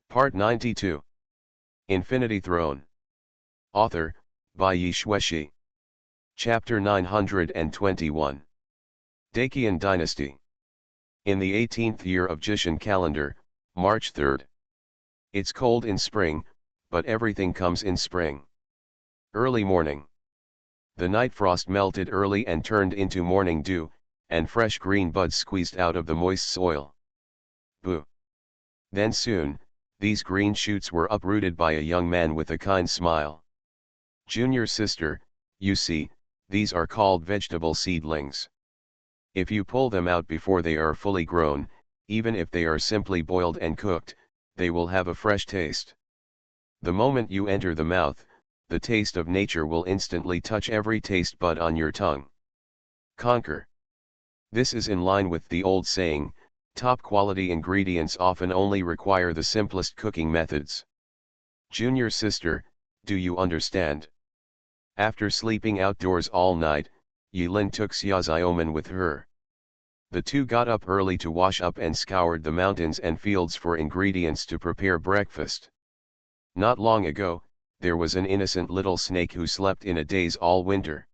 Part 92. Infinity Throne. Author, by Yi Shueshi. Chapter 921. Daqian Dynasty. In the 18th year of Jishan calendar, March 3rd. It's cold in spring, but everything comes in spring. Early morning. The night frost melted early and turned into morning dew, and fresh green buds squeezed out of the moist soil. Boo! Then soon, these green shoots were uprooted by a young man with a kind smile. Junior sister, you see, these are called vegetable seedlings. If you pull them out before they are fully grown, even if they are simply boiled and cooked, they will have a fresh taste. The moment you enter the mouth, the taste of nature will instantly touch every taste bud on your tongue. Conquer. This is in line with the old saying, top quality ingredients often only require the simplest cooking methods. Junior sister, do you understand? After sleeping outdoors all night, Yilin took Xiaoxiaoman with her. The two got up early to wash up and scoured the mountains and fields for ingredients to prepare breakfast. Not long ago, there was an innocent little snake who slept in a daze all winter.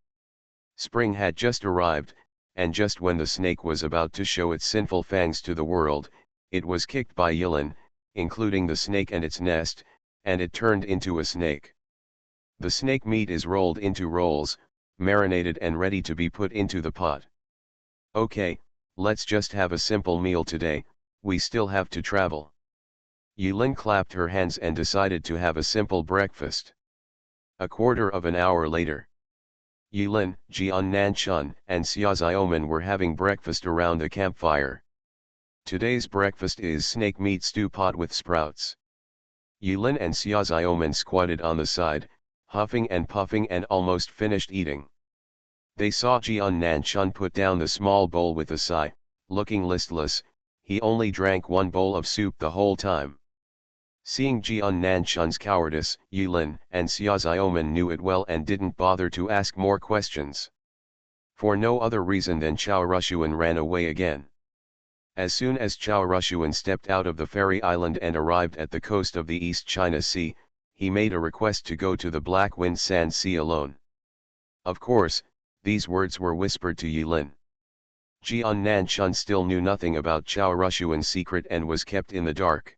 Spring had just arrived, and just when the snake was about to show its sinful fangs to the world, it was kicked by Yilin, including the snake and its nest, and it turned into a snake. The snake meat is rolled into rolls, marinated and ready to be put into the pot. Okay, let's just have a simple meal today, we still have to travel. Yilin clapped her hands and decided to have a simple breakfast. A quarter of an hour later, Yilin, Jiannanshan, and Xiaoxiaoman were having breakfast around a campfire. Today's breakfast is snake meat stew pot with sprouts. Yilin and Xiaoxiaoman squatted on the side, huffing and puffing and almost finished eating. They saw Jiannanshan put down the small bowl with a sigh, looking listless. He only drank one bowl of soup the whole time. Seeing Jiannanshan's cowardice, Yilin and Xiaoxiaoman knew it well and didn't bother to ask more questions. For no other reason than Chao Rushuan ran away again. As soon as Chao Rushuan stepped out of the fairy island and arrived at the coast of the East China Sea, he made a request to go to the Black Wind Sand Sea alone. Of course, these words were whispered to Yilin. Jiannanshan still knew nothing about Chao Rushuan's secret and was kept in the dark.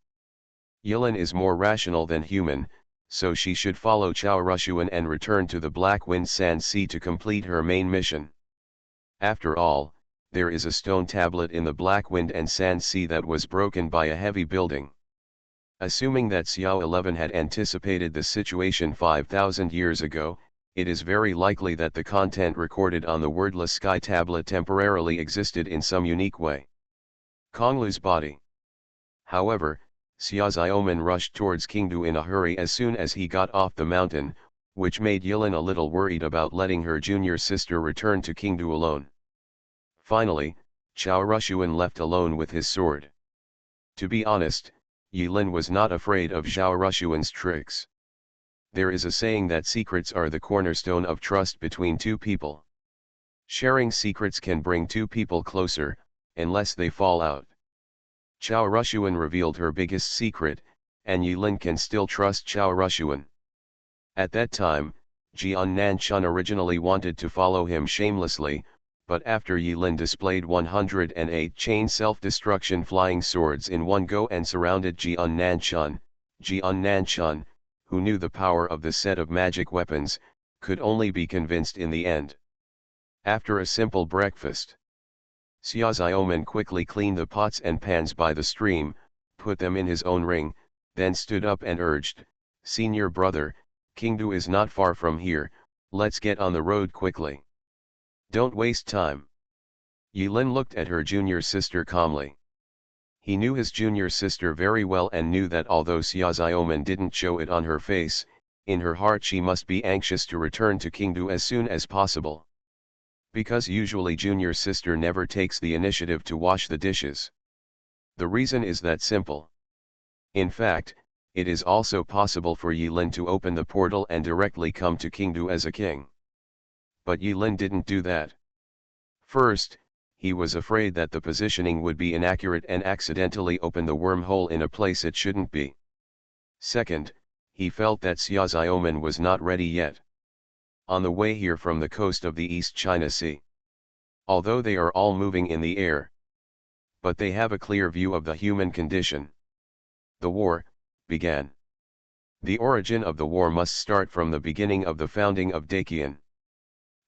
Yilin is more rational than human, so she should follow Chao Rushuan and return to the Black Wind Sand Sea to complete her main mission. After all, there is a stone tablet in the Black Wind and Sand Sea that was broken by a heavy building. Assuming that Xiao 11 had anticipated the situation 5,000 years ago, it is very likely that the content recorded on the wordless sky tablet temporarily existed in some unique way. Konglu's body. However, Xiaoxiaoman rushed towards Qingdu in a hurry as soon as he got off the mountain, which made Yilin a little worried about letting her junior sister return to Qingdu alone. Finally, Chao Rushuan left alone with his sword. To be honest, Yilin was not afraid of Chao Rushuan's tricks. There is a saying that secrets are the cornerstone of trust between two people. Sharing secrets can bring two people closer, unless they fall out. Chao Rushuan revealed her biggest secret, and Yilin can still trust Chao Rushuan. At that time, Jiannanshan originally wanted to follow him shamelessly, but after Yilin displayed 108 chain self-destruction flying swords in one go and surrounded Jiannanshan, who knew the power of the set of magic weapons, could only be convinced in the end. After a simple breakfast, Xiaoxiaoman quickly cleaned the pots and pans by the stream, put them in his own ring, then stood up and urged, "Senior brother, Qingdu is not far from here, let's get on the road quickly. Don't waste time." Yilin looked at her junior sister calmly. He knew his junior sister very well and knew that although Xiaoxiaoman didn't show it on her face, in her heart she must be anxious to return to Qingdu as soon as possible. Because usually junior sister never takes the initiative to wash the dishes. The reason is that simple. In fact, it is also possible for Yilin to open the portal and directly come to Qingdu as a king. But Yilin didn't do that. First, he was afraid that the positioning would be inaccurate and accidentally open the wormhole in a place it shouldn't be. Second, he felt that Xiaoxiaoman was not ready yet. On the way here from the coast of the East China Sea, although they are all moving in the air, but they have a clear view of the human condition. The war began. The origin of the war must start from the beginning of the founding of Dacian.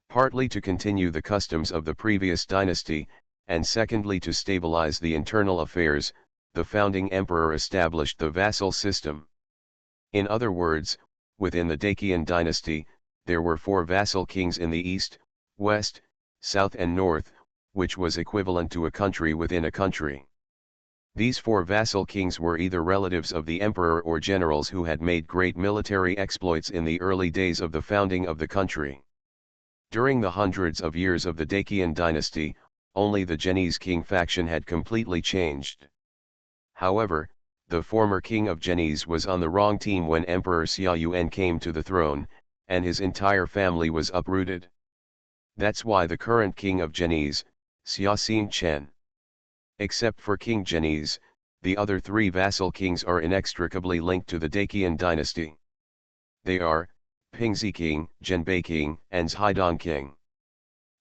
Partly to continue the customs of the previous dynasty, and secondly to stabilize the internal affairs, the founding emperor established the vassal system. In other words, within the Dacian dynasty, there were 4 vassal kings in the east, west, south and north, which was equivalent to a country within a country. These 4 vassal kings were either relatives of the emperor or generals who had made great military exploits in the early days of the founding of the country. During the hundreds of years of the Dacian dynasty, only the Genoese king faction had completely changed. However, the former king of Genoese was on the wrong team when Emperor Xiaoyuan came to the throne, and his entire family was uprooted. That's why the current king of Genoese, Xiaoxing Chen. Except for King Genoese, the other 3 vassal kings are inextricably linked to the Dacian dynasty. They are, Pingxi King, Zhenbei King, and Zhaidong King.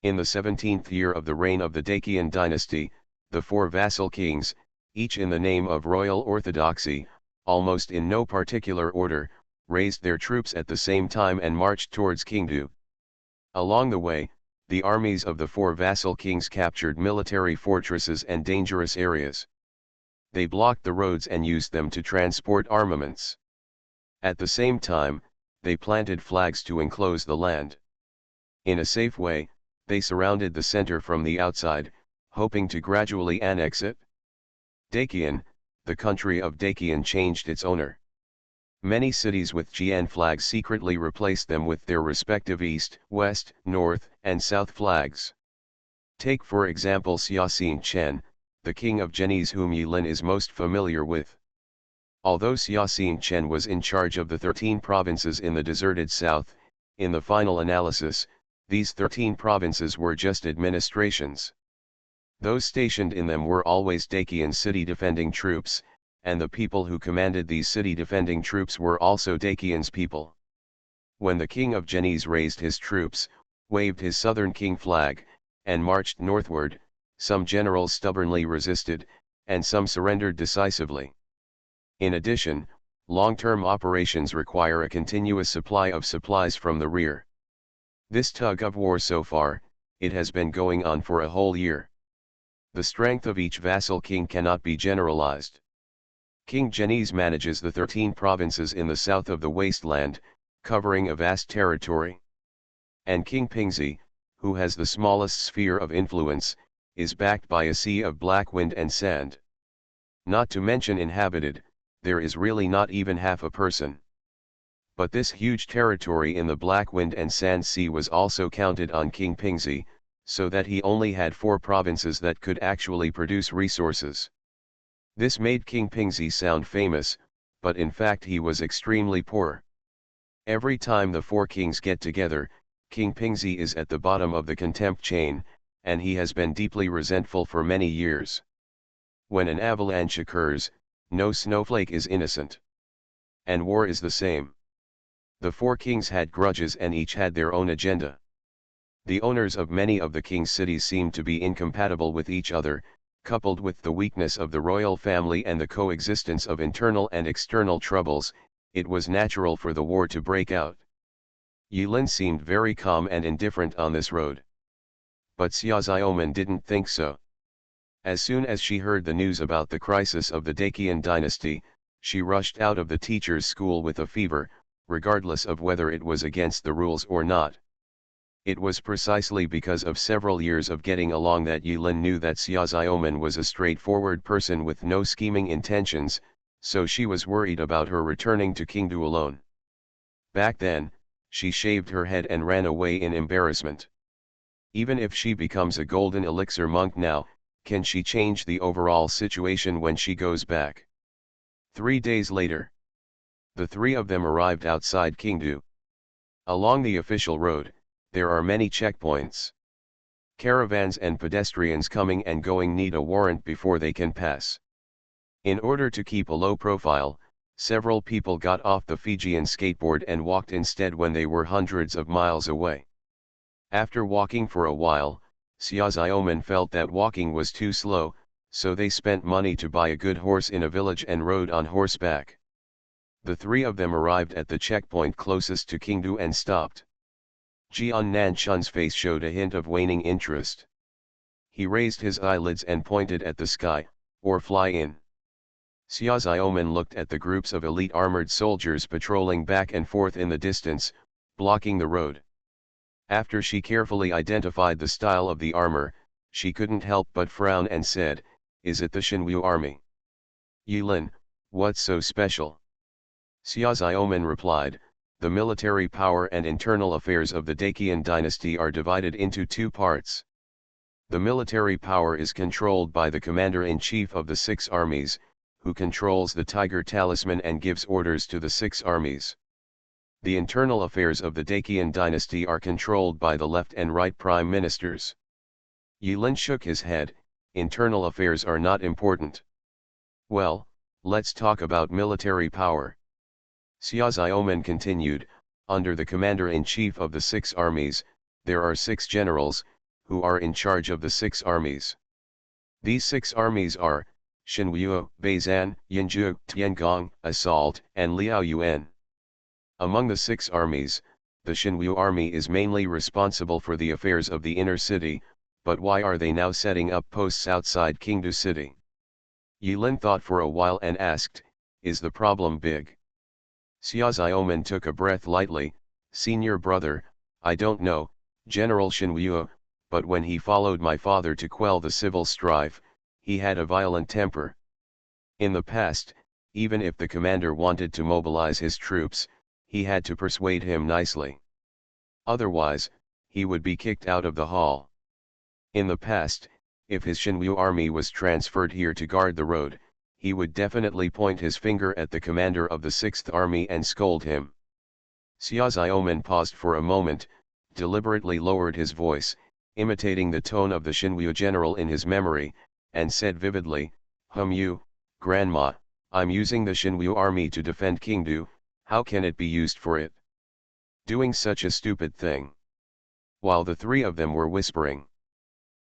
In the 17th year of the reign of the Dacian dynasty, the 4 vassal kings, each in the name of royal orthodoxy, almost in no particular order, raised their troops at the same time and marched towards Qingdu. Along the way, the armies of the 4 vassal kings captured military fortresses and dangerous areas. They blocked the roads and used them to transport armaments. At the same time, they planted flags to enclose the land. In a safe way, they surrounded the center from the outside, hoping to gradually annex it. Dacian, the country of Dacian changed its owner. Many cities with Jian flags secretly replaced them with their respective east, west, north, and south flags. Take for example Xiaoxing Chen, the king of Genoese whom Yilin is most familiar with. Although Xiaoxing Chen was in charge of the 13 provinces in the deserted south, in the final analysis, these 13 provinces were just administrations. Those stationed in them were always Dacian city defending troops, and the people who commanded these city defending troops were also Dacian's people. When the king of Genoese raised his troops, waved his southern king flag, and marched northward, some generals stubbornly resisted, and some surrendered decisively. In addition, long-term operations require a continuous supply of supplies from the rear. This tug-of-war so far, it has been going on for a whole year. The strength of each vassal king cannot be generalized. King Genoese manages the 13 provinces in the south of the wasteland, covering a vast territory. And King Pingxi, who has the smallest sphere of influence, is backed by a sea of black wind and sand. Not to mention inhabited, there is really not even half a person. But this huge territory in the black wind and sand sea was also counted on King Pingxi, so that he only had 4 provinces that could actually produce resources. This made King Pingxi sound famous, but in fact he was extremely poor. Every time the 4 kings get together, King Pingxi is at the bottom of the contempt chain, and he has been deeply resentful for many years. When an avalanche occurs, no snowflake is innocent. And war is the same. The 4 kings had grudges and each had their own agenda. The owners of many of the king's cities seemed to be incompatible with each other, coupled with the weakness of the royal family and the coexistence of internal and external troubles, it was natural for the war to break out. Yilin seemed very calm and indifferent on this road. But Xiaoxiaoman didn't think so. As soon as she heard the news about the crisis of the Dacian dynasty, she rushed out of the teacher's school with a fever, regardless of whether it was against the rules or not. It was precisely because of several years of getting along that Yilin knew that Xiaoxiaoman was a straightforward person with no scheming intentions, so she was worried about her returning to Qingdu alone. Back then, she shaved her head and ran away in embarrassment. Even if she becomes a golden elixir monk now, can she change the overall situation when she goes back? 3 days later, the 3 of them arrived outside Qingdu. Along the official road, there are many checkpoints. Caravans and pedestrians coming and going need a warrant before they can pass. In order to keep a low profile, Several people got off the Fijian skateboard and walked instead when they were hundreds of miles away. After walking for a while, Xiaoxiaoman felt that walking was too slow, so they spent money to buy a good horse in a village and rode on horseback. The three of them arrived at the checkpoint closest to Qingdu and stopped. Jian Nanchun's face showed a hint of waning interest. He raised his eyelids and pointed at the sky, or fly in. Xiaoxiaoman looked at the groups of elite armored soldiers patrolling back and forth in the distance, blocking the road. After she carefully identified the style of the armor, she couldn't help but frown and said, "Is it the Xinwu army?" "Yilin, what's so special?" Xiaoxiaoman replied, "The military power and internal affairs of the Daqian dynasty are divided into two parts. The military power is controlled by the commander-in-chief of the 6 armies, who controls the Tiger Talisman and gives orders to the 6 armies. The internal affairs of the Daqian dynasty are controlled by the left and right prime ministers." Yilin shook his head. "Internal affairs are not important." "Well, let's talk about military power." Xiaoxiaoman continued, "Under the commander-in-chief of the 6 armies, there are 6 generals, who are in charge of the 6 armies. These 6 armies are, Xinwu, Beizan, Yinzhu, Tiangong, Assault, and Liaoyuan. Among the 6 armies, the Xinwu army is mainly responsible for the affairs of the inner city, but why are they now setting up posts outside Qingdu city?" Yilin thought for a while and asked, "Is the problem big?" Xiaoxiaoman took a breath lightly. "Senior brother, I don't know, General Xinwu, but when he followed my father to quell the civil strife, he had a violent temper. In the past, even if the commander wanted to mobilize his troops, he had to persuade him nicely. Otherwise, he would be kicked out of the hall. In the past, if his Xinwu army was transferred here to guard the road, he would definitely point his finger at the commander of the 6th Army and scold him." Xiaoxiaoman paused for a moment, deliberately lowered his voice, imitating the tone of the Xinwu general in his memory, and said vividly, "You, Grandma, I'm using the Xinwu army to defend Qingdu. How can it be used for it? Doing such a stupid thing." While the 3 of them were whispering,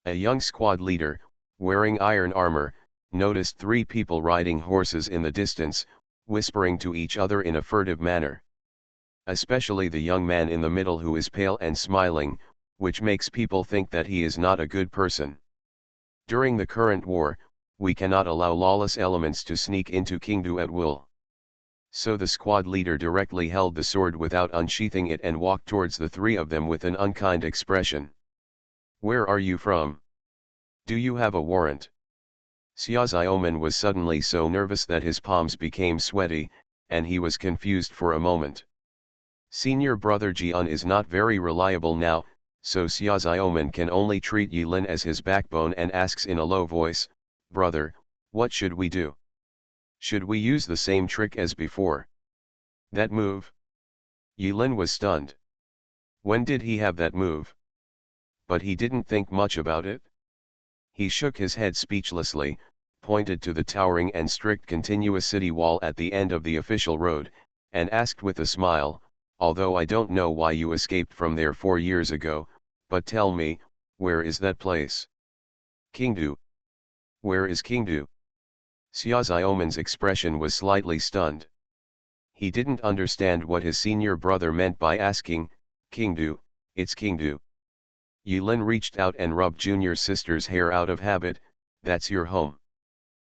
a young squad leader, wearing iron armor, noticed 3 people riding horses in the distance, whispering to each other in a furtive manner. Especially the young man in the middle, who is pale and smiling, which makes people think that he is not a good person. During the current war, we cannot allow lawless elements to sneak into Qingdu at will. So the squad leader directly held the sword without unsheathing it and walked towards the 3 of them with an unkind expression. "Where are you from? Do you have a warrant?" Xiaoxiaoman was suddenly so nervous that his palms became sweaty, and he was confused for a moment. Senior brother Jian is not very reliable now, so Xiaoxiaoman can only treat Yilin as his backbone and asks in a low voice, "Brother, what should we do? Should we use the same trick as before? That move?" Yilin was stunned. When did he have that move? But he didn't think much about it. He shook his head speechlessly, pointed to the towering and strict continuous city wall at the end of the official road, and asked with a smile, "Although I don't know why you escaped from there 4 years ago, but tell me, where is that place?" "Qingdu." "Where is Qingdu?" Xiaoxiaoman's expression was slightly stunned. He didn't understand what his senior brother meant by asking, "Qingdu, it's Qingdu." Yilin reached out and rubbed junior sister's hair out of habit. "That's your home.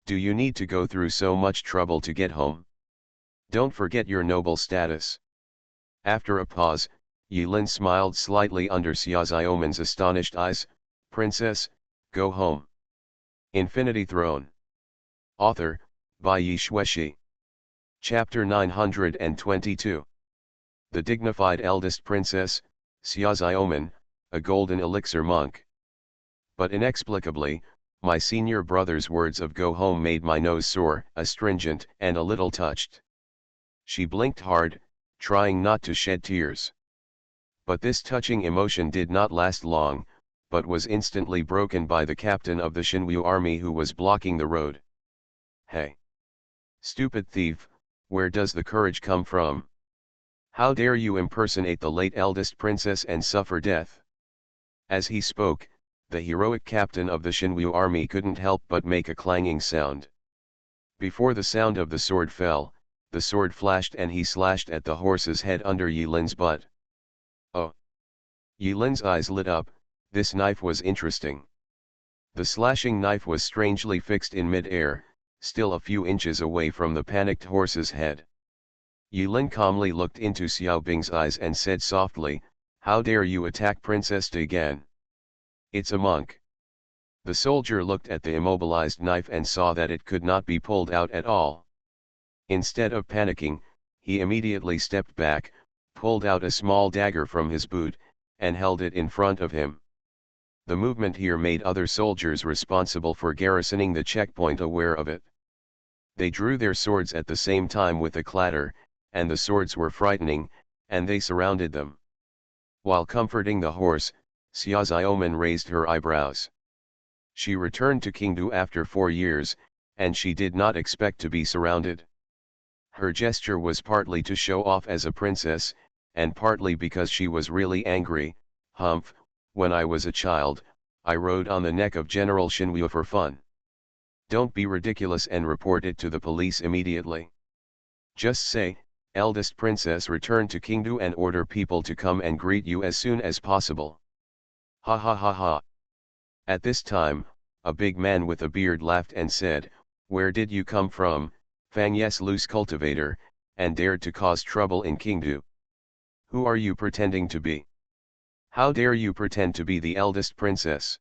Do you need to go through so much trouble to get home? Don't forget your noble status." After a pause, Yilin smiled slightly under Xiaoxiaoman's astonished eyes. "Princess, go home." Infinity Throne. Author, by Yi Shueshi. Chapter 922. The dignified eldest princess, Xiaoxiaoman, a golden elixir monk. But inexplicably, my senior brother's words of "go home" made my nose sore, astringent, and a little touched. She blinked hard, trying not to shed tears. But this touching emotion did not last long, but was instantly broken by the captain of the Xinwu army, who was blocking the road. "Hey! Stupid thief, Where does the courage come from? How dare you impersonate the late eldest princess and suffer death? As he spoke, the heroic captain of the Shinryu army couldn't help but make a clanging sound. Before the sound of the sword fell, the sword flashed and he slashed at the horse's head under Yilin's butt. Oh! Yilin's eyes lit up. This knife was interesting. The slashing knife was strangely fixed in mid-air, still a few inches away from the panicked horse's head. Yilin calmly looked into Xiao Bing's eyes and said softly, "How dare you attack Princess Dagan? It's a monk." The soldier looked at the immobilized knife and saw that it could not be pulled out at all. Instead of panicking, he immediately stepped back, pulled out a small dagger from his boot, and held it in front of him. The movement here made other soldiers responsible for garrisoning the checkpoint aware of it. They drew their swords at the same time with a clatter, and the swords were frightening, and they surrounded them. While comforting the horse, Xia Xiaoman raised her eyebrows. She returned to Qingdu after 4 years, and she did not expect to be surrounded. Her gesture was partly to show off as a princess, and partly because she was really angry. "Humph, when I was a child, I rode on the neck of General Shinryu for fun. Don't be ridiculous and report it to the police immediately. Just say, eldest princess return to Qingdu and order people to come and greet you as soon as possible." Ha ha ha ha. At this time, a big man with a beard laughed and said, "Where did you come from, Fang Yes loose cultivator, and dared to cause trouble in Qingdu? Who are you pretending to be? How dare you pretend to be the eldest princess?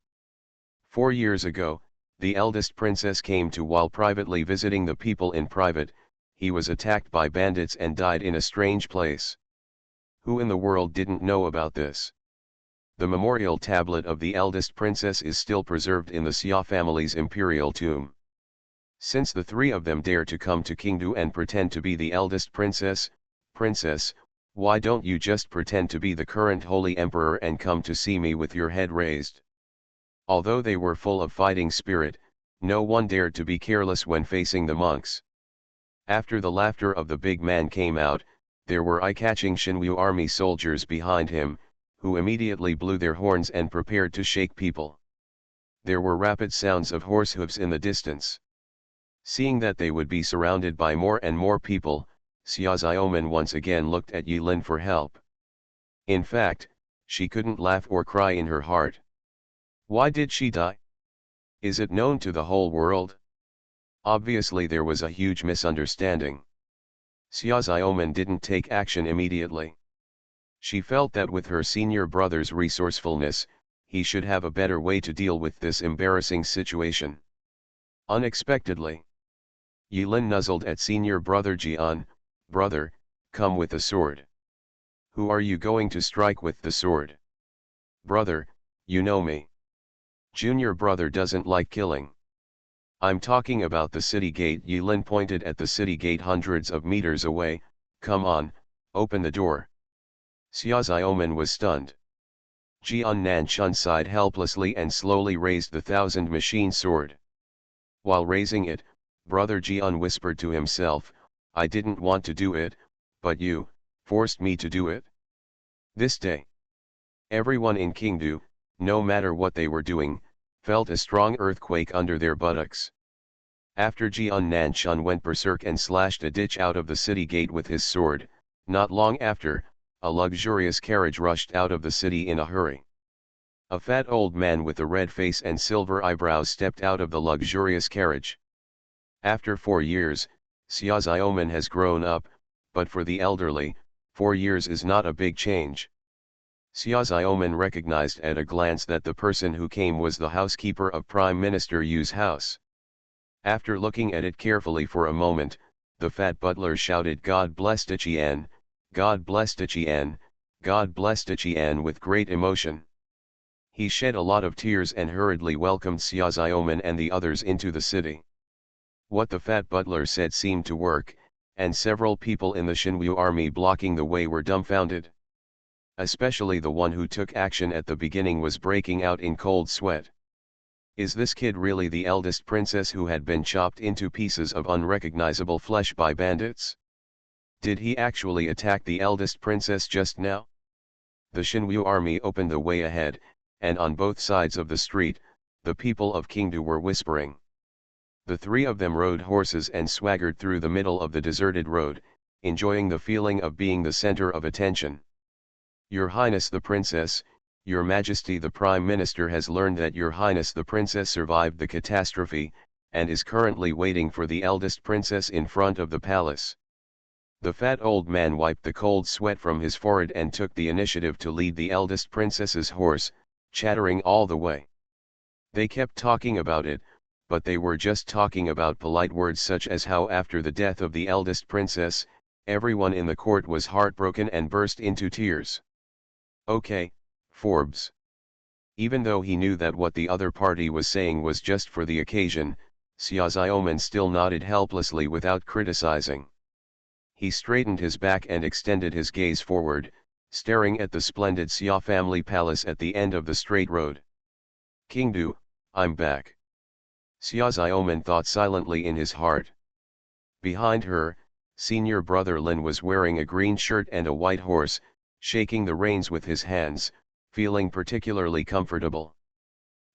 4 years ago, the eldest princess came to while privately visiting the people in private. He was attacked by bandits and died in a strange place. Who in the world didn't know about this? The memorial tablet of the eldest princess is still preserved in the Xia family's imperial tomb. Since the 3 of them dare to come to Qingdu and pretend to be the eldest princess, why don't you just pretend to be the current holy emperor and come to see me with your head raised?" Although they were full of fighting spirit, no one dared to be careless when facing the monks. After the laughter of the big man came out, there were eye-catching Shinryu army soldiers behind him, who immediately blew their horns and prepared to shake people. There were rapid sounds of horse hooves in the distance. Seeing that they would be surrounded by more and more people, Xia Xiaoman once again looked at Yilin for help. In fact, she couldn't laugh or cry in her heart. Why did she die? Is it known to the whole world? Obviously there was a huge misunderstanding. Xia Xiaoman didn't take action immediately. She felt that with her senior brother's resourcefulness, he should have a better way to deal with this embarrassing situation. Unexpectedly, Yilin nuzzled at senior brother Jian. "Brother, come with the sword." "Who are you going to strike with the sword?" "Brother, you know me. Junior brother doesn't like killing." "I'm talking about the city gate." Yilin pointed at the city gate hundreds of meters away. "Come on, open the door." Xia Xiaoman was stunned. Jian Nanchun sighed helplessly and slowly raised the 1000 sword. While raising it, brother Jian whispered to himself, "I didn't want to do it, but you forced me to do it." This day, everyone in Qingdu, no matter what they were doing, felt a strong earthquake under their buttocks. After Jian Nanchun went berserk and slashed a ditch out of the city gate with his sword, not long after, a luxurious carriage rushed out of the city in a hurry. A fat old man with a red face and silver eyebrows stepped out of the luxurious carriage. After 4 years, Xia Xiaoman has grown up, but for the elderly, 4 years is not a big change. Xia Xiaoman recognized at a glance that the person who came was the housekeeper of Prime Minister Yu's house. After looking at it carefully for a moment, the fat butler shouted, "God bless Tiqian, God bless Tiqian, God bless Tiqian," with great emotion. He shed a lot of tears and hurriedly welcomed Xia Xiaoman and the others into the city. What the fat butler said seemed to work, and several people in the Shinryu army blocking the way were dumbfounded. Especially the one who took action at the beginning was breaking out in cold sweat. Is this kid really the eldest princess who had been chopped into pieces of unrecognizable flesh by bandits? Did he actually attack the eldest princess just now? The Shinryu army opened the way ahead, and on both sides of the street, the people of Kingdu were whispering. The three of them rode horses and swaggered through the middle of the deserted road, enjoying the feeling of being the center of attention. Your Highness the Princess, Your Majesty the Prime Minister has learned that Your Highness the Princess survived the catastrophe, and is currently waiting for the eldest princess in front of the palace. The fat old man wiped the cold sweat from his forehead and took the initiative to lead the eldest princess's horse, chattering all the way. They kept talking about it, but they were just talking about polite words such as how after the death of the eldest princess, everyone in the court was heartbroken and burst into tears. Okay, Forbes. Even though he knew that what the other party was saying was just for the occasion, Xiaoxiaoman still nodded helplessly without criticizing. He straightened his back and extended his gaze forward, staring at the splendid Xia family palace at the end of the straight road. Kingdu, I'm back. Xiaoxiaoman thought silently in his heart. Behind her, senior brother Lin was wearing a green shirt and a white horse, shaking the reins with his hands, feeling particularly comfortable.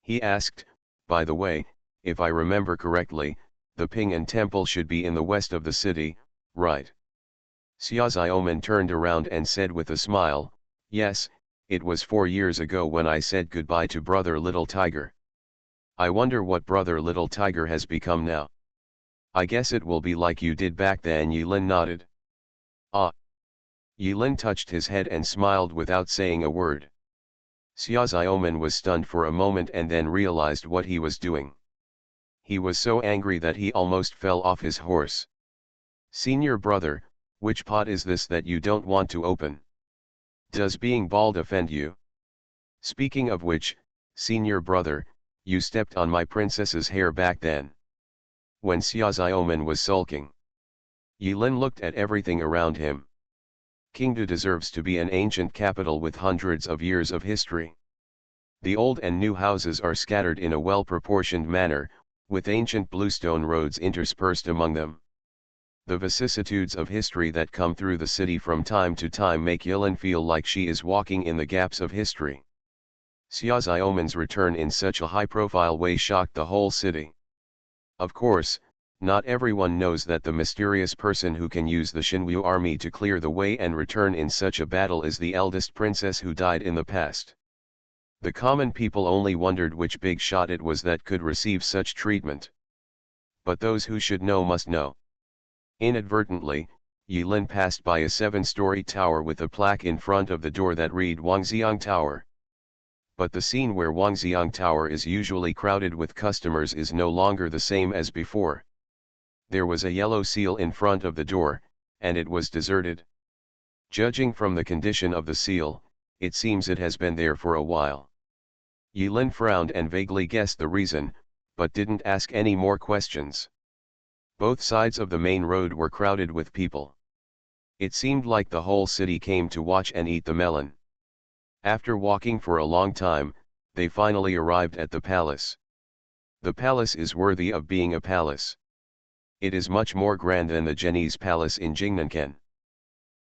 He asked, by the way, if I remember correctly, the Ping'an temple should be in the west of the city, right? Xiaoxiaoman turned around and said with a smile, yes, it was 4 years ago when I said goodbye to brother Little Tiger. I wonder what brother Little Tiger has become now. I guess it will be like you did back then. Yilin nodded. Ah. Yilin touched his head and smiled without saying a word. Xiaoxiaoman was stunned for a moment and then realized what he was doing. He was so angry that he almost fell off his horse. Senior brother, which pot is this that you don't want to open? Does being bald offend you? Speaking of which, senior brother, you stepped on my princess's hair back then. When Xiaoxiaoman was sulking, Yilin looked at everything around him. Kingdu deserves to be an ancient capital with hundreds of years of history. The old and new houses are scattered in a well-proportioned manner, with ancient bluestone roads interspersed among them. The vicissitudes of history that come through the city from time to time make Yilin feel like she is walking in the gaps of history. Xiaoxiaoman's return in such a high-profile way shocked the whole city. Of course, not everyone knows that the mysterious person who can use the Shinryu army to clear the way and return in such a battle is the eldest princess who died in the past. The common people only wondered which big shot it was that could receive such treatment. But those who should know must know. Inadvertently, Yilin passed by a 7-story tower with a plaque in front of the door that read Wangxiang Tower. But the scene where Wangxiang Tower is usually crowded with customers is no longer the same as before. There was a yellow seal in front of the door, and it was deserted. Judging from the condition of the seal, it seems it has been there for a while. Yilin frowned and vaguely guessed the reason, but didn't ask any more questions. Both sides of the main road were crowded with people. It seemed like the whole city came to watch and eat the melon. After walking for a long time, they finally arrived at the palace. The palace is worthy of being a palace. It is much more grand than the Chinese palace in Jingnan.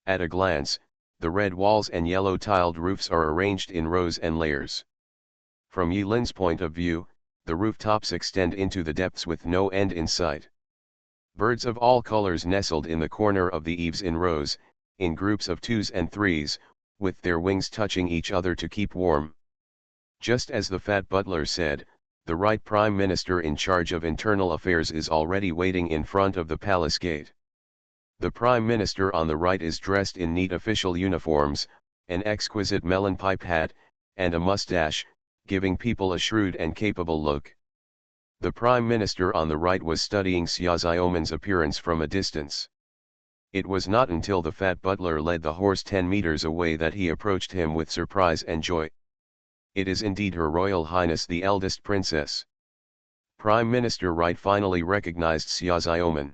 At a glance, the red walls and yellow tiled roofs are arranged in rows and layers. From Yilin's point of view, the rooftops extend into the depths with no end in sight. Birds of all colors nestled in the corner of the eaves in rows, in groups of 2s and 3s, with their wings touching each other to keep warm. Just as the fat butler said, the right prime minister in charge of internal affairs is already waiting in front of the palace gate. The prime minister on the right is dressed in neat official uniforms, an exquisite melon pipe hat, and a mustache, giving people a shrewd and capable look. The prime minister on the right was studying Xiaoxiaoman's appearance from a distance. It was not until the fat butler led the horse 10 meters away that he approached him with surprise and joy. It is indeed Her Royal Highness the eldest princess. Prime Minister Right finally recognized Xiaoxiaoman.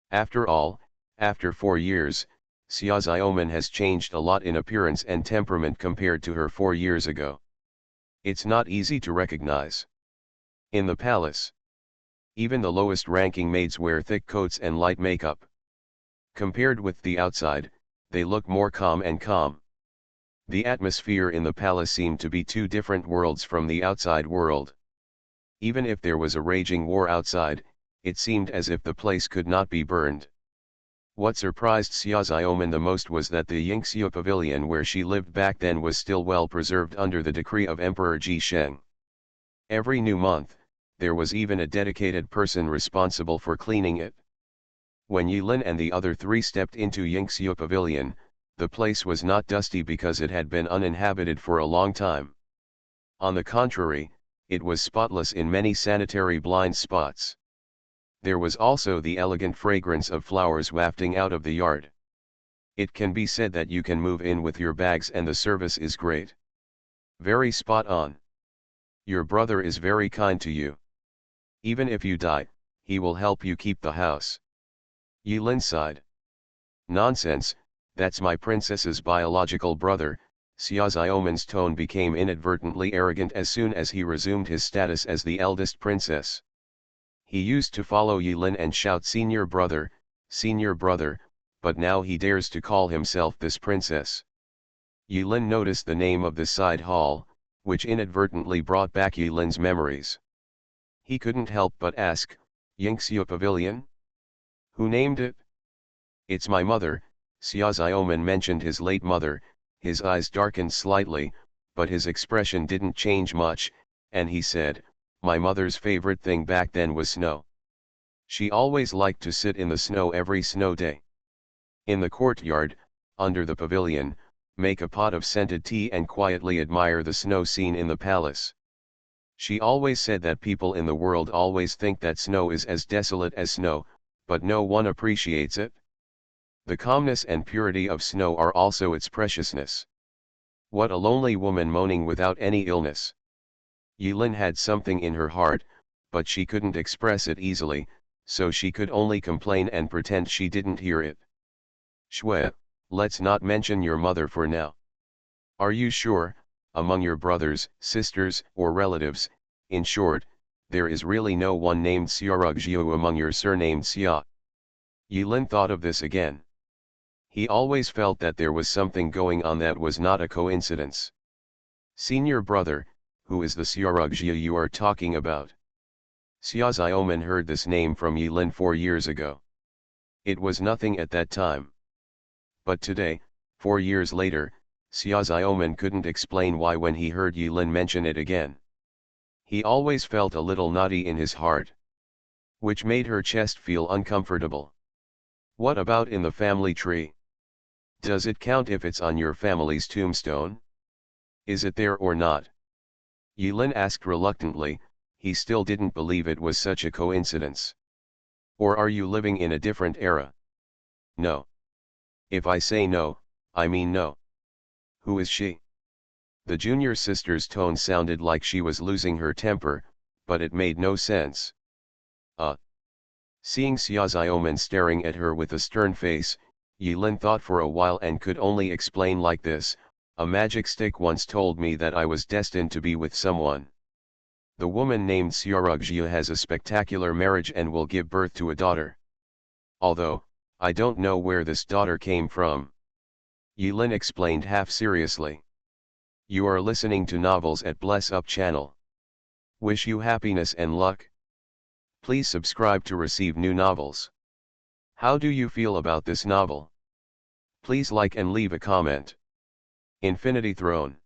After all, after 4 years, Xiaoxiaoman has changed a lot in appearance and temperament compared to her 4 years ago. It's not easy to recognize. In the palace, even the lowest ranking maids wear thick coats and light makeup. Compared with the outside, they look more calm and calm. The atmosphere in the palace seemed to be two different worlds from the outside world. Even if there was a raging war outside, it seemed as if the place could not be burned. What surprised Xiaoxiaoman the most was that the Yingxiu pavilion where she lived back then was still well preserved under the decree of Emperor Ji Sheng. Every new month, there was even a dedicated person responsible for cleaning it. When Yilin and the other three stepped into Yingxiu pavilion, the place was not dusty because it had been uninhabited for a long time. On the contrary, it was spotless in many sanitary blind spots. There was also the elegant fragrance of flowers wafting out of the yard. It can be said that you can move in with your bags and the service is great. Very spot on. Your brother is very kind to you. Even if you die, he will help you keep the house. Yilin sighed. Nonsense, that's my princess's biological brother. Xiaoxiaoman's tone became inadvertently arrogant as soon as he resumed his status as the eldest princess. He used to follow Yilin and shout senior brother, but now he dares to call himself this princess. Yilin noticed the name of the side hall, which inadvertently brought back Yilin's memories. He couldn't help but ask, Yingxiu Pavilion? Who named it? It's my mother. Xiaoxiaoman mentioned his late mother. His eyes darkened slightly, but his expression didn't change much, and he said, my mother's favorite thing back then was snow. She always liked to sit in the snow every snow day. In the courtyard, under the pavilion, make a pot of scented tea and quietly admire the snow scene in the palace. She always said that people in the world always think that snow is as desolate as snow, but no one appreciates it. The calmness and purity of snow are also its preciousness. What a lonely woman moaning without any illness. Yilin had something in her heart, but she couldn't express it easily, so she could only complain and pretend she didn't hear it. Shui, let's not mention your mother for now. Are you sure, among your brothers, sisters, or relatives, in short, there is really no one named Xiarugjiu among your surnamed Xia? Yilin thought of this again. He always felt that there was something going on that was not a coincidence. Senior brother, who is the Xiarugjiu you are talking about? Xiaoxiaoman heard this name from Yilin 4 years ago. It was nothing at that time. But today, 4 years later, Xiaoxiaoman couldn't explain why when he heard Yilin mention it again. He always felt a little naughty in his heart, which made her chest feel uncomfortable. What about in the family tree? Does it count if it's on your family's tombstone? Is it there or not? Yilin asked reluctantly. He still didn't believe it was such a coincidence. Or are you living in a different era? No. If I say no, I mean no. Who is she? The junior sister's tone sounded like she was losing her temper, but it made no sense. Seeing Xiaoxiaoman staring at her with a stern face, Yilin thought for a while and could only explain like this, a magic stick once told me that I was destined to be with someone. The woman named Xiarugjiu has a spectacular marriage and will give birth to a daughter. Although, I don't know where this daughter came from. Yilin explained half seriously. You are listening to novels at Bless Up channel. Wish you happiness and luck. Please subscribe to receive new novels. How do you feel about this novel? Please like and leave a comment. Infinity Throne.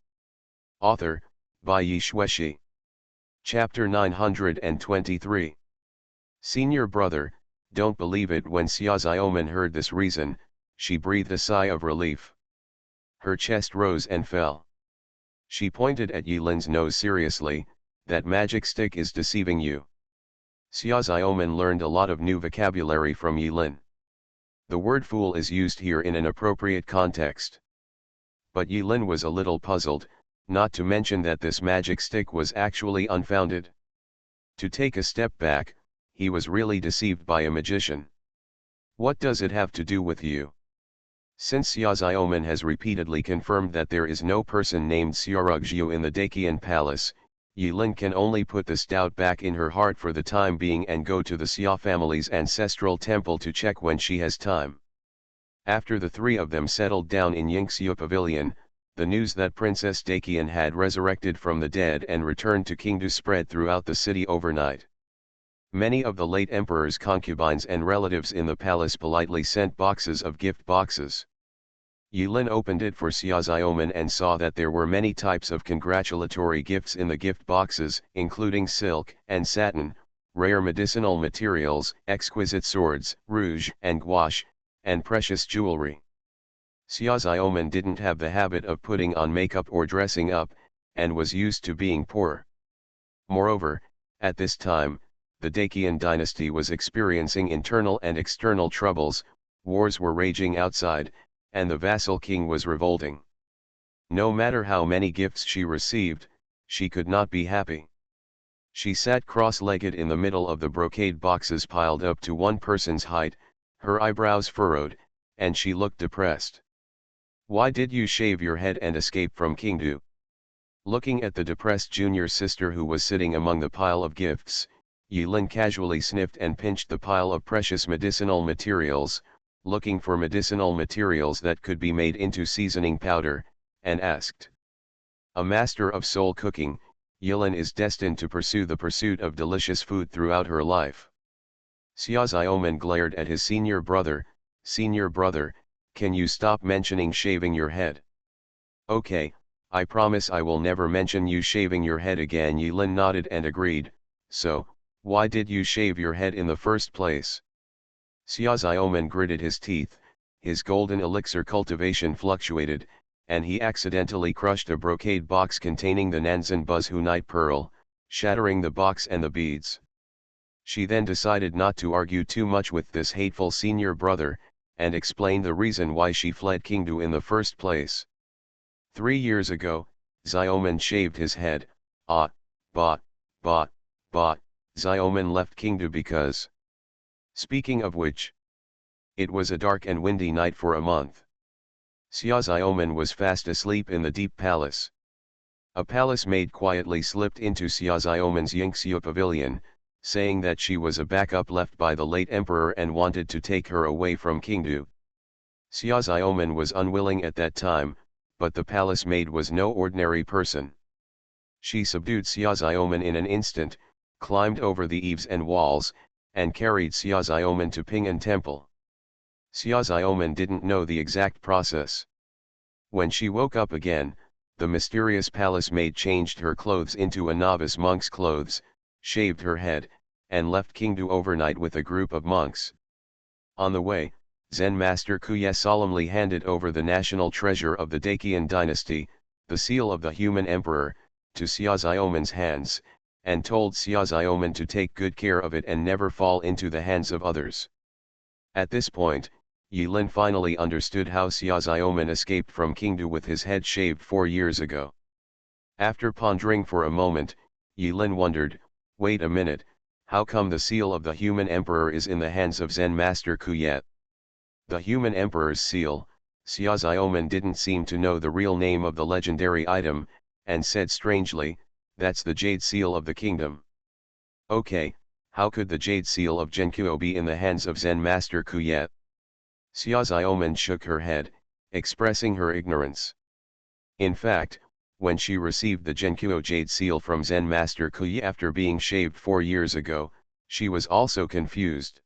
Author, by Yi Shueshi. Chapter 923. Senior brother, don't believe it. When Xiaoxiaoman heard this reason, she breathed a sigh of relief. Her chest rose and fell. She pointed at Yilin's nose seriously, that magic stick is deceiving you. Xiaoxiaoman learned a lot of new vocabulary from Yilin. The word fool is used here in an appropriate context. But Yilin was a little puzzled, not to mention that this magic stick was actually unfounded. To take a step back, he was really deceived by a magician. What does it have to do with you? Since Xiaoxiaoman has repeatedly confirmed that there is no person named Xiarugjiu in the Daqian Palace, Yilin can only put this doubt back in her heart for the time being and go to the Xia family's ancestral temple to check when she has time. After the three of them settled down in Yingxiu Pavilion, the news that Princess Dakian had resurrected from the dead and returned to Qingdu spread throughout the city overnight. Many of the late emperor's concubines and relatives in the palace politely sent boxes of gift boxes. Yilin opened it for Xia Xiaoman and saw that there were many types of congratulatory gifts in the gift boxes, including silk and satin, rare medicinal materials, exquisite swords, rouge and gouache, and precious jewelry. Xia Xiaoman didn't have the habit of putting on makeup or dressing up, and was used to being poor. Moreover, at this time, the Dakian dynasty was experiencing internal and external troubles, wars were raging outside, and the vassal king was revolting. No matter how many gifts she received, she could not be happy. She sat cross-legged in the middle of the brocade boxes piled up to one person's height, her eyebrows furrowed, and she looked depressed. "Why did you shave your head and escape from Qingdu?" Looking at the depressed junior sister who was sitting among the pile of gifts, Yilin casually sniffed and pinched the pile of precious medicinal materials, looking for medicinal materials that could be made into seasoning powder, and asked. A master of soul cooking, Yilin is destined to pursue the pursuit of delicious food throughout her life. Xia Xiaoman glared at his senior brother, can you stop mentioning shaving your head? Okay, I promise I will never mention you shaving your head again. Yilin nodded and agreed. So, why did you shave your head in the first place? Xia Xiaoman gritted his teeth, his golden elixir cultivation fluctuated, and he accidentally crushed a brocade box containing the Nanzan Buzhu Night Pearl, shattering the box and the beads. She then decided not to argue too much with this hateful senior brother, and explained the reason why she fled Qingdu in the first place. 3 years ago, Xiaoman shaved his head. Xiaoman left Qingdu because. Speaking of which, it was a dark and windy night for a month. Xia Xiaoman was fast asleep in the deep palace. A palace maid quietly slipped into Xia Xiaoman's Yingxiu pavilion, saying that she was a backup left by the late emperor and wanted to take her away from Qingdu. Xia Xiaoman was unwilling at that time, but the palace maid was no ordinary person. She subdued Xia Xiaoman in an instant, climbed over the eaves and walls, and carried Xia Xiaoman to Ping'an Temple. Xia Xiaoman didn't know the exact process. When she woke up again, the mysterious palace maid changed her clothes into a novice monk's clothes, shaved her head, and left Qingdu overnight with a group of monks. On the way, Zen Master Kuye solemnly handed over the national treasure of the Dakian dynasty, the seal of the human emperor, to Xia Xiaoman's hands, and told Xia Xiaoman to take good care of it and never fall into the hands of others. At this point, Yilin finally understood how Xia Xiaoman escaped from Qingdu with his head shaved 4 years ago. After pondering for a moment, Yilin wondered, wait a minute, how come the seal of the human emperor is in the hands of Zen Master Kuye? The human emperor's seal. Xia Xiaoman didn't seem to know the real name of the legendary item, and said strangely, that's the jade seal of the kingdom. Okay, how could the jade seal of Genkuo be in the hands of Zen Master Kuye? Xia Xiaoman shook her head, expressing her ignorance. In fact, when she received the Genkuo jade seal from Zen Master Kuye after being shaved 4 years ago, she was also confused.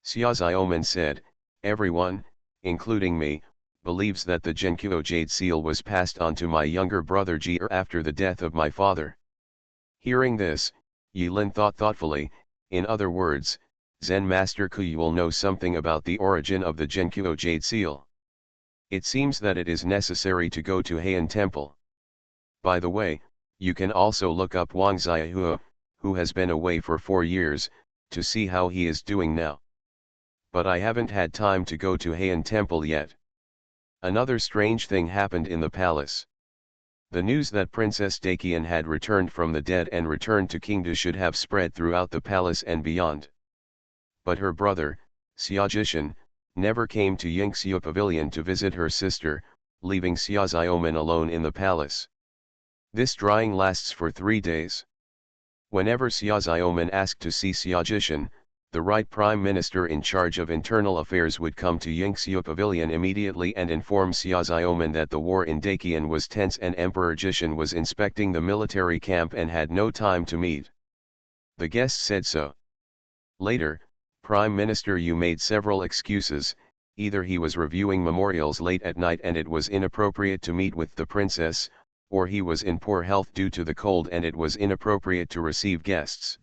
Xia Xiaoman said, everyone, including me, believes that the Genkuo jade seal was passed on to my younger brother Ji after the death of my father. Hearing this, Yilin thought thoughtfully, in other words, Zen Master Kuye will know something about the origin of the Genkuo jade seal. It seems that it is necessary to go to Heian Temple. By the way, you can also look up Wang Xiahua, who has been away for 4 years, to see how he is doing now. But I haven't had time to go to Heian Temple yet. Another strange thing happened in the palace. The news that Princess Dakian had returned from the dead and returned to Qingdu should have spread throughout the palace and beyond. But her brother, Xia Jishan, never came to Yingxiu Pavilion to visit her sister, leaving Xia Xiaoman alone in the palace. This drying lasts for 3 days. Whenever Xia Xiaoman asked to see Xia Jishan, The right prime minister in charge of internal affairs would come to Yingxiu Pavilion immediately and inform Xia Xiaoman that the war in Daqian was tense and Emperor Jishan was inspecting the military camp and had no time to meet. The guest said so. Later, Prime Minister Yu made several excuses. Either he was reviewing memorials late at night and it was inappropriate to meet with the princess, or he was in poor health due to the cold and it was inappropriate to receive guests.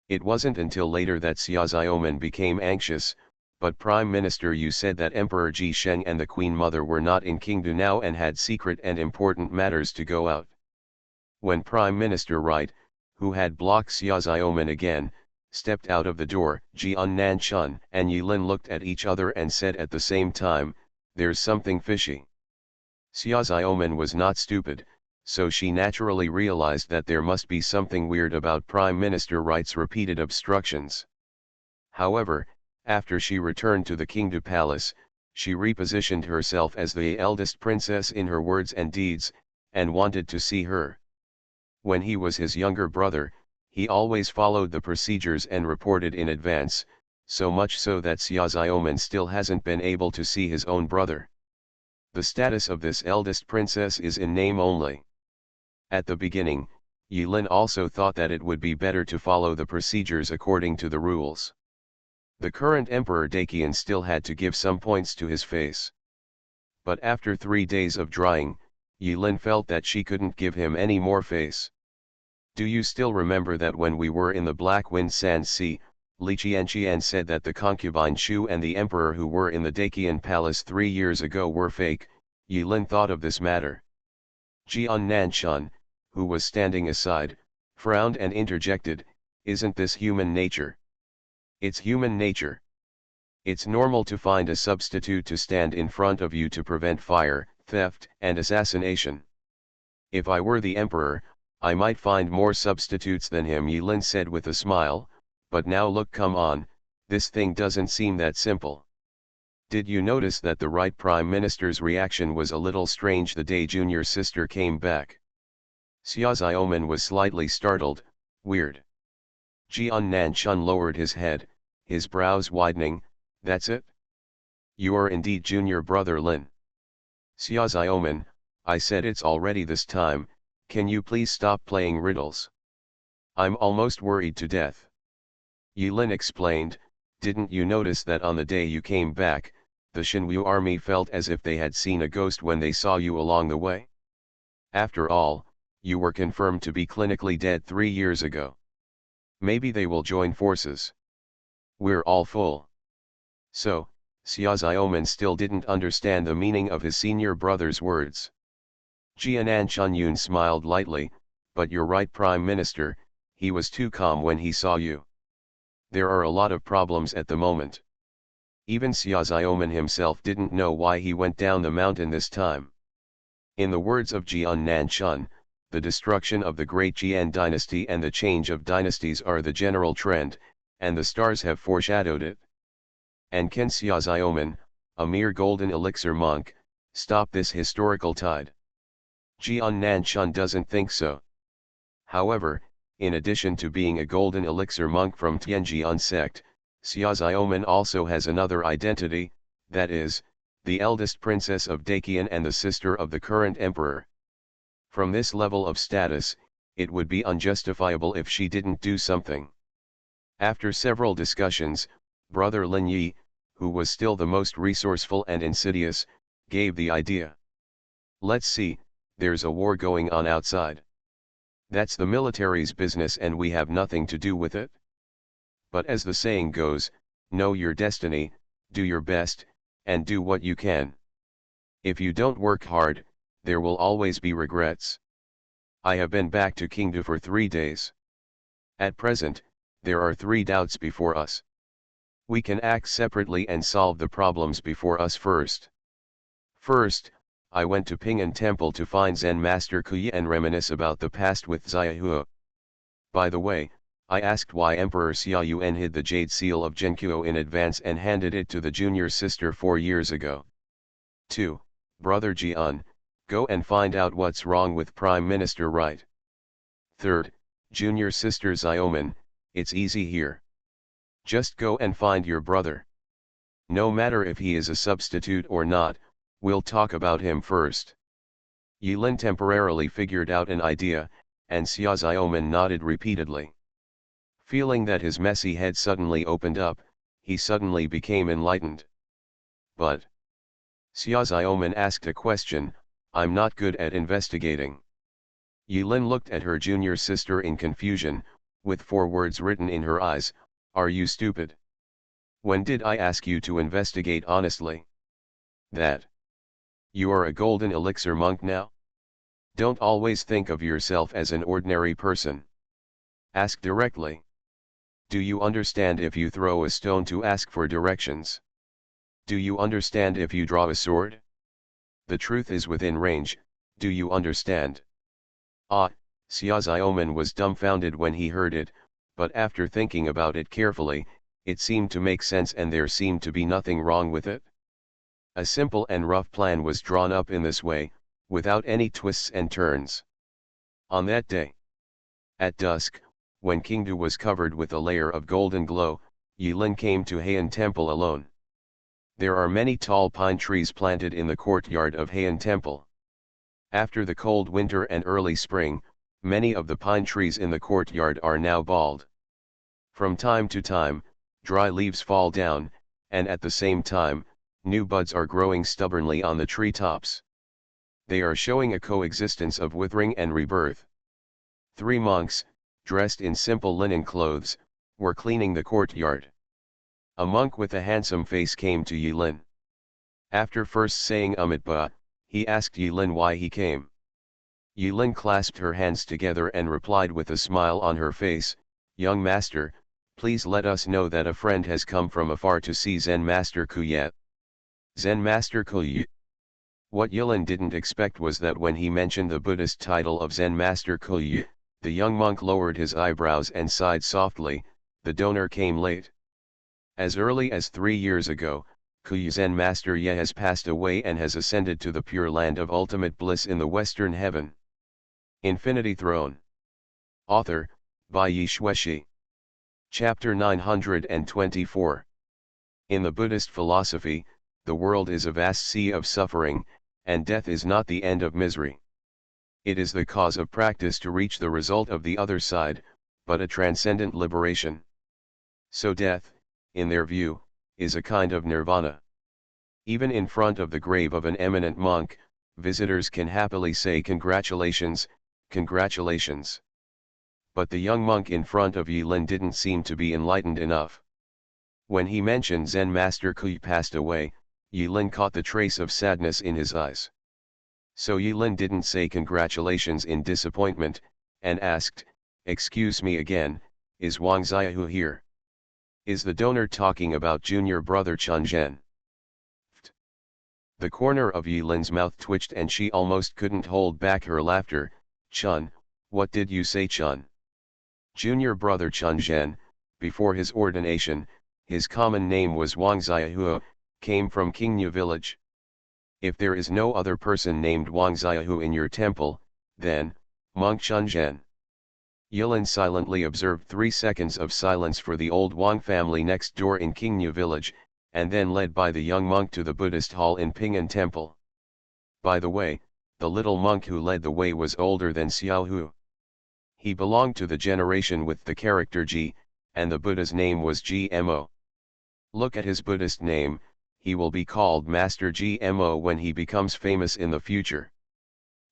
It wasn't until later that Xia Xiaoman became anxious, but Prime Minister Yu said that Emperor Ji Sheng and the Queen Mother were not in Qingdu now and had secret and important matters to go out. When Prime Minister Wright, who had blocked Xia Xiaoman again, stepped out of the door, Jian Nanchun and Yilin looked at each other and said at the same time, "There's something fishy." Xia Xiaoman was not stupid, so she naturally realized that there must be something weird about Prime Minister Wright's repeated obstructions. However, after she returned to the Qingdu Palace, she repositioned herself as the eldest princess in her words and deeds, and wanted to see her. When he was his younger brother, he always followed the procedures and reported in advance, so much so that Xia Xiaoman still hasn't been able to see his own brother. The status of this eldest princess is in name only. At the beginning, Yilin also thought that it would be better to follow the procedures according to the rules. The current Emperor Daqian still had to give some points to his face. But after 3 days of drying, Yilin felt that she couldn't give him any more face. "Do you still remember that when we were in the Black Wind Sand Sea, Li Qianqian said that the concubine Shu and the emperor who were in the Daqian palace 3 years ago were fake?" Yilin thought of this matter. Jian Nanchun, who was standing aside, frowned and interjected, "Isn't this human nature?" "It's human nature. It's normal to find a substitute to stand in front of you to prevent fire, theft, and assassination. If I were the emperor, I might find more substitutes than him," Yilin said with a smile, "but now look, come on, this thing doesn't seem that simple." "Did you notice that the right prime minister's reaction was a little strange the day junior sister came back?" Xia Xiaoman was slightly startled. "Weird." Jian Nanchun lowered his head, his brows widening. "That's it? You are indeed junior brother Lin." "Xia Xiaoman, I said it's already this time, can you please stop playing riddles? I'm almost worried to death." Yilin explained, "Didn't you notice that on the day you came back, the Shinwu army felt as if they had seen a ghost when they saw you along the way? After all, you were confirmed to be clinically dead 3 years ago. Maybe they will join forces. We're all full." So, Xia Xiaoman still didn't understand the meaning of his senior brother's words. Jianan Chunyun smiled lightly, "But you're right, Prime Minister, he was too calm when he saw you. There are a lot of problems at the moment. Even Xia Xiaoman himself didn't know why he went down the mountain this time." In the words of Jian Nanchun, the destruction of the great Jian dynasty and the change of dynasties are the general trend, and the stars have foreshadowed it. And can Xia Xiaoman, a mere golden elixir monk, stop this historical tide? Jian Nanchun doesn't think so. However, in addition to being a golden elixir monk from Tianjian sect, Xia Xiaoman also has another identity, that is, the eldest princess of Daqian and the sister of the current emperor. From this level of status, it would be unjustifiable if she didn't do something. After several discussions, Brother Lin Yi, who was still the most resourceful and insidious, gave the idea. "Let's see, there's a war going on outside. That's the military's business and we have nothing to do with it. But as the saying goes, know your destiny, do your best, and do what you can. If you don't work hard, there will always be regrets. I have been back to Qingdu for 3 days. At present, there are 3 doubts before us. We can act separately and solve the problems before us first. First, I went to Ping'an Temple to find Zen Master Kuyi and reminisce about the past with Xiahua. By the way, I asked why Emperor Xiaoyuan hid the jade seal of Zhenqiu in advance and handed it to the junior sister 4 years ago. 2. Brother Jian, go and find out what's wrong with Prime Minister Wright. 3rd, junior sister Xiaoman, it's easy here. Just go and find your brother. No matter if he is a substitute or not, we'll talk about him first. Yilin temporarily figured out an idea, and Xiaoxiaoman nodded repeatedly. Feeling that his messy head suddenly opened up, he suddenly became enlightened. But Xiaoxiaoman asked a question, I'm not good at investigating. Yilin looked at her junior sister in confusion, with 4 words written in her eyes, are you stupid? When did I ask you to investigate honestly? That. You are a golden elixir monk now? Don't always think of yourself as an ordinary person. Ask directly. Do you understand if you throw a stone to ask for directions? Do you understand if you draw a sword? The truth is within range, do you understand? Ah, Xiaoxiaoman was dumbfounded when he heard it, but after thinking about it carefully, it seemed to make sense and there seemed to be nothing wrong with it. A simple and rough plan was drawn up in this way, without any twists and turns. On that day, at dusk, when Qingdu was covered with a layer of golden glow, Yilin came to Heian Temple alone. There are many tall pine trees planted in the courtyard of Heian Temple. After the cold winter and early spring, many of the pine trees in the courtyard are now bald. From time to time, dry leaves fall down, and at the same time, new buds are growing stubbornly on the treetops. They are showing a coexistence of withering and rebirth. 3 monks, dressed in simple linen clothes, were cleaning the courtyard. A monk with a handsome face came to Yilin. After first saying Amitabha, he asked Yilin why he came. Yilin clasped her hands together and replied with a smile on her face, young master, please let us know that a friend has come from afar to see Zen Master Kuye. Zen Master Kuye. What Yilin didn't expect was that when he mentioned the Buddhist title of Zen Master Kuye, the young monk lowered his eyebrows and sighed softly, the donor came late. As early as 3 years ago, Kuye Zen Master Ye has passed away and has ascended to the pure land of ultimate bliss in the western heaven. Infinity Throne. Author, by Yi Shueshi. Chapter 924. In the Buddhist philosophy, the world is a vast sea of suffering, and death is not the end of misery. It is the cause of practice to reach the result of the other side, but a transcendent liberation. So death, in their view, is a kind of nirvana. Even in front of the grave of an eminent monk, visitors can happily say congratulations, congratulations. But the young monk in front of Yilin didn't seem to be enlightened enough. When he mentioned Zen Master Kuye passed away, Yilin caught the trace of sadness in his eyes. So Yilin didn't say congratulations in disappointment, and asked, excuse me again, is Wang Xiaohu here? Is the donor talking about junior brother Chun Zhen? The corner of Yilin's mouth twitched and she almost couldn't hold back her laughter. Chun, what did you say, Chun? Junior brother Chun Zhen, before his ordination, his common name was Wang Xiaohu, came from Qingyu village. If there is no other person named Wang Xiaohu in your temple, then, monk Chun Zhen. Yilin silently observed 3 seconds of silence for the old Wang family next door in Qingyu village, and then led by the young monk to the Buddhist hall in Ping'an temple. By the way, the little monk who led the way was older than Xiaohu. He belonged to the generation with the character G, and the Buddha's name was Gmo. Look at his Buddhist name, he will be called Master Gmo when he becomes famous in the future.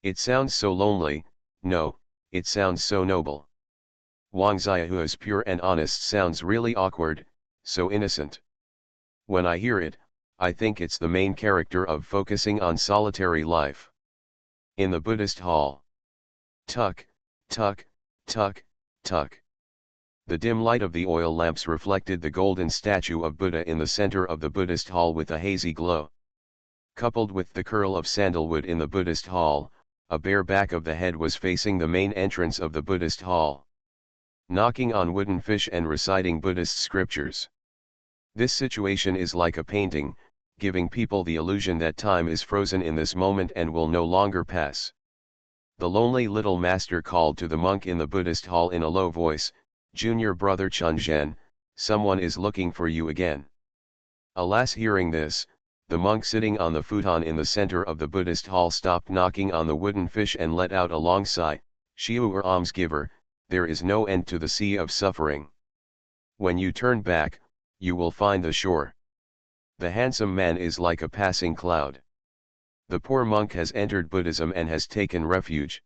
It sounds so lonely, no, it sounds so noble. Wang Xiaohu is pure and honest sounds really awkward, so innocent. When I hear it, I think it's the main character of focusing on solitary life. In the Buddhist hall. Tuck, tuck, tuck, tuck. The dim light of the oil lamps reflected the golden statue of Buddha in the center of the Buddhist hall with a hazy glow. Coupled with the curl of sandalwood in the Buddhist hall, a bare back of the head was facing the main entrance of the Buddhist hall, knocking on wooden fish and reciting Buddhist scriptures. This situation is like a painting, giving people the illusion that time is frozen in this moment and will no longer pass. The lonely little master called to the monk in the Buddhist hall in a low voice, Junior brother Chun Zhen, Someone is looking for you again. Alas, hearing this, the monk sitting on the futon in the center of the Buddhist hall stopped knocking on the wooden fish and let out a long sigh. Shiu or almsgiver, there is no end to the sea of suffering. When you turn back, you will find the shore. The handsome man is like a passing cloud. The poor monk has entered Buddhism and has taken refuge.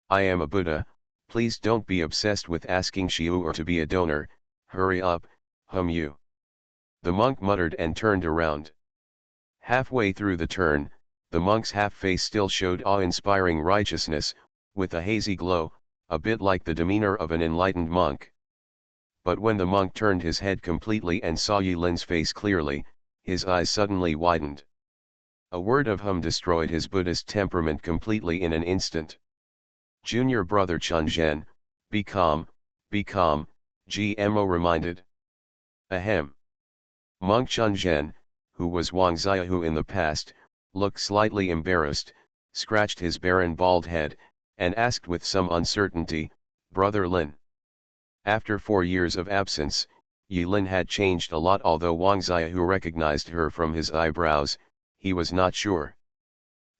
I am a Buddha, please don't be obsessed with asking Shiu or to be a donor, hurry up, you. The monk muttered and turned around. Halfway through the turn, the monk's half face still showed awe-inspiring righteousness, with a hazy glow, a bit like the demeanor of an enlightened monk. But when the monk turned his head completely and saw Yilin's face clearly, his eyes suddenly widened. A word of destroyed his Buddhist temperament completely in an instant. Junior brother Chunzhen, be calm, GMO reminded. Ahem. Monk Chunzhen, who was Wang Xiaohu in the past, looked slightly embarrassed, scratched his barren bald head, and asked with some uncertainty, Brother Lin. After 4 years of absence, Yilin had changed a lot. Although Wang Xiaohu recognized her from his eyebrows, he was not sure.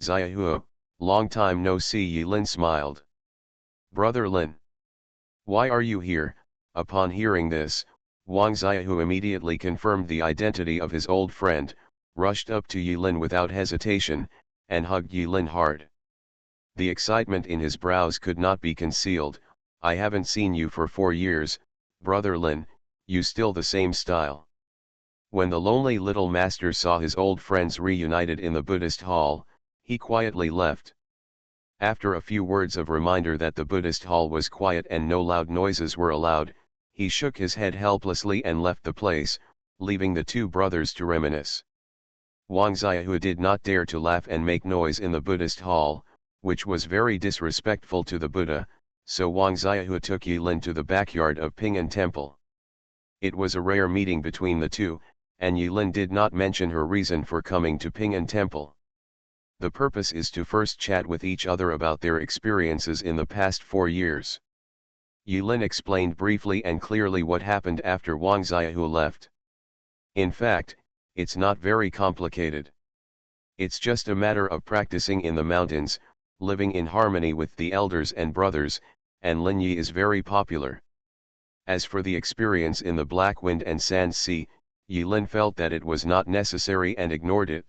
Xiaohu, long time no see. Yilin smiled. Brother Lin. Why are you here? Upon hearing this, Wang Xiaohu immediately confirmed the identity of his old friend, rushed up to Yilin without hesitation, and hugged Yilin hard. The excitement in his brows could not be concealed. I haven't seen you for 4 years, Brother Lin, you still the same style. When the lonely little master saw his old friends reunited in the Buddhist hall, he quietly left. After a few words of reminder that the Buddhist hall was quiet and no loud noises were allowed, he shook his head helplessly and left the place, leaving the two brothers to reminisce. Wang Xiaohu did not dare to laugh and make noise in the Buddhist hall, which was very disrespectful to the Buddha, so Wang Xiaohu took Yilin to the backyard of Ping'an Temple. It was a rare meeting between the two, and Yilin did not mention her reason for coming to Ping'an Temple. The purpose is to first chat with each other about their experiences in the past 4 years. Yilin explained briefly and clearly what happened after Wang Xiaohu left. In fact, it's not very complicated. It's just a matter of practicing in the mountains, living in harmony with the elders and brothers, and Lin Yi is very popular. As for the experience in the Black Wind and Sand Sea, Yilin felt that it was not necessary and ignored it.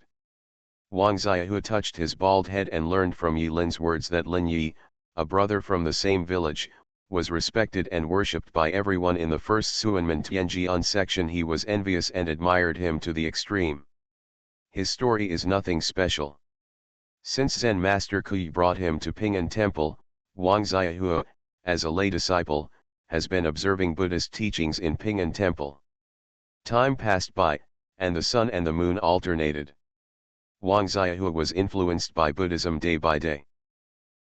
Wang Xiaohu touched his bald head and learned from Yilin's words that Lin Yi, a brother from the same village, was respected and worshipped by everyone in the first Suanmen Tianjian section. He was envious and admired him to the extreme. His story is nothing special. Since Zen Master Kui brought him to Ping'an Temple, Wang Xiaohu, as a lay disciple, has been observing Buddhist teachings in Ping'an Temple. Time passed by, and the sun and the moon alternated. Wang Xiaohu was influenced by Buddhism day by day.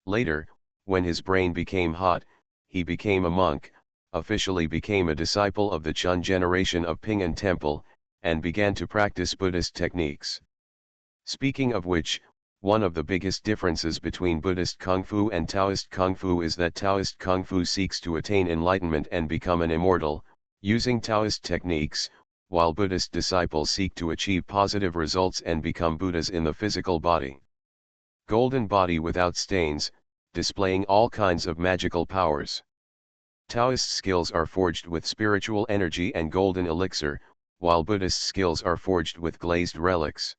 Later, when his brain became hot, he became a monk, officially became a disciple of the Chun generation of Ping'an Temple, and began to practice Buddhist techniques. Speaking of which, one of the biggest differences between Buddhist Kung Fu and Taoist Kung Fu is that Taoist Kung Fu seeks to attain enlightenment and become an immortal, using Taoist techniques, while Buddhist disciples seek to achieve positive results and become Buddhas in the physical body. Golden body without stains, displaying all kinds of magical powers. Taoist skills are forged with spiritual energy and golden elixir, while Buddhist skills are forged with glazed relics.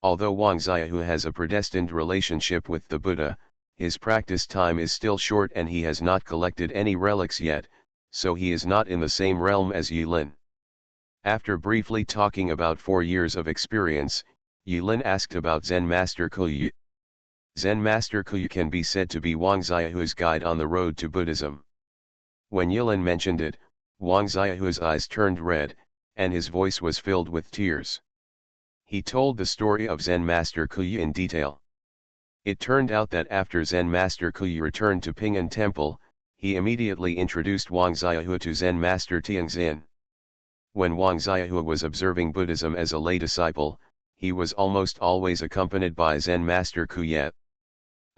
Although Wang Xiaohu has a predestined relationship with the Buddha, his practice time is still short and he has not collected any relics yet, so he is not in the same realm as Yilin. After briefly talking about 4 years of experience, Yilin asked about Zen Master Kui. Zen Master Kui can be said to be Wang Xiaohu's guide on the road to Buddhism. When Yilin mentioned it, Wang Xiaohu's eyes turned red, and his voice was filled with tears. He told the story of Zen Master Kui in detail. It turned out that after Zen Master Kui returned to Ping'an Temple, he immediately introduced Wang Xiaohu to Zen Master Tianxin. When Wang Xiaohu was observing Buddhism as a lay disciple, he was almost always accompanied by Zen Master Kui.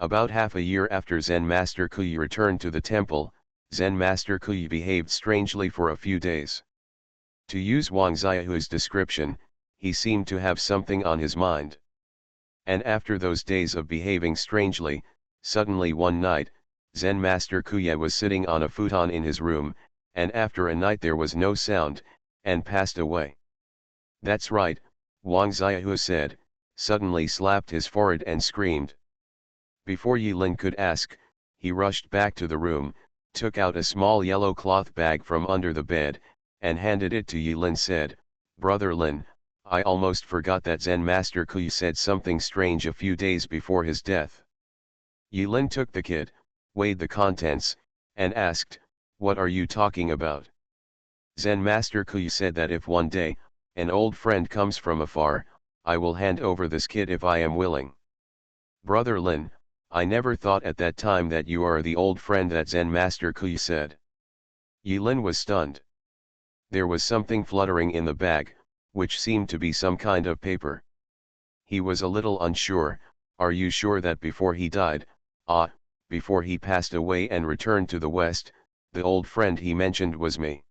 About half a year after Zen Master Kui returned to the temple, Zen Master Kui behaved strangely for a few days. To use Wang Xiaohu's description, he seemed to have something on his mind. And after those days of behaving strangely, suddenly one night, Zen Master Kuya was sitting on a futon in his room, and after a night there was no sound, and passed away. That's right, Wang Xiaohu said, suddenly slapped his forehead and screamed. Before Yilin could ask, he rushed back to the room, took out a small yellow cloth bag from under the bed, and handed it to Yilin. Said, "Brother Lin, I almost forgot that Zen Master Kuya said something strange a few days before his death." Yilin took the kit, weighed the contents, and asked, "What are you talking about?" Zen Master Kuya said that if one day, an old friend comes from afar, I will hand over this kit if I am willing. Brother Lin, I never thought at that time that you are the old friend that Zen Master Kuya said. Yilin was stunned. There was something fluttering in the bag, which seemed to be some kind of paper. He was a little unsure. Are you sure that before he died, before he passed away and returned to the West, the old friend he mentioned was me?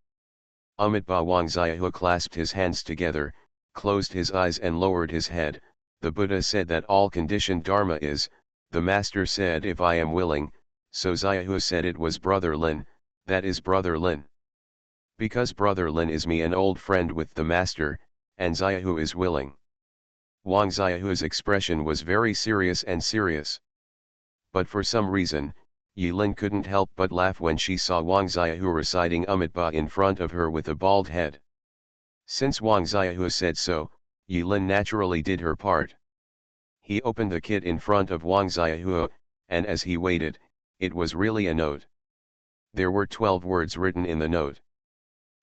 Amitabha Wang Xiaohu clasped his hands together, closed his eyes and lowered his head. The Buddha said that all conditioned Dharma is, the Master said if I am willing, so Xiaohu said it was Brother Lin, that is Brother Lin. Because Brother Lin is me an old friend with the Master, and Xiaohu is willing. Wang Xiaohu's expression was very serious and serious. But for some reason, Yilin couldn't help but laugh when she saw Wang Xiaohu reciting Amitabha in front of her with a bald head. Since Wang Xiaohu said so, Yilin naturally did her part. He opened the kit in front of Wang Xiaohu, and as he waited, it was really a note. There were 12 words written in the note.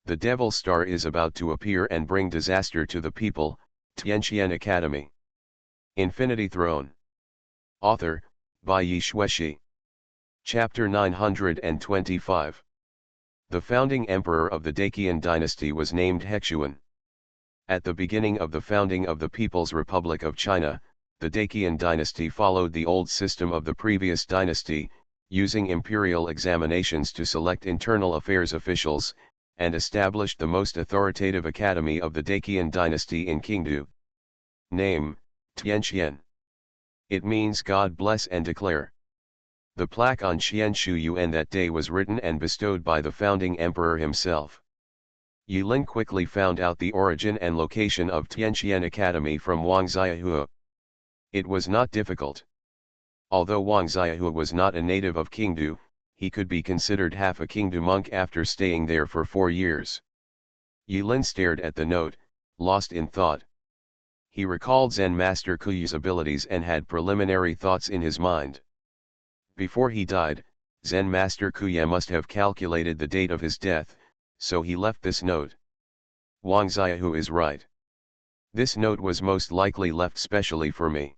The Devil Star is about to appear and bring disaster to the people. Tianqian Academy. Infinity Throne. Author, by Yi Shueshi. Chapter 925. The founding emperor of the Daqian dynasty was named Hexuan. At the beginning of the founding of the People's Republic of China, the Daqian dynasty followed the old system of the previous dynasty, using imperial examinations to select internal affairs officials, and established the most authoritative academy of the Daqian dynasty in Qingdu. Name, Tianqian. It means God bless and declare. The plaque on Qianshu Yuan that day was written and bestowed by the founding emperor himself. Yilin quickly found out the origin and location of Tianqian Academy from Wang Xiaohu. It was not difficult. Although Wang Xiaohu was not a native of Qingdu, he could be considered half a Qingdu monk after staying there for 4 years. Yilin stared at the note, lost in thought. He recalled Zen Master Kuya's abilities and had preliminary thoughts in his mind. Before he died, Zen Master Kuya must have calculated the date of his death, so he left this note. Wang Xiaohu is right. This note was most likely left specially for me.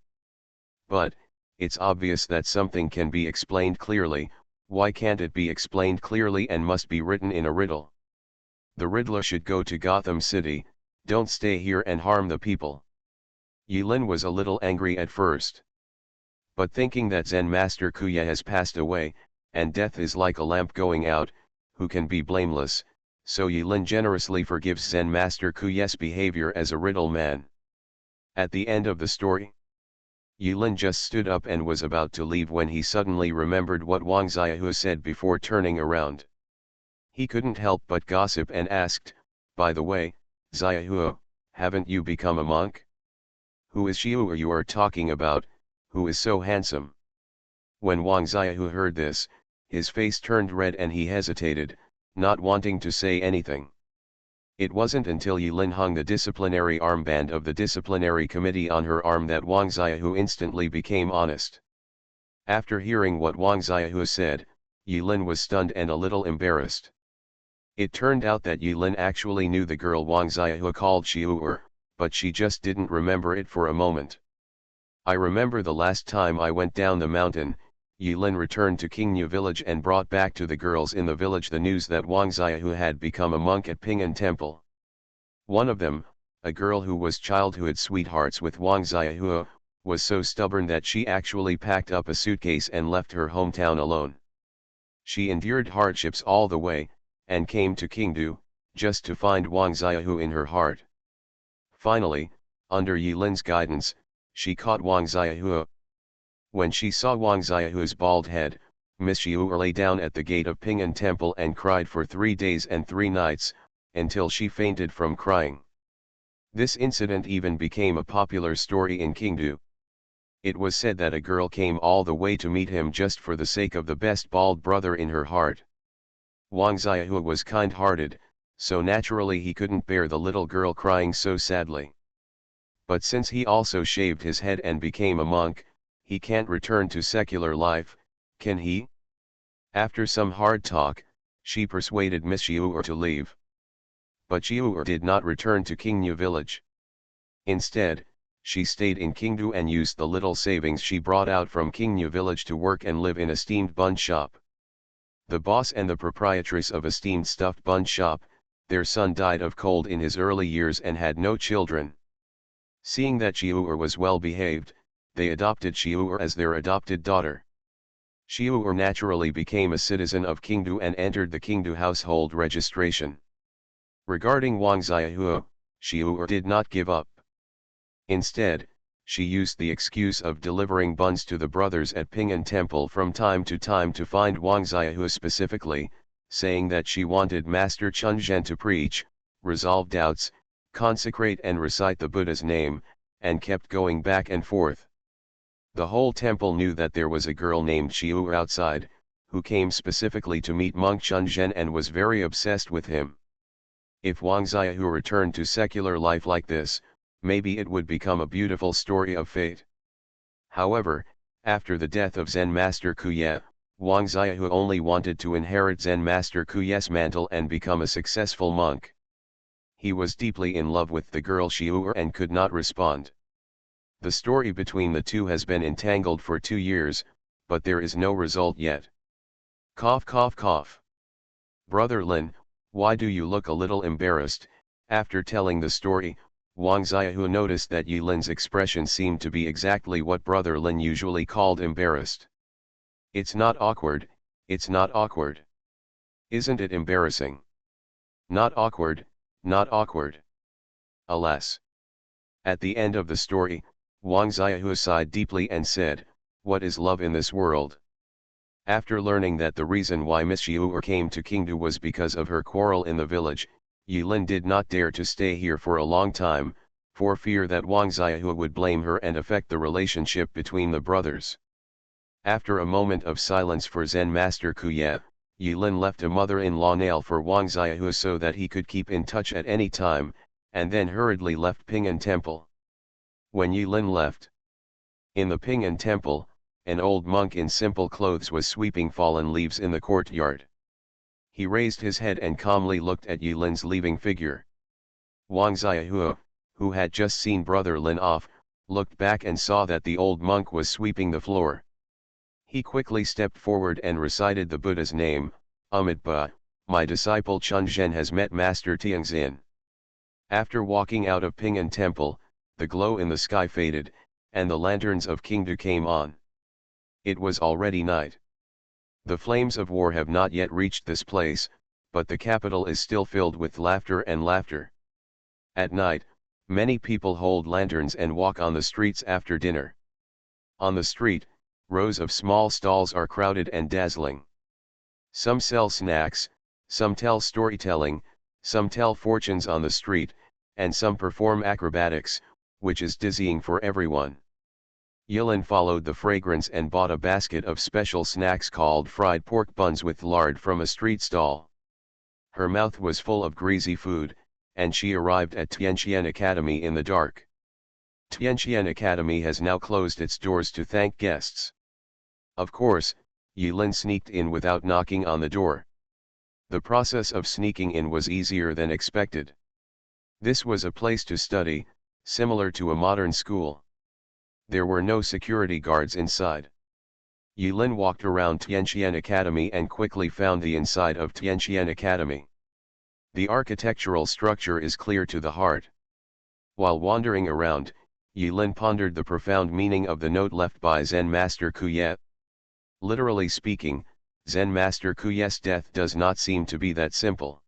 But, it's obvious that something can be explained clearly. Why can't it be explained clearly and must be written in a riddle? The riddler should go to Gotham City, don't stay here and harm the people. Yilin was a little angry at first. But thinking that Zen Master Kuya has passed away, and death is like a lamp going out, who can be blameless, so Yilin generously forgives Zen Master Kuya's behavior as a riddle man. At the end of the story, Yilin just stood up and was about to leave when he suddenly remembered what Wang Xiaohu said before turning around. He couldn't help but gossip and asked, "By the way, Xiaohu, haven't you become a monk? Who is she who you are talking about, who is so handsome?" When Wang Xiaohu heard this, his face turned red and he hesitated, not wanting to say anything. It wasn't until Yilin hung the disciplinary armband of the disciplinary committee on her arm that Wang Xiaohu instantly became honest. After hearing what Wang Xiaohu said, Yilin was stunned and a little embarrassed. It turned out that Yilin actually knew the girl Wang Xiaohu called Xiu'er, but she just didn't remember it for a moment. "I remember the last time I went down the mountain," Yilin returned to Qingyu village and brought back to the girls in the village the news that Wang Xiaohu had become a monk at Ping'an Temple. One of them, a girl who was childhood sweethearts with Wang Xiaohu, was so stubborn that she actually packed up a suitcase and left her hometown alone. She endured hardships all the way, and came to Qingdu, just to find Wang Xiaohu in her heart. Finally, under Yilin's guidance, she caught Wang Xiaohu. When she saw Wang Xiaohu's bald head, Miss Xiu lay down at the gate of Ping'an Temple and cried for 3 days and 3 nights, until she fainted from crying. This incident even became a popular story in Qingdu. It was said that a girl came all the way to meet him just for the sake of the best bald brother in her heart. Wang Xiaohu was kind-hearted, so naturally he couldn't bear the little girl crying so sadly. But since he also shaved his head and became a monk, he can't return to secular life, can he? After some hard talk, she persuaded Miss Xiu to leave. But Xiu did not return to Qingnu village. Instead, she stayed in Qingdu and used the little savings she brought out from Qingnu village to work and live in a steamed bun shop. The boss and the proprietress of a steamed stuffed bun shop, their son died of cold in his early years and had no children. Seeing that Xiu was well behaved, they adopted Xiu as their adopted daughter. Xiu naturally became a citizen of Qingdu and entered the Qingdu household registration. Regarding Wang Xiaohu, Xiu did not give up. Instead, she used the excuse of delivering buns to the brothers at Ping'an Temple from time to find Wang Xiaohu specifically, saying that she wanted Master Chunzhen to preach, resolve doubts, consecrate and recite the Buddha's name, and kept going back and forth. The whole temple knew that there was a girl named Xiu outside, who came specifically to meet monk Chunzhen and was very obsessed with him. If Wang Xiaohu returned to secular life like this, maybe it would become a beautiful story of fate. However, after the death of Zen Master Kuye, Wang Xiaohu only wanted to inherit Zen Master Kuye's mantle and become a successful monk. He was deeply in love with the girl Xiu and could not respond. The story between the two has been entangled for 2 years, but there is no result yet. Cough cough cough. Brother Lin, why do you look a little embarrassed? After telling the story, Wang Xiaohu noticed that Yilin's expression seemed to be exactly what Brother Lin usually called embarrassed. It's not awkward, it's not awkward. Isn't it embarrassing? Not awkward, not awkward. Alas. At the end of the story, Wang Xiaohu sighed deeply and said, "What is love in this world?" After learning that the reason why Miss Xiu came to Qingdu was because of her quarrel in the village, Yilin did not dare to stay here for a long time, for fear that Wang Xiaohu would blame her and affect the relationship between the brothers. After a moment of silence for Zen Master Kuye, Yilin left a mother-in-law nail for Wang Xiaohu so that he could keep in touch at any time, and then hurriedly left Ping'an Temple. When Yilin left in the Ping'an Temple, an old monk in simple clothes was sweeping fallen leaves in the courtyard. He raised his head and calmly looked at Yilin's leaving figure. Wang Xiaohu, who had just seen Brother Lin off, looked back and saw that the old monk was sweeping the floor. He quickly stepped forward and recited the Buddha's name, Amitabha, my disciple Chunzhen has met Master Tianxin. After walking out of Ping'an Temple, the glow in the sky faded, and the lanterns of Qingdu came on. It was already night. The flames of war have not yet reached this place, but the capital is still filled with laughter and laughter. At night, many people hold lanterns and walk on the streets after dinner. On the street, rows of small stalls are crowded and dazzling. Some sell snacks, some tell storytelling, some tell fortunes on the street, and some perform acrobatics, which is dizzying for everyone. Yilin followed the fragrance and bought a basket of special snacks called fried pork buns with lard from a street stall. Her mouth was full of greasy food, and she arrived at Tianqian Academy in the dark. Tianqian Academy has now closed its doors to thank guests. Of course, Yilin sneaked in without knocking on the door. The process of sneaking in was easier than expected. This was a place to study, similar to a modern school. There were no security guards inside. Yilin walked around Tianqian Academy and quickly found the inside of Tianqian Academy. The architectural structure is clear to the heart. While wandering around, Yilin pondered the profound meaning of the note left by Zen Master Kuye. Literally speaking, Zen Master Kuye's death does not seem to be that simple.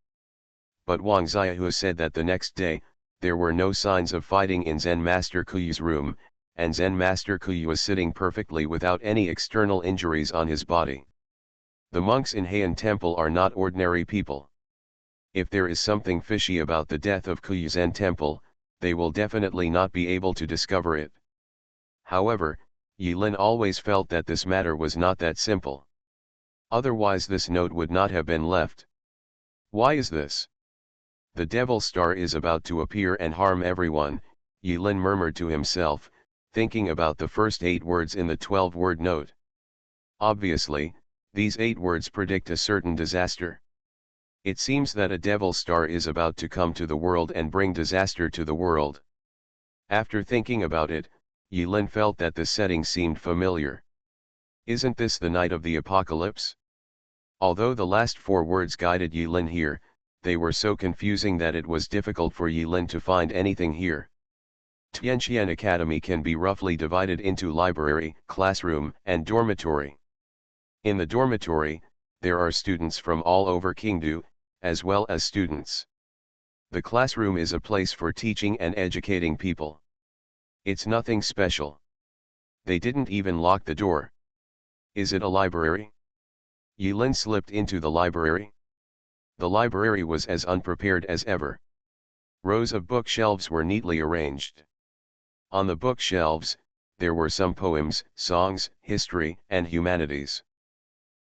but Wang Xiaohu said that the next day, there were no signs of fighting in Zen Master Kuyu's room, and Zen Master Kuyu was sitting perfectly without any external injuries on his body. The monks in Heian Temple are not ordinary people. If there is something fishy about the death of Kuyu Zen Temple, they will definitely not be able to discover it. However, Yilin always felt that this matter was not that simple. Otherwise this note would not have been left. Why is this? The Devil Star is about to appear and harm everyone, Yilin murmured to himself, thinking about the first 8 words in the 12-word note. Obviously, these 8 words predict a certain disaster. It seems that a Devil Star is about to come to the world and bring disaster to the world. After thinking about it, Yilin felt that the setting seemed familiar. Isn't this the night of the apocalypse? Although the last 4 words guided Yilin here, they were so confusing that it was difficult for Yilin to find anything here. Tianqian Academy can be roughly divided into library, classroom, and dormitory. In the dormitory, there are students from all over Qingdu, as well as students. The classroom is a place for teaching and educating people. It's nothing special. They didn't even lock the door. Is it a library? Yilin slipped into the library. The library was as unprepared as ever. Rows of bookshelves were neatly arranged. On the bookshelves, there were some poems, songs, history, and humanities.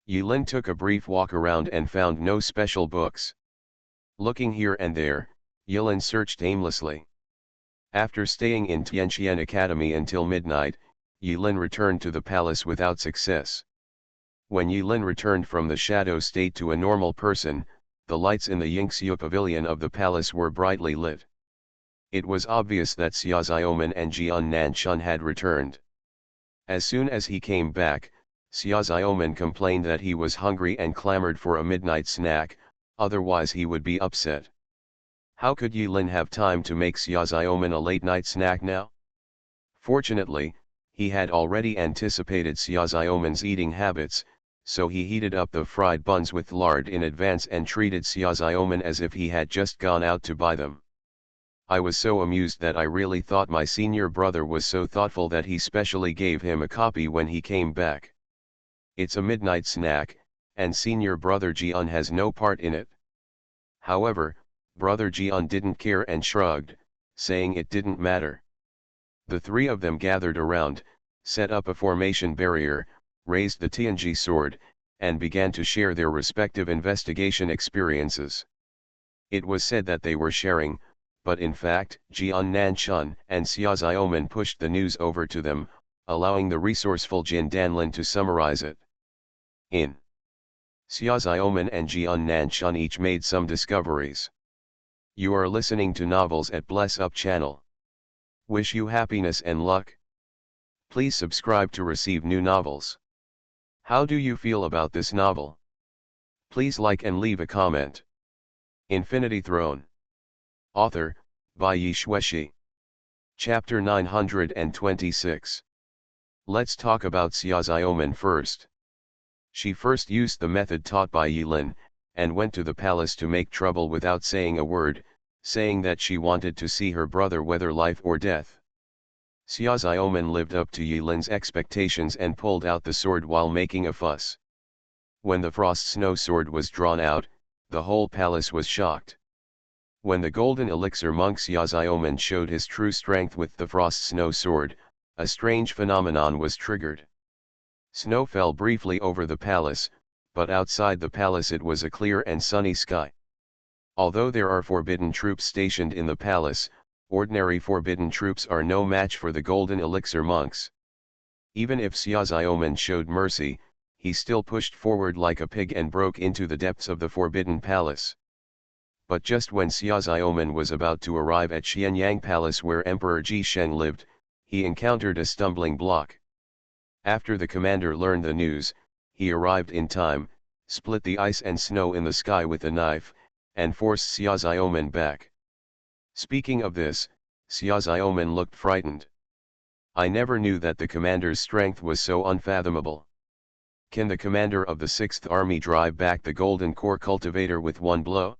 Yilin took a brief walk around and found no special books. Looking here and there, Yilin searched aimlessly. After staying in Tianqian Academy until midnight, Yilin returned to the palace without success. When Yilin returned from the shadow state to a normal person, the lights in the Yingxiu pavilion of the palace were brightly lit. It was obvious that Xia Xiaoman and Jian Nanshun had returned. As soon as he came back, Xia Xiaoman complained that he was hungry and clamored for a midnight snack, otherwise he would be upset. How could Yilin have time to make Xia Xiaoman a late-night snack now? Fortunately, he had already anticipated Xia Xiaoman's eating habits, so he heated up the fried buns with lard in advance and treated Xia Xiaoman as if he had just gone out to buy them. I was so amused that I really thought my senior brother was so thoughtful that he specially gave him a copy when he came back. It's a midnight snack, and senior brother Jian has no part in it. However, brother Jian didn't care and shrugged, saying it didn't matter. The 3 of them gathered around, set up a formation barrier, raised the Tianji sword, and began to share their respective investigation experiences. It was said that they were sharing, but in fact, Jian Nanshun and Xia Xiaoman pushed the news over to them, allowing the resourceful Jin Danlin to summarize it. Xia Xiaoman and Jian Nanshun each made some discoveries. You are listening to Novels at Bless Up channel. Wish you happiness and luck. Please subscribe to receive new novels. How do you feel about this novel? Please like and leave a comment. Infinity Throne. Author, by Yi Shueshi. Chapter 926. Let's talk about Xia Xiaoman first. She first used the method taught by Yilin, and went to the palace to make trouble without saying a word, saying that she wanted to see her brother whether life or death. Xia Xiaoman lived up to Yilin's expectations and pulled out the sword while making a fuss. When the frost snow sword was drawn out, the whole palace was shocked. When the golden elixir monk Xia Xiaoman showed his true strength with the frost snow sword, a strange phenomenon was triggered. Snow fell briefly over the palace, but outside the palace it was a clear and sunny sky. Although there are forbidden troops stationed in the palace, ordinary forbidden troops are no match for the golden elixir monks. Even if Xia Xiaoman showed mercy, he still pushed forward like a pig and broke into the depths of the forbidden palace. But just when Xia Xiaoman was about to arrive at Xianyang Palace where Emperor Ji Sheng lived, he encountered a stumbling block. After the commander learned the news, he arrived in time, split the ice and snow in the sky with a knife, and forced Xia Xiaoman back. Speaking of this, Xia Xiaoman looked frightened. I never knew that the commander's strength was so unfathomable. Can the commander of the 6th Army drive back the Golden Core Cultivator with one blow?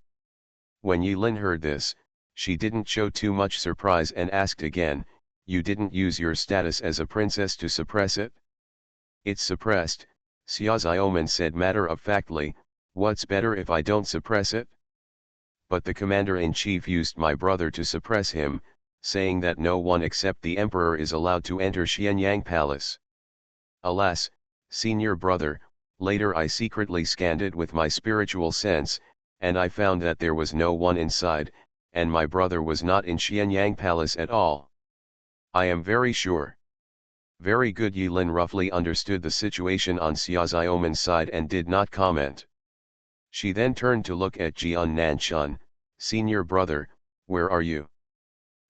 When Yilin heard this, she didn't show too much surprise and asked again, "You didn't use your status as a princess to suppress it?" "It's suppressed," Xiaoxiaoman said matter-of-factly. "What's better if I don't suppress it?" "But the commander-in-chief used my brother to suppress him, saying that no one except the emperor is allowed to enter Xianyang Palace." "Alas, senior brother, later I secretly scanned it with my spiritual sense, and I found that there was no one inside, and my brother was not in Xianyang Palace at all. I am very sure." "Very good." Yilin roughly understood the situation on Xiaoxiaoman's side and did not comment. She then turned to look at Jian Nanchun. "Senior brother, where are you?"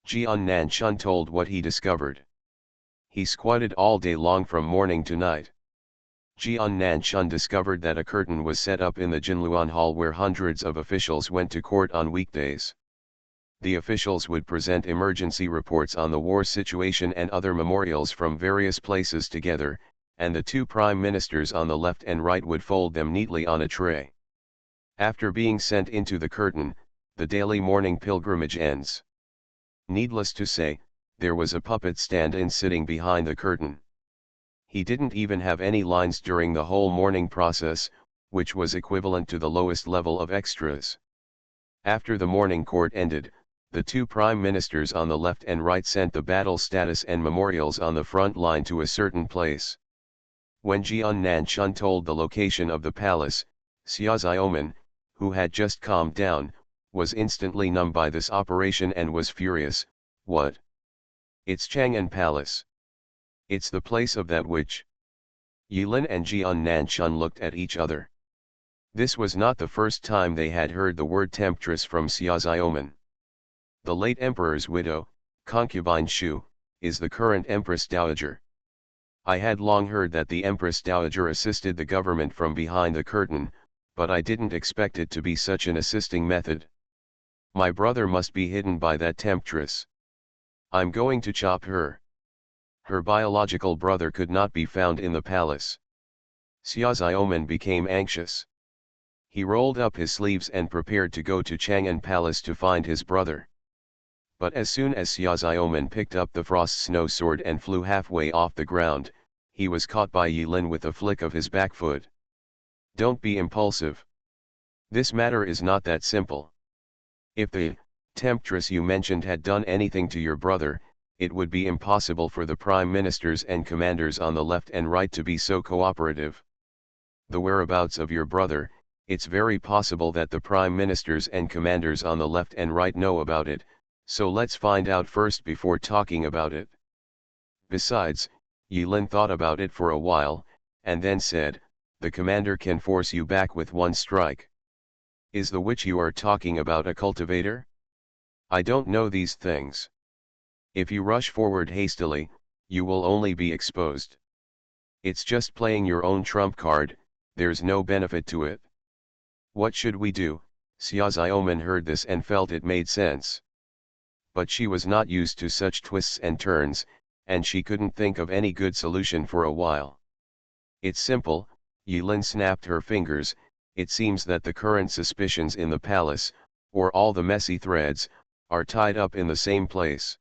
Jian Nanchun told what he discovered. "He squatted all day long from morning to night." Jian Nanchun discovered that a curtain was set up in the Jinluan Hall where hundreds of officials went to court on weekdays. The officials would present emergency reports on the war situation and other memorials from various places together, and the two prime ministers on the left and right would fold them neatly on a tray. After being sent into the curtain, the daily morning pilgrimage ends. Needless to say, there was a puppet stand-in sitting behind the curtain. He didn't even have any lines during the whole morning process, which was equivalent to the lowest level of extras. After the morning court ended, the two prime ministers on the left and right sent the battle status and memorials on the front line to a certain place. When Jian Nanchun told the location of the palace, Xiaoxiaoman, who had just calmed down, was instantly numb by this operation and was furious. "What? It's Chang'an Palace. It's the place of that witch." Yilin and Jian Nanchun looked at each other. This was not the first time they had heard the word temptress from Xiaoxiaoman. The late emperor's widow, concubine Shu, is the current Empress Dowager. I had long heard that the Empress Dowager assisted the government from behind the curtain, but I didn't expect it to be such an assisting method. My brother must be hidden by that temptress. I'm going to chop her. Her biological brother could not be found in the palace. Xiaoxiaoman became anxious. He rolled up his sleeves and prepared to go to Chang'an Palace to find his brother. But as soon as Xiaoxiaoman picked up the frost snow sword and flew halfway off the ground, he was caught by Yilin with a flick of his back foot. "Don't be impulsive. This matter is not that simple. If the temptress you mentioned had done anything to your brother, it would be impossible for the prime ministers and commanders on the left and right to be so cooperative. The whereabouts of your brother, it's very possible that the prime ministers and commanders on the left and right know about it, so let's find out first before talking about it." Besides, Yilin thought about it for a while, and then said, "The commander can force you back with one strike. Is the witch you are talking about a cultivator? I don't know these things. If you rush forward hastily, you will only be exposed. It's just playing your own trump card, there's no benefit to it." "What should we do?" Xiaoxiaoman heard this and felt it made sense. But she was not used to such twists and turns, and she couldn't think of any good solution for a while. "It's simple," Yilin snapped her fingers. "It seems that the current suspicions in the palace, or all the messy threads, are tied up in the same place.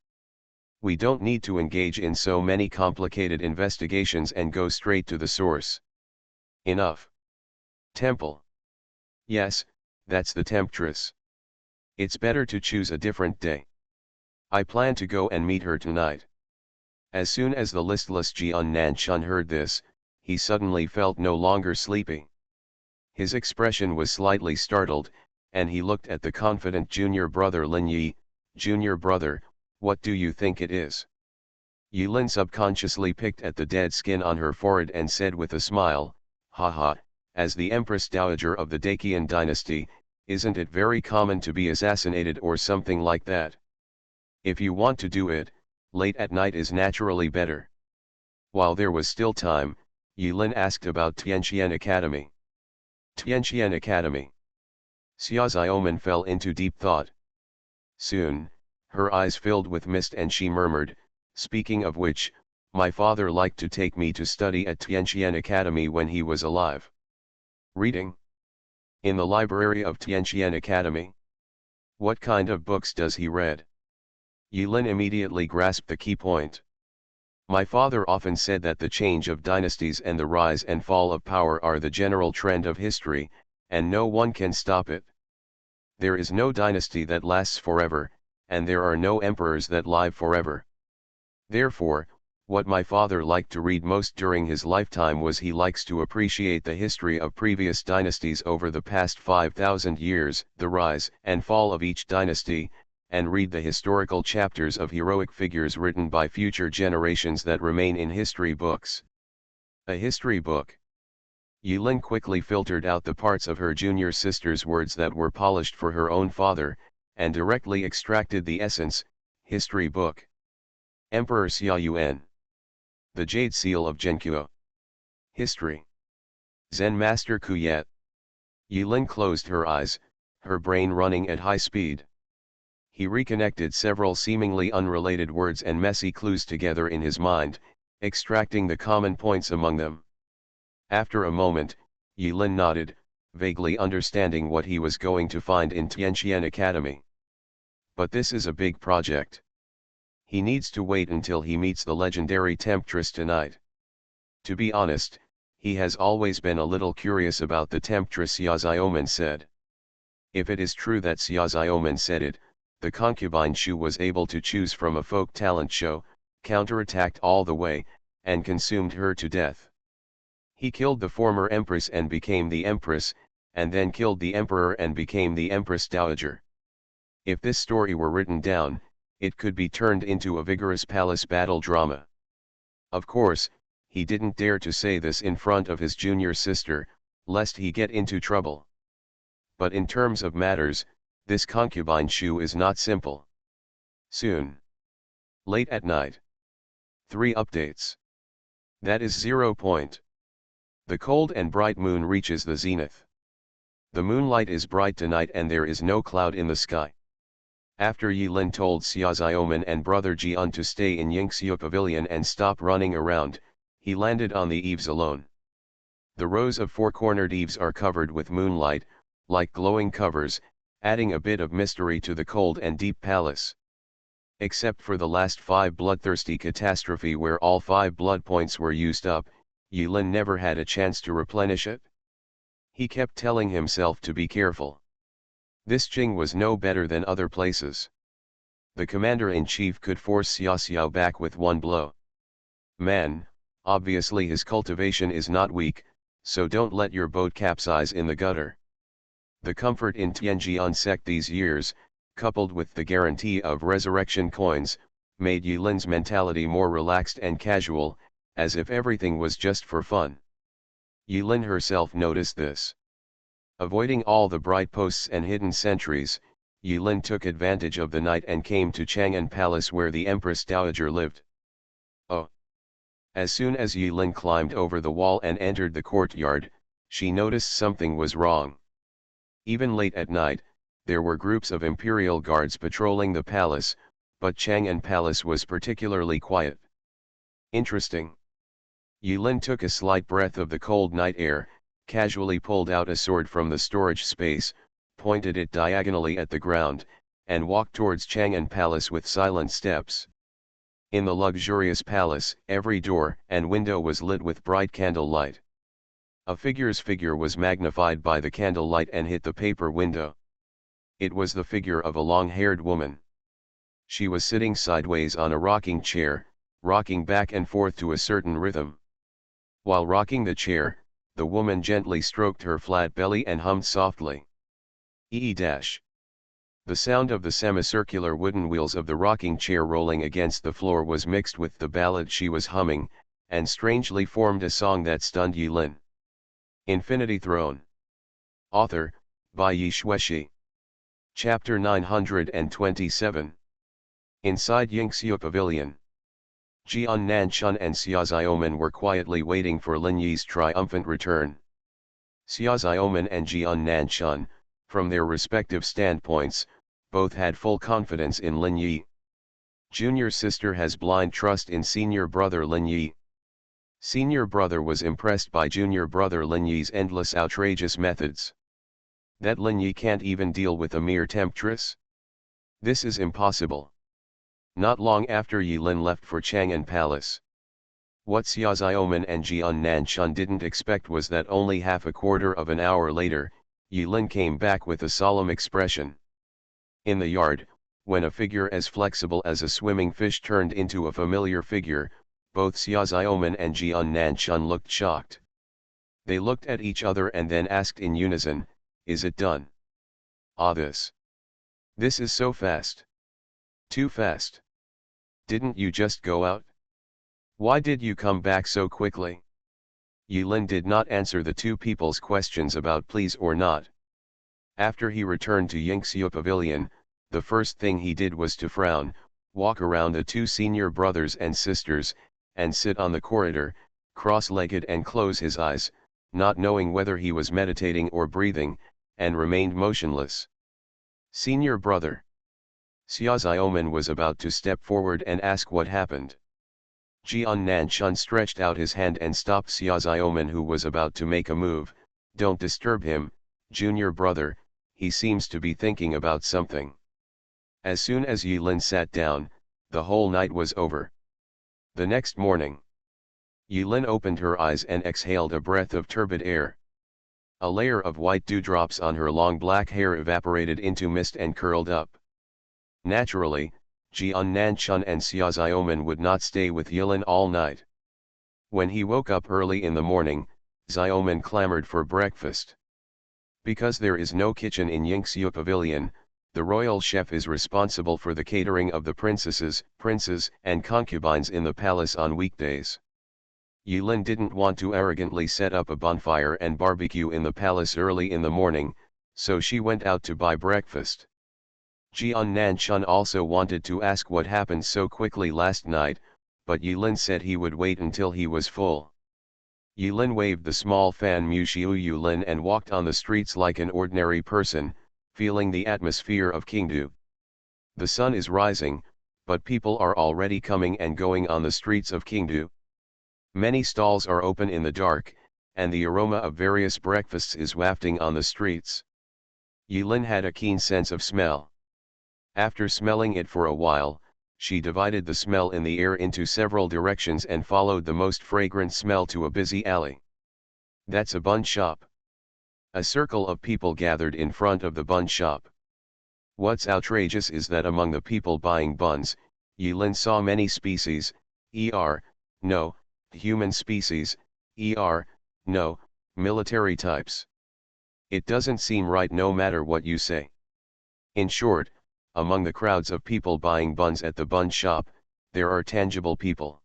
We don't need to engage in so many complicated investigations and go straight to the source. Enough. Temple. Yes, that's the temptress. It's better to choose a different day. I plan to go and meet her tonight." As soon as the listless Jian Nanchun heard this, he suddenly felt no longer sleepy. His expression was slightly startled, and he looked at the confident junior brother Lin Yi. "Junior brother, what do you think it is?" Yilin subconsciously picked at the dead skin on her forehead and said with a smile, "Haha, as the Empress Dowager of the Dacian dynasty, isn't it very common to be assassinated or something like that? If you want to do it, late at night is naturally better." While there was still time, Yilin asked about Tianqian Academy. Tianqian Academy. Xiaoxiaoman fell into deep thought. Soon, her eyes filled with mist and she murmured, "Speaking of which, my father liked to take me to study at Tianqian Academy when he was alive." "Reading? In the library of Tianqian Academy?" What kind of books does he read? Yilin immediately grasped the key point. My father often said that the change of dynasties and the rise and fall of power are the general trend of history, and no one can stop it. There is no dynasty that lasts forever, and there are no emperors that live forever. Therefore, what my father liked to read most during his lifetime was he likes to appreciate the history of previous dynasties over the past 5,000 years, the rise and fall of each dynasty, and read the historical chapters of heroic figures written by future generations that remain in history books. A history book. Yilin quickly filtered out the parts of her junior sister's words that were polished for her own father, and directly extracted the essence: history book. Emperor Xiaoyuan. The Jade Seal of Zhenqiu. History. Zen Master Kuyet. Yilin closed her eyes, her brain running at high speed. He reconnected several seemingly unrelated words and messy clues together in his mind, extracting the common points among them. After a moment, Yilin nodded, vaguely understanding what he was going to find in Tianqian Academy. But this is a big project. He needs to wait until he meets the legendary Temptress tonight. To be honest, he has always been a little curious about the Temptress Xiaoxiaoman said. If it is true that Xiaoxiaoman said it, the concubine Shu was able to choose from a folk talent show, counterattacked all the way, and consumed her to death. He killed the former empress and became the empress, and then killed the emperor and became the empress dowager. If this story were written down, it could be turned into a vigorous palace battle drama. Of course, he didn't dare to say this in front of his junior sister, lest he get into trouble. But in terms of matters, this concubine Shu is not simple. Soon. Late at night. 3 updates. That is 0 point. The cold and bright moon reaches the zenith. The moonlight is bright tonight and there is no cloud in the sky. After Yilin told Xiaoxiaoman and brother Jian to stay in Yingxiu Pavilion and stop running around, he landed on the eaves alone. The rows of 4-cornered eaves are covered with moonlight, like glowing covers, adding a bit of mystery to the cold and deep palace. Except for the last 5 bloodthirsty catastrophe where all 5 blood points were used up, Yilin never had a chance to replenish it. He kept telling himself to be careful. This Jing was no better than other places. The commander-in-chief could force Xiaoxiao back with one blow. Man, obviously his cultivation is not weak, so don't let your boat capsize in the gutter. The comfort in Tianjian sect these years, coupled with the guarantee of resurrection coins, made Yilin's mentality more relaxed and casual, as if everything was just for fun. Yilin herself noticed this. Avoiding all the bright posts and hidden sentries, Yilin took advantage of the night and came to Chang'an Palace where the Empress Dowager lived. Oh! As soon as Yilin climbed over the wall and entered the courtyard, she noticed something was wrong. Even late at night, there were groups of imperial guards patrolling the palace, but Chang'an Palace was particularly quiet. Interesting. Yilin took a slight breath of the cold night air, casually pulled out a sword from the storage space, pointed it diagonally at the ground, and walked towards Chang'an Palace with silent steps. In the luxurious palace, every door and window was lit with bright candlelight. A figure's figure was magnified by the candlelight and hit the paper window. It was the figure of a long-haired woman. She was sitting sideways on a rocking chair, rocking back and forth to a certain rhythm. While rocking the chair, the woman gently stroked her flat belly and hummed softly. Dash. The sound of the semicircular wooden wheels of the rocking chair rolling against the floor was mixed with the ballad she was humming, and strangely formed a song that stunned Yilin. Infinity Throne. Author, by Yi Shueshi. Chapter 927. Inside Yingxiu Pavilion. Jian Nanshun and Xiaoxiaoman were quietly waiting for Lin Yi's triumphant return. Xiaoxiaoman and Jian Nanshun, from their respective standpoints, both had full confidence in Lin Yi. Junior sister has blind trust in senior brother Lin Yi. Senior brother was impressed by junior brother Lin Yi's endless outrageous methods. That Lin Yi can't even deal with a mere temptress? This is impossible. Not long after Yilin left for Chang'an Palace. What Xia Xiaoman and Jian Nanchun didn't expect was that only half a quarter of an hour later, Yilin came back with a solemn expression. In the yard, when a figure as flexible as a swimming fish turned into a familiar figure, both Xia Xiaoman and Jian Nanchun looked shocked. They looked at each other and then asked in unison, "Is it done?" "Ah, this is so fast. Too fast. Didn't you just go out? Why did you come back so quickly?" Yilin did not answer the two people's questions about please or not. After he returned to Yingxiu Pavilion, the first thing he did was to frown, walk around the two senior brothers and sisters, and sit on the corridor, cross-legged and close his eyes, not knowing whether he was meditating or breathing, and remained motionless. "Senior brother." Xia Xiaoman was about to step forward and ask what happened. Jian Nanchun stretched out his hand and stopped Xia Xiaoman, who was about to make a move. "Don't disturb him, junior brother, he seems to be thinking about something." As soon as Yilin sat down, the whole night was over. The next morning, Yilin opened her eyes and exhaled a breath of turbid air. A layer of white dewdrops on her long black hair evaporated into mist and curled up. Naturally, Jian Nanchun and Xia Xiaoman would not stay with Yilin all night. When he woke up early in the morning, Xiaoman clamored for breakfast. Because there is no kitchen in Yingxiu Pavilion, the royal chef is responsible for the catering of the princesses, princes, and concubines in the palace on weekdays. Yilin didn't want to arrogantly set up a bonfire and barbecue in the palace early in the morning, so she went out to buy breakfast. Jian Nanchun also wanted to ask what happened so quickly last night, but Yilin said he would wait until he was full. Yilin waved the small fan Mu Xiu Yulin and walked on the streets like an ordinary person, feeling the atmosphere of Qingdu. The sun is rising, but people are already coming and going on the streets of Qingdu. Many stalls are open in the dark, and the aroma of various breakfasts is wafting on the streets. Yilin had a keen sense of smell. After smelling it for a while, she divided the smell in the air into several directions and followed the most fragrant smell to a busy alley. "That's a bun shop." A circle of people gathered in front of the bun shop. What's outrageous is that among the people buying buns, Yilin saw many species, no, human species, no, military types. It doesn't seem right no matter what you say. In short, among the crowds of people buying buns at the bun shop, there are tangible people.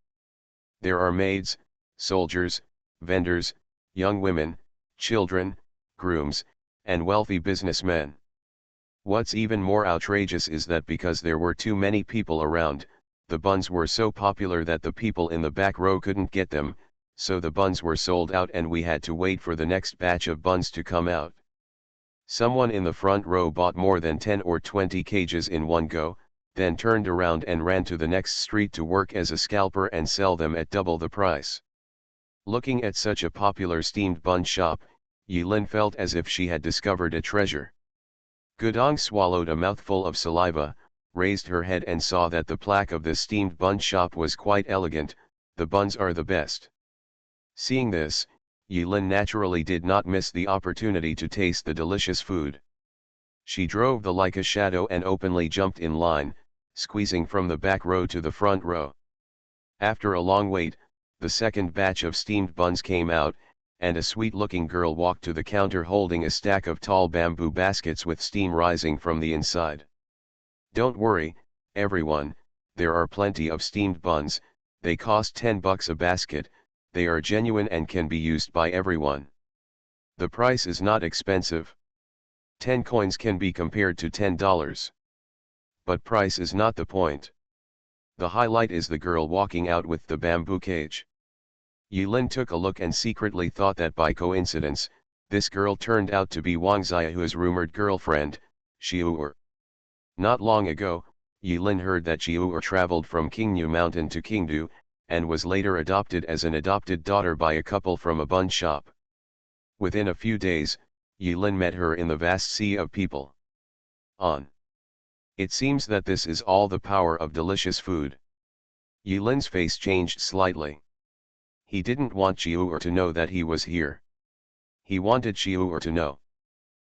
There are maids, soldiers, vendors, young women, children, grooms, and wealthy businessmen. What's even more outrageous is that because there were too many people around, the buns were so popular that the people in the back row couldn't get them, so the buns were sold out and we had to wait for the next batch of buns to come out. Someone in the front row bought more than 10 or 20 cages in one go, then turned around and ran to the next street to work as a scalper and sell them at double the price. Looking at such a popular steamed bun shop, Yilin felt as if she had discovered a treasure. Gudong swallowed a mouthful of saliva, raised her head and saw that the plaque of the steamed bun shop was quite elegant. "The buns are the best." Seeing this, Yilin naturally did not miss the opportunity to taste the delicious food. She drove the like a shadow and openly jumped in line, squeezing from the back row to the front row. After a long wait, the second batch of steamed buns came out, and a sweet-looking girl walked to the counter holding a stack of tall bamboo baskets with steam rising from the inside. "Don't worry, everyone, there are plenty of steamed buns, they cost $10 a basket, they are genuine and can be used by everyone. The price is not expensive. 10 coins can be compared to $10. But price is not the point. The highlight is the girl walking out with the bamboo cage." Yilin took a look and secretly thought that by coincidence, this girl turned out to be Wang Xiaohu's rumored girlfriend, Xiu'er. Not long ago, Yilin heard that Xiu'er traveled from Qingnu Mountain to Qingdu, and was later adopted as an adopted daughter by a couple from a bun shop. Within a few days, Yilin met her in the vast sea of people. On It seems that this is all the power of delicious food. Yilin's face changed slightly. He didn't want Xiu'er to know that he was here. He wanted Xiu'er to know.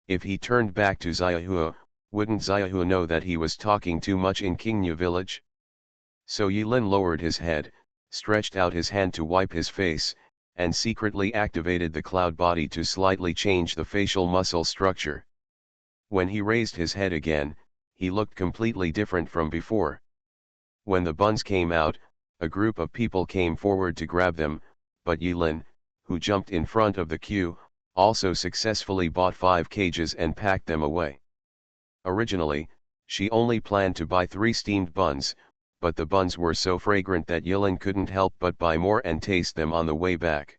If he turned back to Xiahua, wouldn't Xiahua know that he was talking too much in Qingyu village? So Yilin lowered his head, stretched out his hand to wipe his face, and secretly activated the cloud body to slightly change the facial muscle structure. When he raised his head again, he looked completely different from before. When the buns came out, a group of people came forward to grab them, but Yilin, who jumped in front of the queue, also successfully bought 5 cages and packed them away. Originally, she only planned to buy 3 steamed buns, but the buns were so fragrant that Yilin couldn't help but buy more and taste them on the way back.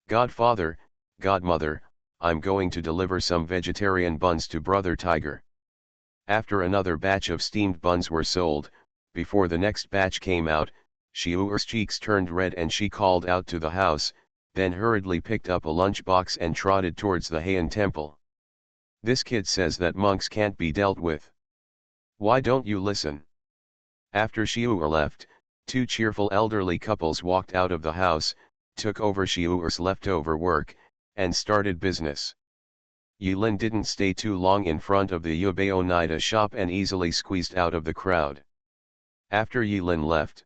Godfather, Godmother, I'm going to deliver some vegetarian buns to Brother Tiger. After another batch of steamed buns were sold, before the next batch came out, Xiu'er's cheeks turned red and she called out to the house, then hurriedly picked up a lunchbox and trotted towards the Heian temple. This kid says that monks can't be dealt with. Why don't you listen? After Xiu'er left, 2 cheerful elderly couples walked out of the house, took over Xiu'er's leftover work, and started business. Yilin didn't stay too long in front of the Yubeo Nida shop and easily squeezed out of the crowd. After Yilin left,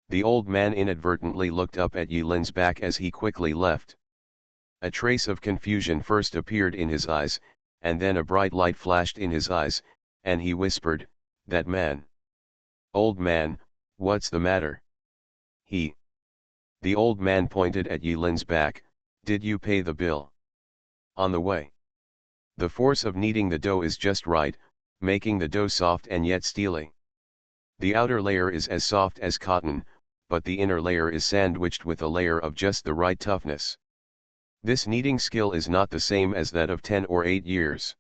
the old man inadvertently looked up at Yilin's back as he quickly left. A trace of confusion first appeared in his eyes, and then a bright light flashed in his eyes, and he whispered, "That man. Old man, what's the matter?" The old man pointed at Yilin's back, "Did you pay the bill?" "On the way. The force of kneading the dough is just right, making the dough soft and yet steely. The outer layer is as soft as cotton, but the inner layer is sandwiched with a layer of just the right toughness. This kneading skill is not the same as that of 10 or 8 years.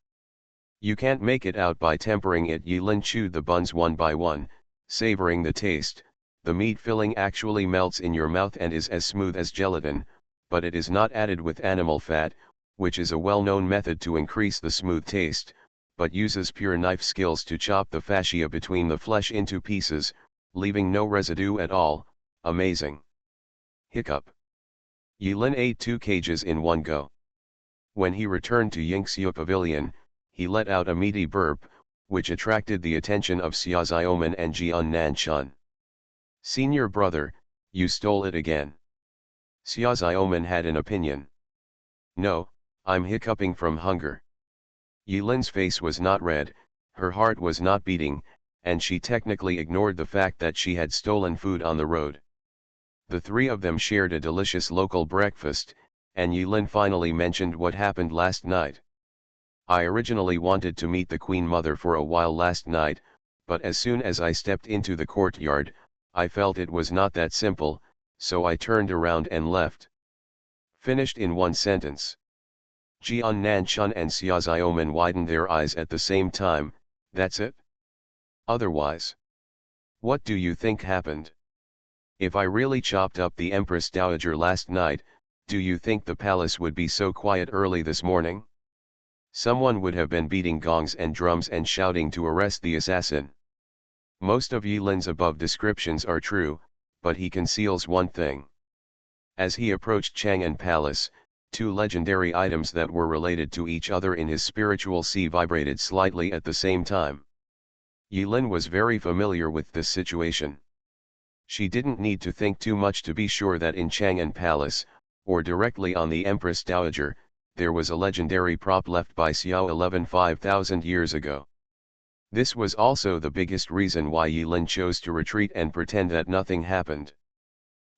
You can't make it out by tempering it." Yilin chewed the buns one by one, savoring the taste. The meat filling actually melts in your mouth and is as smooth as gelatin, but it is not added with animal fat, which is a well-known method to increase the smooth taste, but uses pure knife skills to chop the fascia between the flesh into pieces, leaving no residue at all. Amazing. Hiccup. Yilin ate 2 cages in one go. When he returned to Yingxiu Pavilion, he let out a meaty burp, which attracted the attention of Xia Xiaoman and Jian Nanchun. "Senior brother, you stole it again." Xia Xiaoman had an opinion. "No, I'm hiccuping from hunger." Yilin's face was not red, her heart was not beating, and she technically ignored the fact that she had stolen food on the road. The 3 of them shared a delicious local breakfast, and Yilin finally mentioned what happened last night. "I originally wanted to meet the Queen Mother for a while last night, but as soon as I stepped into the courtyard, I felt it was not that simple, so I turned around and left." Finished in one sentence. Jian Nanchun and Xia Xiaoman widened their eyes at the same time. "That's it? Otherwise? What do you think happened? If I really chopped up the Empress Dowager last night, do you think the palace would be so quiet early this morning? Someone would have been beating gongs and drums and shouting to arrest the assassin." Most of Yilin's above descriptions are true, but he conceals one thing. As he approached Chang'an Palace, 2 legendary items that were related to each other in his spiritual sea vibrated slightly at the same time. Yilin was very familiar with this situation. She didn't need to think too much to be sure that in Chang'an Palace, or directly on the Empress Dowager, there was a legendary prop left by Xiao 11 5,000 years ago. This was also the biggest reason why Yilin chose to retreat and pretend that nothing happened.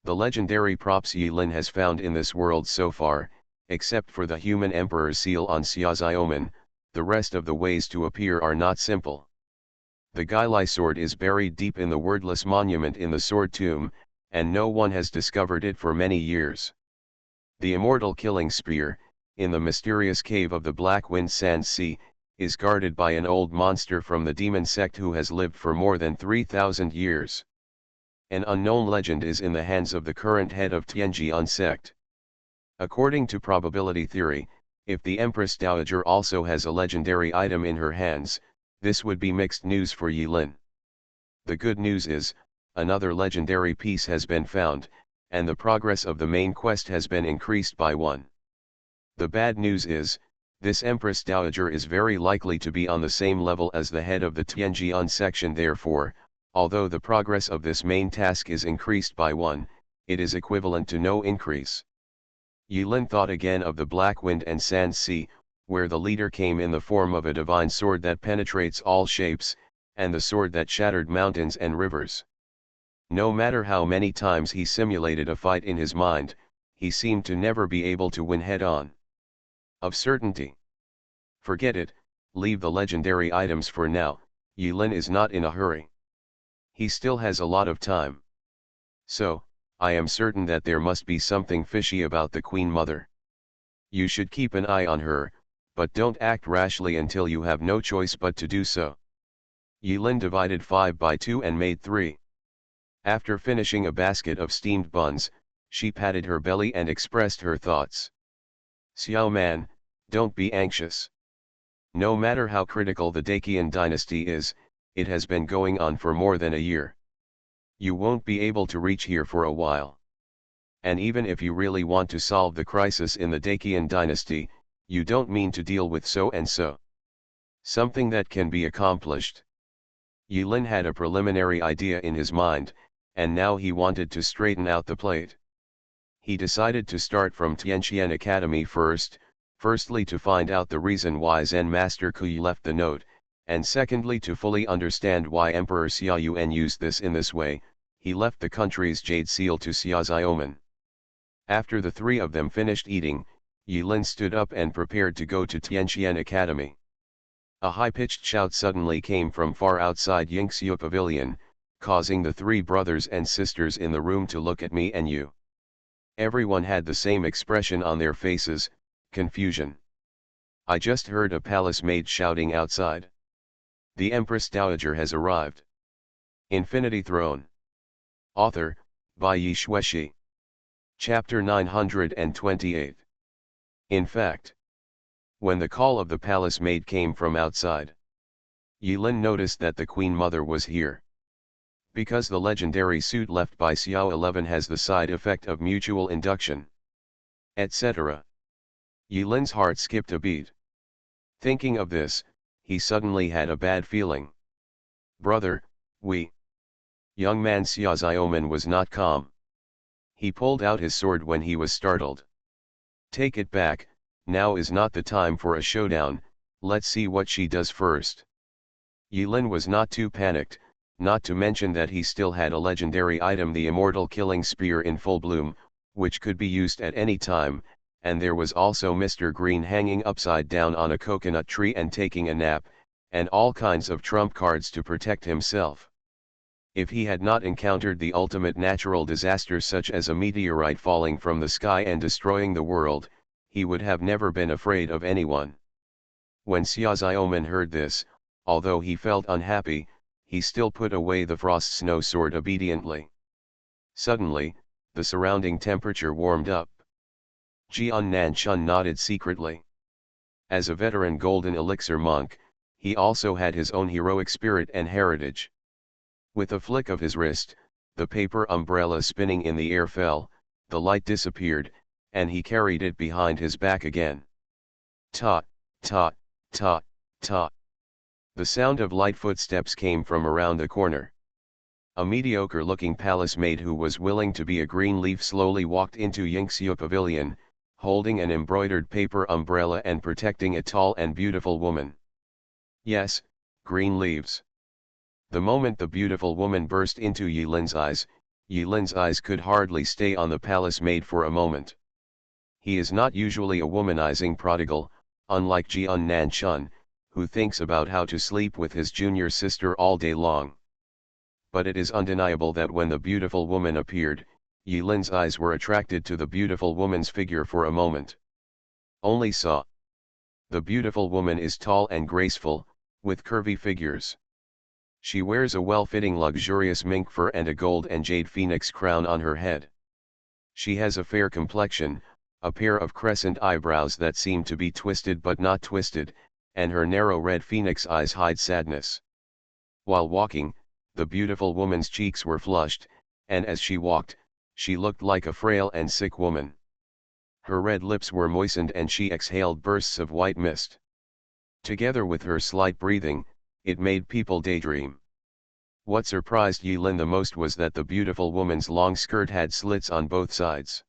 The legendary props Yilin has found in this world so far, except for the human emperor's seal on Xia Xiaoman, the rest of the ways to appear are not simple. The Guilai sword is buried deep in the wordless monument in the sword tomb, and no one has discovered it for many years. The immortal killing spear, in the mysterious cave of the Black Wind Sand Sea, is guarded by an old monster from the demon sect who has lived for more than 3,000 years. An unknown legend is in the hands of the current head of Tianjian sect. According to probability theory, if the Empress Dowager also has a legendary item in her hands, This would be mixed news for Yilin. The good news is, another legendary piece has been found, and the progress of the main quest has been increased by 1. The bad news is, this Empress Dowager is very likely to be on the same level as the head of the Tianjian section. Therefore, although the progress of this main task is increased by 1, it is equivalent to no increase. Yilin thought again of the Black Wind and Sand Sea, where the leader came in the form of a divine sword that penetrates all shapes, and the sword that shattered mountains and rivers. No matter how many times he simulated a fight in his mind, he seemed to never be able to win head-on. Of certainty. Forget it, leave the legendary items for now. Yilin is not in a hurry. He still has a lot of time. So, I am certain that there must be something fishy about the Queen Mother. You should keep an eye on her, but don't act rashly until you have no choice but to do so. Yilin divided 5 by 2 and made 3. After finishing a basket of steamed buns, she patted her belly and expressed her thoughts. Xiao Man, don't be anxious. No matter how critical the Dacian dynasty is, it has been going on for more than a year. You won't be able to reach here for a while. And even if you really want to solve the crisis in the Dacian dynasty, you don't mean to deal with so and so. Something that can be accomplished. Yilin had a preliminary idea in his mind, and now he wanted to straighten out the plate. He decided to start from Tianqian Academy firstly to find out the reason why Zen Master Kui left the note, and secondly to fully understand why Emperor Xia Yuan used this in this way. He left the country's jade seal to Xia Ziomen. After the 3 of them finished eating, Yilin stood up and prepared to go to Tianqian Academy. A high-pitched shout suddenly came from far outside Yingxiu Pavilion, causing the 3 brothers and sisters in the room to look at me and you. Everyone had the same expression on their faces, confusion. I just heard a palace maid shouting outside. The Empress Dowager has arrived. Infinity Throne. Author, by Yi Shueshi. Chapter 928. In fact, when the call of the palace maid came from outside, Yilin noticed that the Queen Mother was here. Because the legendary suit left by Xiao 11 has the side effect of mutual induction, etc. Yilin's heart skipped a beat. Thinking of this, he suddenly had a bad feeling. Brother, Young man Xia Ziomen was not calm. He pulled out his sword when he was startled. Take it back, now is not the time for a showdown, let's see what she does first. Yilin was not too panicked, not to mention that he still had a legendary item, the immortal killing spear in full bloom, which could be used at any time, and there was also Mr. Green hanging upside down on a coconut tree and taking a nap, and all kinds of trump cards to protect himself. If he had not encountered the ultimate natural disaster such as a meteorite falling from the sky and destroying the world, he would have never been afraid of anyone. When Xia Ziomen heard this, although he felt unhappy, he still put away the frost snow sword obediently. Suddenly, the surrounding temperature warmed up. Jian Nanchun nodded secretly. As a veteran golden elixir monk, he also had his own heroic spirit and heritage. With a flick of his wrist, the paper umbrella spinning in the air fell, the light disappeared, and he carried it behind his back again. Ta, ta, ta, ta. The sound of light footsteps came from around the corner. A mediocre-looking palace maid who was willing to be a green leaf slowly walked into Yingxiu Pavilion, holding an embroidered paper umbrella and protecting a tall and beautiful woman. Yes, green leaves. The moment the beautiful woman burst into Yilin's eyes could hardly stay on the palace maid for a moment. He is not usually a womanizing prodigal, unlike Jian Nanchun, who thinks about how to sleep with his junior sister all day long. But it is undeniable that when the beautiful woman appeared, Yilin's eyes were attracted to the beautiful woman's figure for a moment. Only saw. The beautiful woman is tall and graceful, with curvy figures. She wears a well-fitting luxurious mink fur and a gold and jade phoenix crown on her head. She has a fair complexion, a pair of crescent eyebrows that seem to be twisted but not twisted, and her narrow red phoenix eyes hide sadness. While walking, the beautiful woman's cheeks were flushed, and as she walked, she looked like a frail and sick woman. Her red lips were moistened and she exhaled bursts of white mist. Together with her slight breathing, it made people daydream. What surprised Yilin the most was that the beautiful woman's long skirt had slits on both sides.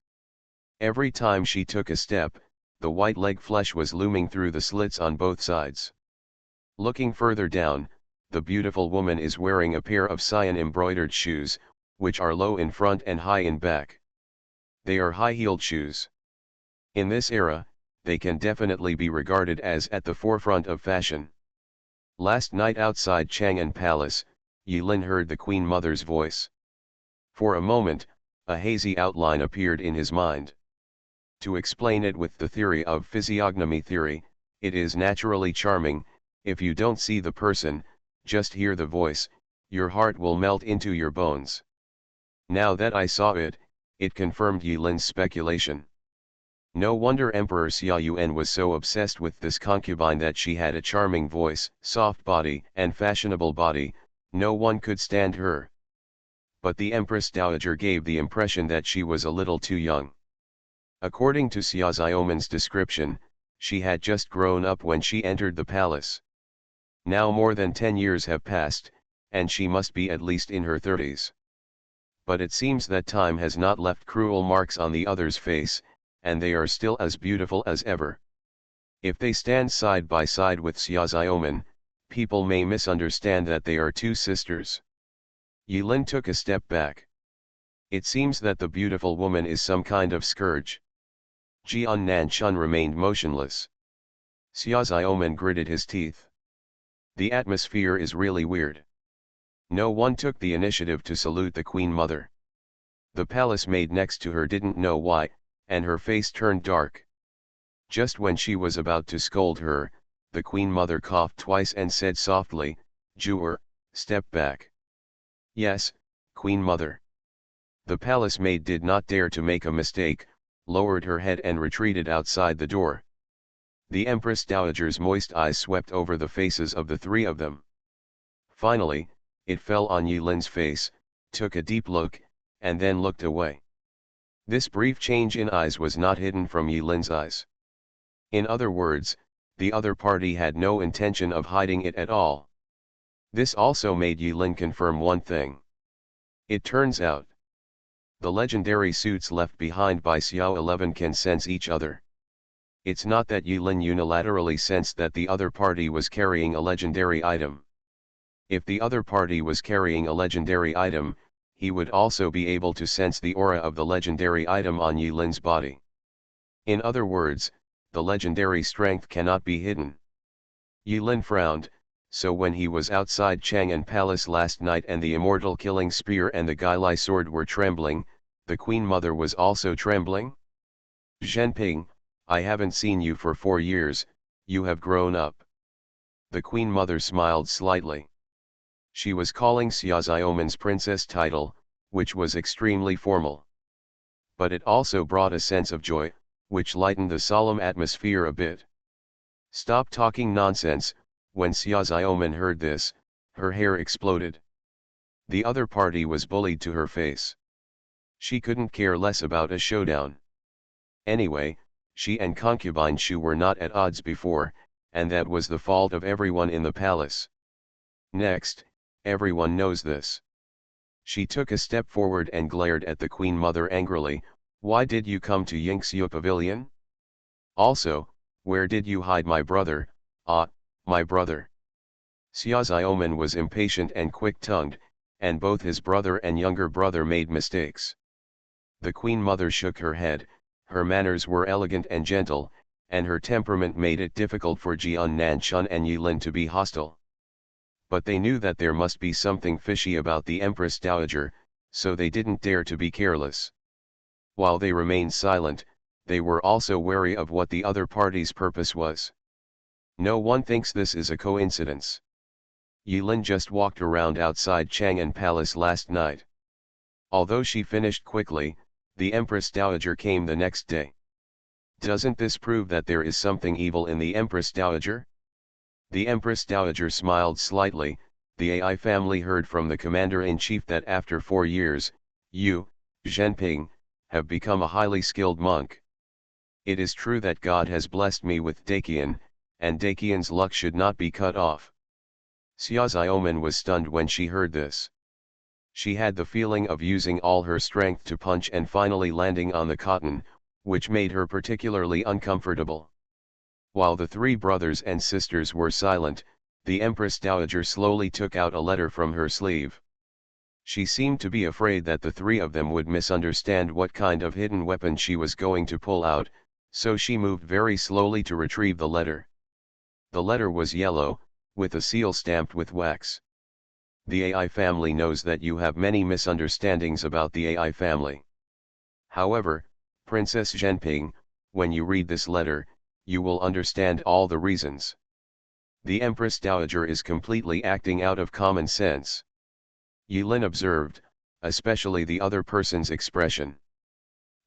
Every time she took a step, the white leg flesh was looming through the slits on both sides. Looking further down, the beautiful woman is wearing a pair of cyan embroidered shoes, which are low in front and high in back. They are high-heeled shoes. In this era, they can definitely be regarded as at the forefront of fashion. Last night outside Chang'an Palace, Yilin heard the Queen Mother's voice. For a moment, a hazy outline appeared in his mind. To explain it with the theory of physiognomy theory, it is naturally charming. If you don't see the person, just hear the voice, your heart will melt into your bones. Now that I saw it, it confirmed Yilin's speculation. No wonder Emperor Xiaoyuan was so obsessed with this concubine that she had a charming voice, soft body, and fashionable body. No one could stand her. But the Empress Dowager gave the impression that she was a little too young. According to Xia Xiaoman's description, she had just grown up when she entered the palace. Now more than 10 years have passed, and she must be at least in her 30s. But it seems that time has not left cruel marks on the other's face, and they are still as beautiful as ever. If they stand side by side with Xia Xiaoman, people may misunderstand that they are two sisters. Yilin took a step back. It seems that the beautiful woman is some kind of scourge. Jian Nanchun remained motionless. Xia Xiaoman gritted his teeth. The atmosphere is really weird. No one took the initiative to salute the Queen Mother. The palace maid next to her didn't know why, and her face turned dark. Just when she was about to scold her, the Queen Mother coughed twice and said softly, "Jewer, step back." "Yes, Queen Mother." The palace maid did not dare to make a mistake, lowered her head and retreated outside the door. The Empress Dowager's moist eyes swept over the faces of the three of them. Finally, it fell on Yilin's face, took a deep look, and then looked away. This brief change in eyes was not hidden from Yilin's eyes. In other words, the other party had no intention of hiding it at all. This also made Yilin confirm one thing. It turns out, the legendary suits left behind by Xiao 11 can sense each other. It's not that Yilin unilaterally sensed that the other party was carrying a legendary item. If the other party was carrying a legendary item, he would also be able to sense the aura of the legendary item on Yilin's body. In other words, the legendary strength cannot be hidden. Yilin frowned, so when he was outside Chang'an Palace last night and the immortal killing spear and the Guilai sword were trembling, the Queen Mother was also trembling? "Zhenping, I haven't seen you for 4 years, you have grown up." The Queen Mother smiled slightly. She was calling Xia Xiaoman's princess title, which was extremely formal. But it also brought a sense of joy, which lightened the solemn atmosphere a bit. "Stop talking nonsense." When Xia Xiaoman heard this, her hair exploded. The other party was bullied to her face. She couldn't care less about a showdown. Anyway, she and concubine Shu were not at odds before, and that was the fault of everyone in the palace. Next, everyone knows this. She took a step forward and glared at the Queen Mother angrily. "Why did you come to Yingxiu Pavilion? Also, where did you hide my brother?" "Ah, my brother." Xia Xiaoman was impatient and quick-tongued, and both his brother and younger brother made mistakes. The Queen Mother shook her head. Her manners were elegant and gentle, and her temperament made it difficult for Jian Nanchun and Yilin to be hostile. But they knew that there must be something fishy about the Empress Dowager, so they didn't dare to be careless. While they remained silent, they were also wary of what the other party's purpose was. No one thinks this is a coincidence. Yilin just walked around outside Chang'an Palace last night. Although she finished quickly, the Empress Dowager came the next day. Doesn't this prove that there is something evil in the Empress Dowager? The Empress Dowager smiled slightly. The AI family heard from the commander-in-chief that after 4 years, you, Zhenping, have become a highly skilled monk. It is true that God has blessed me with Dakian, and Dakian's luck should not be cut off. Xia Xiaomen was stunned when she heard this. She had the feeling of using all her strength to punch and finally landing on the cotton, which made her particularly uncomfortable. While the 3 brothers and sisters were silent, the Empress Dowager slowly took out a letter from her sleeve. She seemed to be afraid that the 3 of them would misunderstand what kind of hidden weapon she was going to pull out, so she moved very slowly to retrieve the letter. The letter was yellow, with a seal stamped with wax. The AI family knows that you have many misunderstandings about the AI family. However, Princess Zhenping, when you read this letter, you will understand all the reasons. The Empress Dowager is completely acting out of common sense. Yilin observed, especially the other person's expression.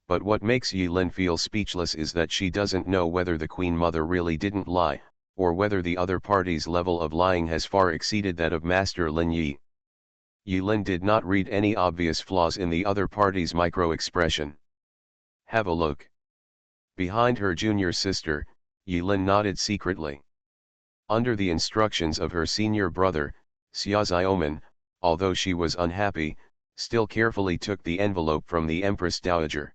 But what makes Yilin feel speechless is that she doesn't know whether the Queen Mother really didn't lie, or whether the other party's level of lying has far exceeded that of Master Lin Yi. Yilin did not read any obvious flaws in the other party's micro-expression. Have a look. Behind her junior sister, Yilin nodded secretly. Under the instructions of her senior brother, Xia Xiaomen, although she was unhappy, still carefully took the envelope from the Empress Dowager.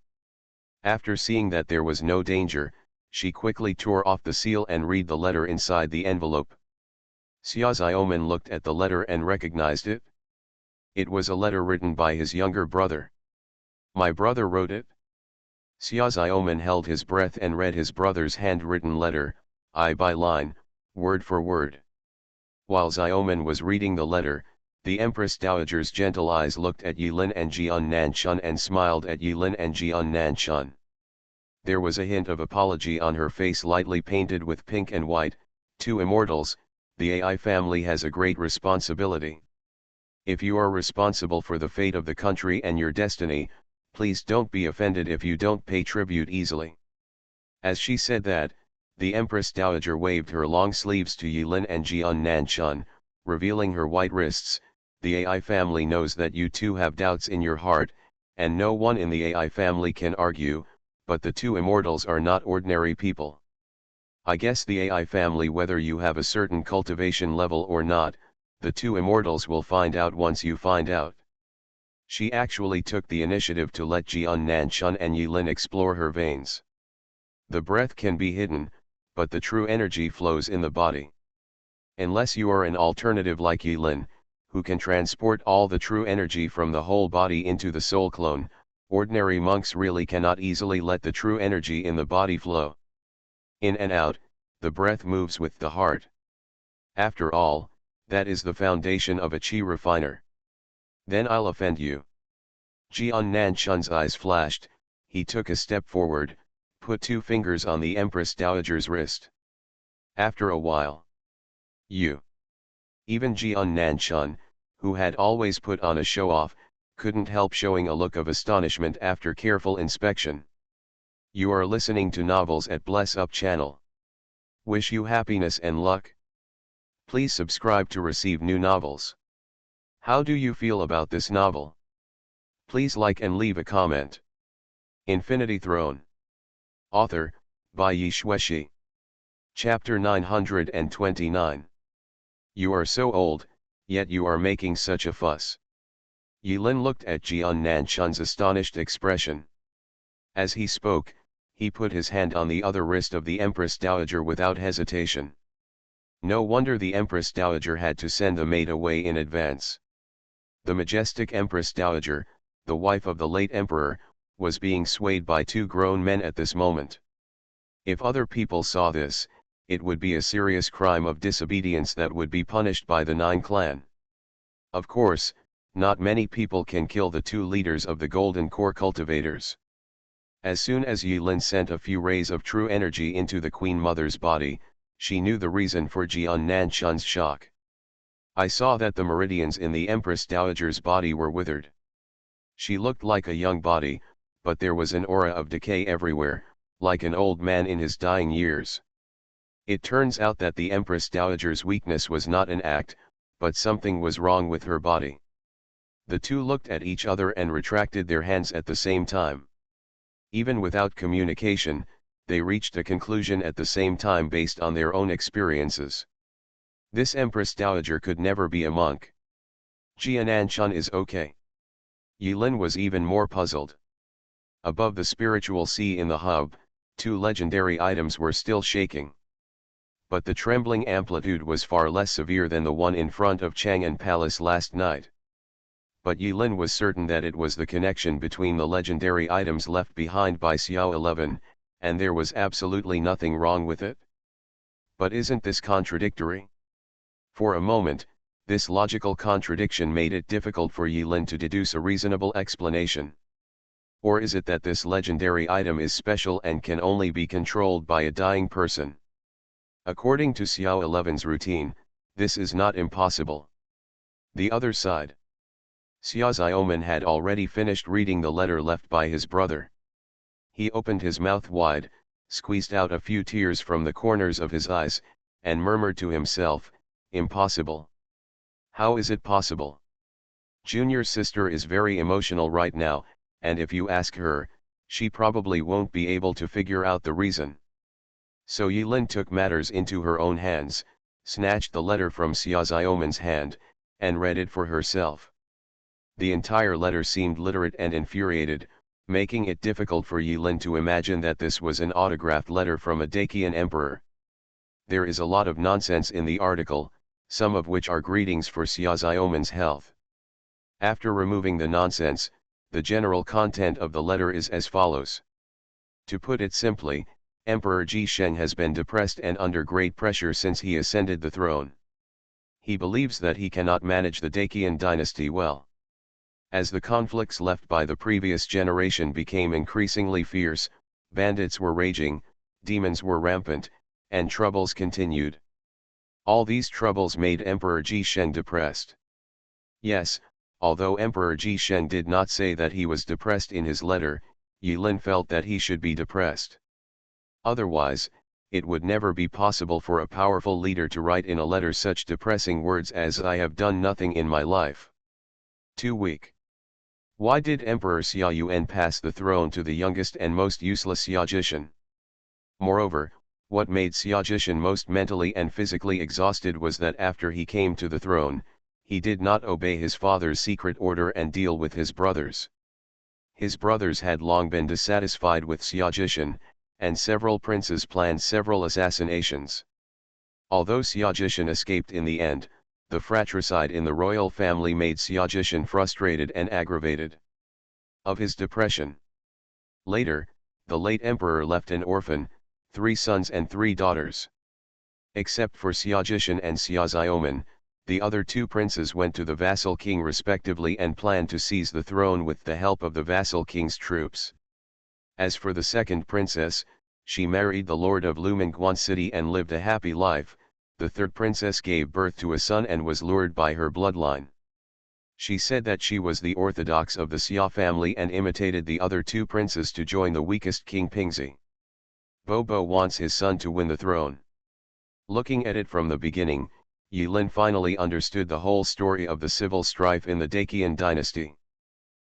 After seeing that there was no danger, she quickly tore off the seal and read the letter inside the envelope. Xia Xiaomen looked at the letter and recognized it. It was a letter written by his younger brother. My brother wrote it? Xia Xiaomen held his breath and read his brother's handwritten letter, line by line, word for word. While Xiaomen was reading the letter, the Empress Dowager's gentle eyes looked at Yilin and Jian Nanchun and smiled at Yilin and Jian Nanchun. There was a hint of apology on her face lightly painted with pink and white. 2 immortals, the AI family has a great responsibility. If you are responsible for the fate of the country and your destiny, please don't be offended if you don't pay tribute easily. As she said that, the Empress Dowager waved her long sleeves to Yilin and Jian Nanchun, revealing her white wrists. The AI family knows that you 2 have doubts in your heart, and no one in the AI family can argue, but the 2 immortals are not ordinary people. I guess the AI family, whether you have a certain cultivation level or not, the 2 immortals will find out once you find out. She actually took the initiative to let Jian Nanchun and Yilin explore her veins. The breath can be hidden, but the true energy flows in the body. Unless you are an alternative like Yilin, who can transport all the true energy from the whole body into the soul clone, ordinary monks really cannot easily let the true energy in the body flow. In and out, the breath moves with the heart. After all, that is the foundation of a chi refiner. Then I'll offend you. Jian Nanchun's eyes flashed. He took a step forward, put 2 fingers on the Empress Dowager's wrist. After a while, you. Even Jian Nanchun, who had always put on a show-off, couldn't help showing a look of astonishment after careful inspection. You are listening to novels at Bless Up channel. Wish you happiness and luck. Please subscribe to receive new novels. How do you feel about this novel? Please like and leave a comment. Infinity Throne. Author, by Yi Shueshi. Chapter 929. You are so old, yet you are making such a fuss. Yilin looked at Jian Nanchun's astonished expression. As he spoke, he put his hand on the other wrist of the Empress Dowager without hesitation. No wonder the Empress Dowager had to send the maid away in advance. The majestic Empress Dowager, the wife of the late emperor, was being swayed by 2 grown men at this moment. If other people saw this, it would be a serious crime of disobedience that would be punished by the 9 clan. Of course, not many people can kill the 2 leaders of the Golden Core cultivators. As soon as Yilin sent a few rays of true energy into the Queen Mother's body, she knew the reason for Jian Nanchun's shock. I saw that the meridians in the Empress Dowager's body were withered. She looked like a young body, but there was an aura of decay everywhere, like an old man in his dying years. It turns out that the Empress Dowager's weakness was not an act, but something was wrong with her body. The two looked at each other and retracted their hands at the same time. Even without communication, they reached a conclusion at the same time based on their own experiences. This Empress Dowager could never be a monk. Jianan-chun is okay. Yilin was even more puzzled. Above the spiritual sea in the hub, two legendary items were still shaking. But the trembling amplitude was far less severe than the one in front of Chang'an Palace last night. But Yilin was certain that it was the connection between the legendary items left behind by Xiao 11, and there was absolutely nothing wrong with it. But isn't this contradictory? For a moment, this logical contradiction made it difficult for Yilin to deduce a reasonable explanation. Or is it that this legendary item is special and can only be controlled by a dying person? According to Xiao 11's routine, this is not impossible. The other side. Xia Xiaoman had already finished reading the letter left by his brother. He opened his mouth wide, squeezed out a few tears from the corners of his eyes, and murmured to himself, "Impossible. How is it possible? Junior's sister is very emotional right now, and if you ask her, she probably won't be able to figure out the reason." So Yilin took matters into her own hands, snatched the letter from Xia Xiaoman's hand, and read it for herself. The entire letter seemed literate and infuriated, making it difficult for Yilin to imagine that this was an autographed letter from a Dacian emperor. There is a lot of nonsense in the article, some of which are greetings for Xia Xiaoman's health. After removing the nonsense, the general content of the letter is as follows. To put it simply, Emperor Ji Sheng has been depressed and under great pressure since he ascended the throne. He believes that he cannot manage the Dacian dynasty well. As the conflicts left by the previous generation became increasingly fierce, bandits were raging, demons were rampant, and troubles continued. All these troubles made Emperor Ji Sheng depressed. Yes, although Emperor Ji Sheng did not say that he was depressed in his letter, Yilin felt that he should be depressed. Otherwise, it would never be possible for a powerful leader to write in a letter such depressing words as "I have done nothing in my life." Too weak. Why did Emperor Xia Yuan pass the throne to the youngest and most useless Xia Jishan? Moreover, what made Xia Jishan most mentally and physically exhausted was that after he came to the throne, he did not obey his father's secret order and deal with his brothers. His brothers had long been dissatisfied with Xia Jishan, and several princes planned several assassinations. Although Xia Jishan escaped in the end, the fratricide in the royal family made Xia Jishan frustrated and aggravated. Of his depression. Later, the late emperor left an orphan, 3 sons and 3 daughters. Except for Xia Jishan and Xia Xiaoman, the other 2 princes went to the vassal king respectively and planned to seize the throne with the help of the vassal king's troops. As for the second princess, she married the lord of Lumingguan City and lived a happy life. The third princess gave birth to a son and was lured by her bloodline. She said that she was the orthodox of the Xia family and imitated the other 2 princes to join the weakest King Pingzi. Bobo wants his son to win the throne. Looking at it from the beginning, Yilin finally understood the whole story of the civil strife in the Dacian dynasty.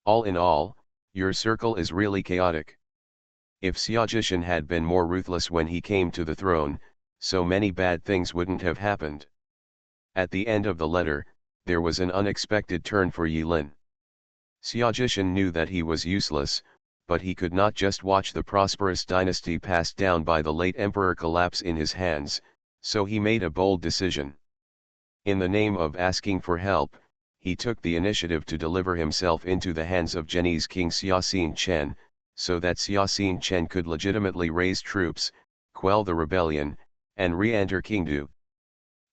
All in all, your circle is really chaotic. If Xia Jishan had been more ruthless when he came to the throne, so many bad things wouldn't have happened. At the end of the letter, there was an unexpected turn for Yilin. Xia Jishan knew that he was useless, but he could not just watch the prosperous dynasty passed down by the late emperor collapse in his hands, so he made a bold decision. In the name of asking for help, he took the initiative to deliver himself into the hands of Chinese King Xia Xin-chen, so that Xia Xin-chen could legitimately raise troops, quell the rebellion, and re-enter Qingdu.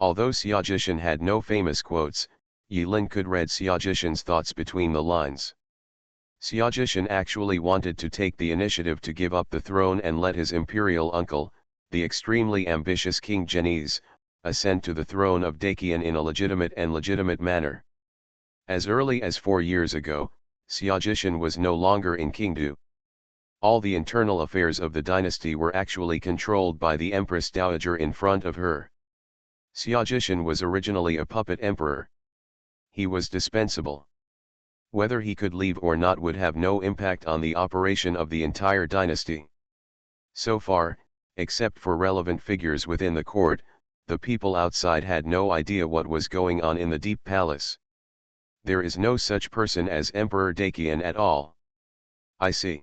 Although Xia Jishan had no famous quotes, Yilin could read Xia Jishan's thoughts between the lines. Xia Jishan actually wanted to take the initiative to give up the throne and let his imperial uncle, the extremely ambitious King Zhenyiz, ascend to the throne of Dacian in a legitimate manner. As early as 4 years ago, Xia Jishan was no longer in Qingdu. All the internal affairs of the dynasty were actually controlled by the Empress Dowager in front of her. Xia Jishan was originally a puppet emperor. He was dispensable. Whether he could leave or not would have no impact on the operation of the entire dynasty. So far, except for relevant figures within the court, the people outside had no idea what was going on in the deep palace. There is no such person as Emperor Dakian at all. I see.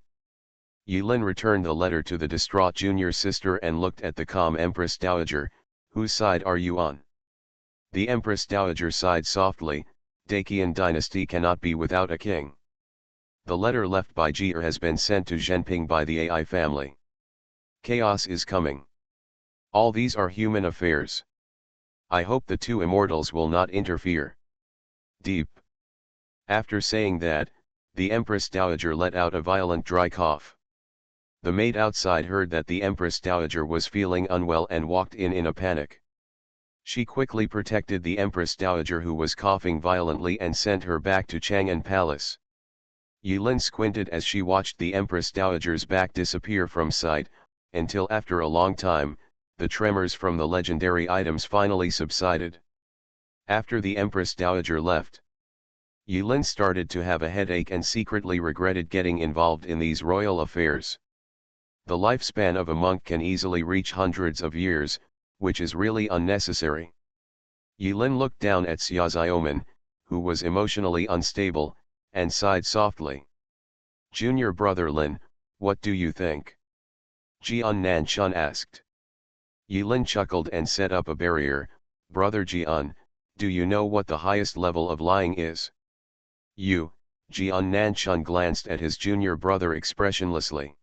Yulin returned the letter to the distraught junior sister and looked at the calm Empress Dowager. Whose side are you on? The Empress Dowager sighed softly. Dakian dynasty cannot be without a king. The letter left by Jia has been sent to Zhenping by the AI family. Chaos is coming. All these are human affairs. I hope the two immortals will not interfere. Deep. After saying that, the Empress Dowager let out a violent dry cough. The maid outside heard that the Empress Dowager was feeling unwell and walked in a panic. She quickly protected the Empress Dowager who was coughing violently and sent her back to Chang'an Palace. Yulin squinted as she watched the Empress Dowager's back disappear from sight, until after a long time, the tremors from the legendary items finally subsided. After the Empress Dowager left, Yulin started to have a headache and secretly regretted getting involved in these royal affairs. The lifespan of a monk can easily reach hundreds of years, which is really unnecessary. Yulin looked down at Xia Xiaoman, who was emotionally unstable, and sighed softly. Junior brother Lin, what do you think? Jian Nanchun asked. Yulin chuckled and set up a barrier. Brother Jian, do you know what the highest level of lying is? Jian Nanchun glanced at his junior brother expressionlessly.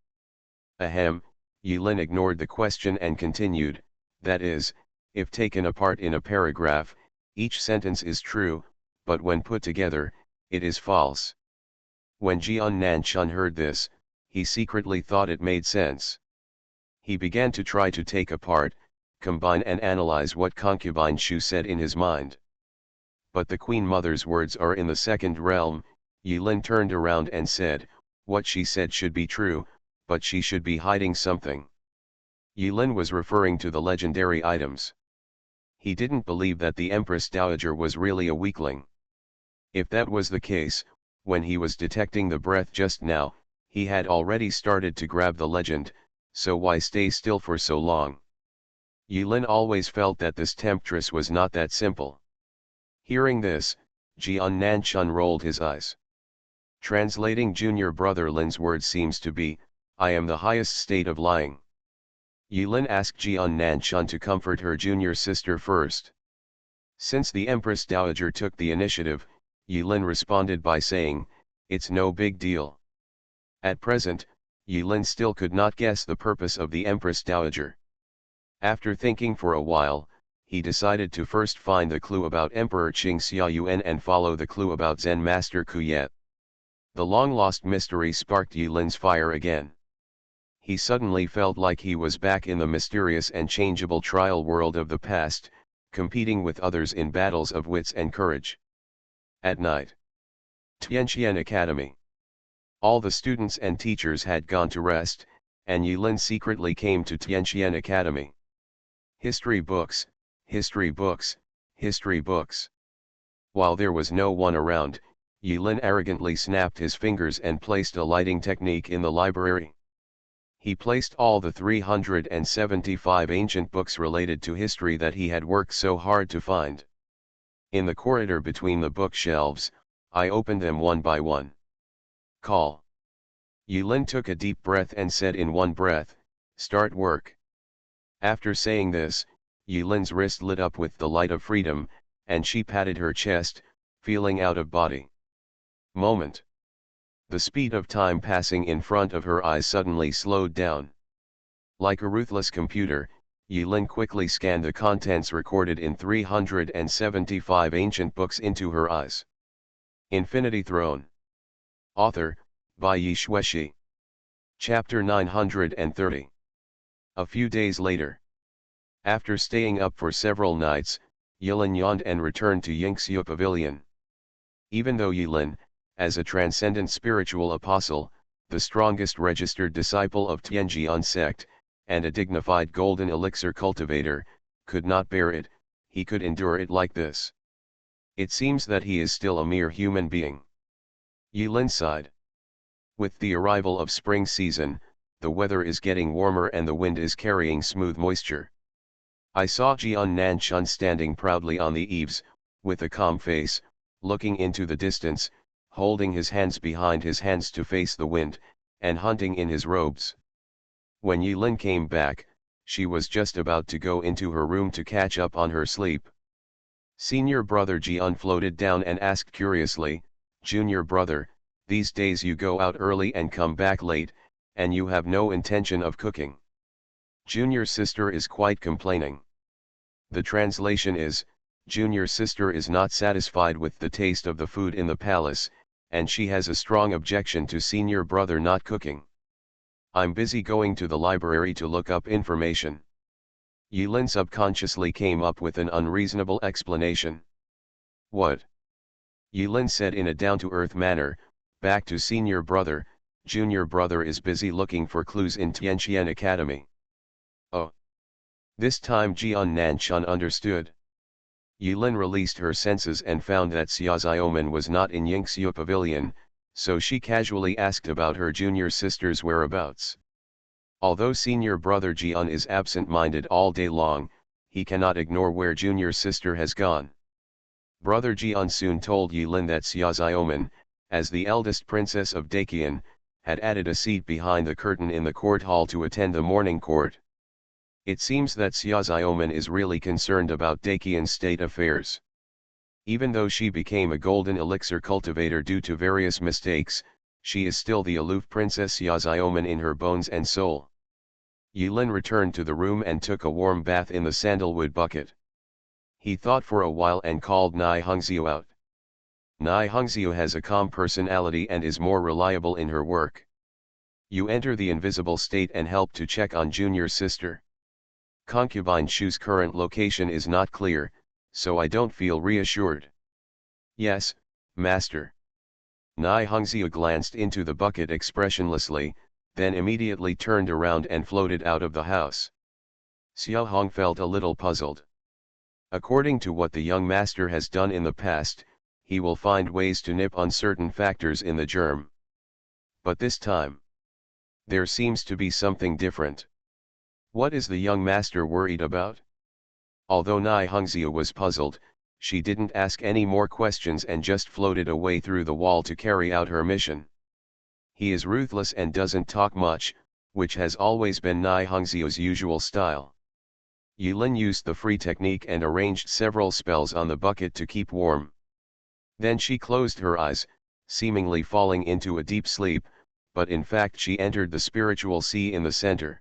Ahem, Yulin ignored the question and continued, that is, if taken apart in a paragraph, each sentence is true, but when put together, it is false. When Jian Nanchun heard this, he secretly thought it made sense. He began to try to take apart, combine and analyze what concubine Shu said in his mind. But the Queen Mother's words are in the second realm. Yulin turned around and said, what she said should be true, but she should be hiding something. Yulin was referring to the legendary items. He didn't believe that the Empress Dowager was really a weakling. If that was the case, when he was detecting the breath just now, he had already started to grab the legend, so why stay still for so long? Yulin always felt that this temptress was not that simple. Hearing this, Jian Nanchun rolled his eyes. Translating junior brother Lin's words seems to be, I am the highest state of lying. Yulin asked Jian Nanchun to comfort her junior sister first. Since the Empress Dowager took the initiative, Yulin responded by saying, it's no big deal. At present, Yulin still could not guess the purpose of the Empress Dowager. After thinking for a while, he decided to first find the clue about Emperor Qing Xiaoyuan and follow the clue about Zen Master Kuyet. The long-lost mystery sparked Yulin's fire again. He suddenly felt like he was back in the mysterious and changeable trial world of the past, competing with others in battles of wits and courage. At night. Tianqian Academy. All the students and teachers had gone to rest, and Yulin secretly came to Tianqian Academy. History books, history books, history books. While there was no one around, Yulin arrogantly snapped his fingers and placed a lighting technique in the library. He placed all the 375 ancient books related to history that he had worked so hard to find. In the corridor between the bookshelves, I opened them one by one. Call. Yulin took a deep breath and said in one breath, start work. After saying this, Yulin's wrist lit up with the light of freedom, and she patted her chest, feeling out of body. Moment. The speed of time passing in front of her eyes suddenly slowed down. Like a ruthless computer, Yulin quickly scanned the contents recorded in 375 ancient books into her eyes. Infinity Throne. Author, by Yi Shueshi. Chapter 930. A few days later. After staying up for several nights, Yulin yawned and returned to Yingxiu Pavilion. Even though Yulin, as a transcendent spiritual apostle, the strongest registered disciple of Tianjian sect, and a dignified golden elixir cultivator, could not bear it, he could endure it like this. It seems that he is still a mere human being. Yilin sighed. With the arrival of spring season, the weather is getting warmer and the wind is carrying smooth moisture. I saw Jian Nanchun standing proudly on the eaves, with a calm face, looking into the distance, holding his hands behind his hands to face the wind, and hunting in his robes. When Yilin came back, she was just about to go into her room to catch up on her sleep. Senior brother Jian floated down and asked curiously, "Junior brother, these days you go out early and come back late, and you have no intention of cooking." Junior sister is quite complaining. The translation is, junior sister is not satisfied with the taste of the food in the palace, and she has a strong objection to senior brother not cooking. "I'm busy going to the library to look up information." Yilin subconsciously came up with an unreasonable explanation. "What?" Yilin said in a down-to-earth manner, "Back to senior brother, junior brother is busy looking for clues in Tianqian Academy." "Oh." This time Jian Nanchun understood. Yilin released her senses and found that Xia Xiaoman was not in Yingxiu Pavilion, so she casually asked about her junior sister's whereabouts. Although senior brother Jian is absent-minded all day long, he cannot ignore where junior sister has gone. Brother Jian soon told Yilin that Xia Xiaoman, as the eldest princess of Daqian, had added a seat behind the curtain in the court hall to attend the morning court. It seems that Xia Xiaoman is really concerned about Daqian's state affairs. Even though she became a golden elixir cultivator due to various mistakes, she is still the aloof Princess Xia Xiaoman in her bones and soul. Yilin returned to the room and took a warm bath in the sandalwood bucket. He thought for a while and called Nai Hongxiu out. Nai Hongxiu has a calm personality and is more reliable in her work. "You enter the invisible state and help to check on junior sister. Concubine Shu's current location is not clear, so I don't feel reassured." "Yes, master." Nai Hongxiu glanced into the bucket expressionlessly, then immediately turned around and floated out of the house. Xiao Hong felt a little puzzled. According to what the young master has done in the past, he will find ways to nip uncertain factors in the germ. But this time, there seems to be something different. What is the young master worried about? Although Nai Hongxiu was puzzled, she didn't ask any more questions and just floated away through the wall to carry out her mission. He is ruthless and doesn't talk much, which has always been Nai Hongxiu's usual style. Yilin used the free technique and arranged several spells on the bucket to keep warm. Then she closed her eyes, seemingly falling into a deep sleep, but in fact she entered the spiritual sea in the center.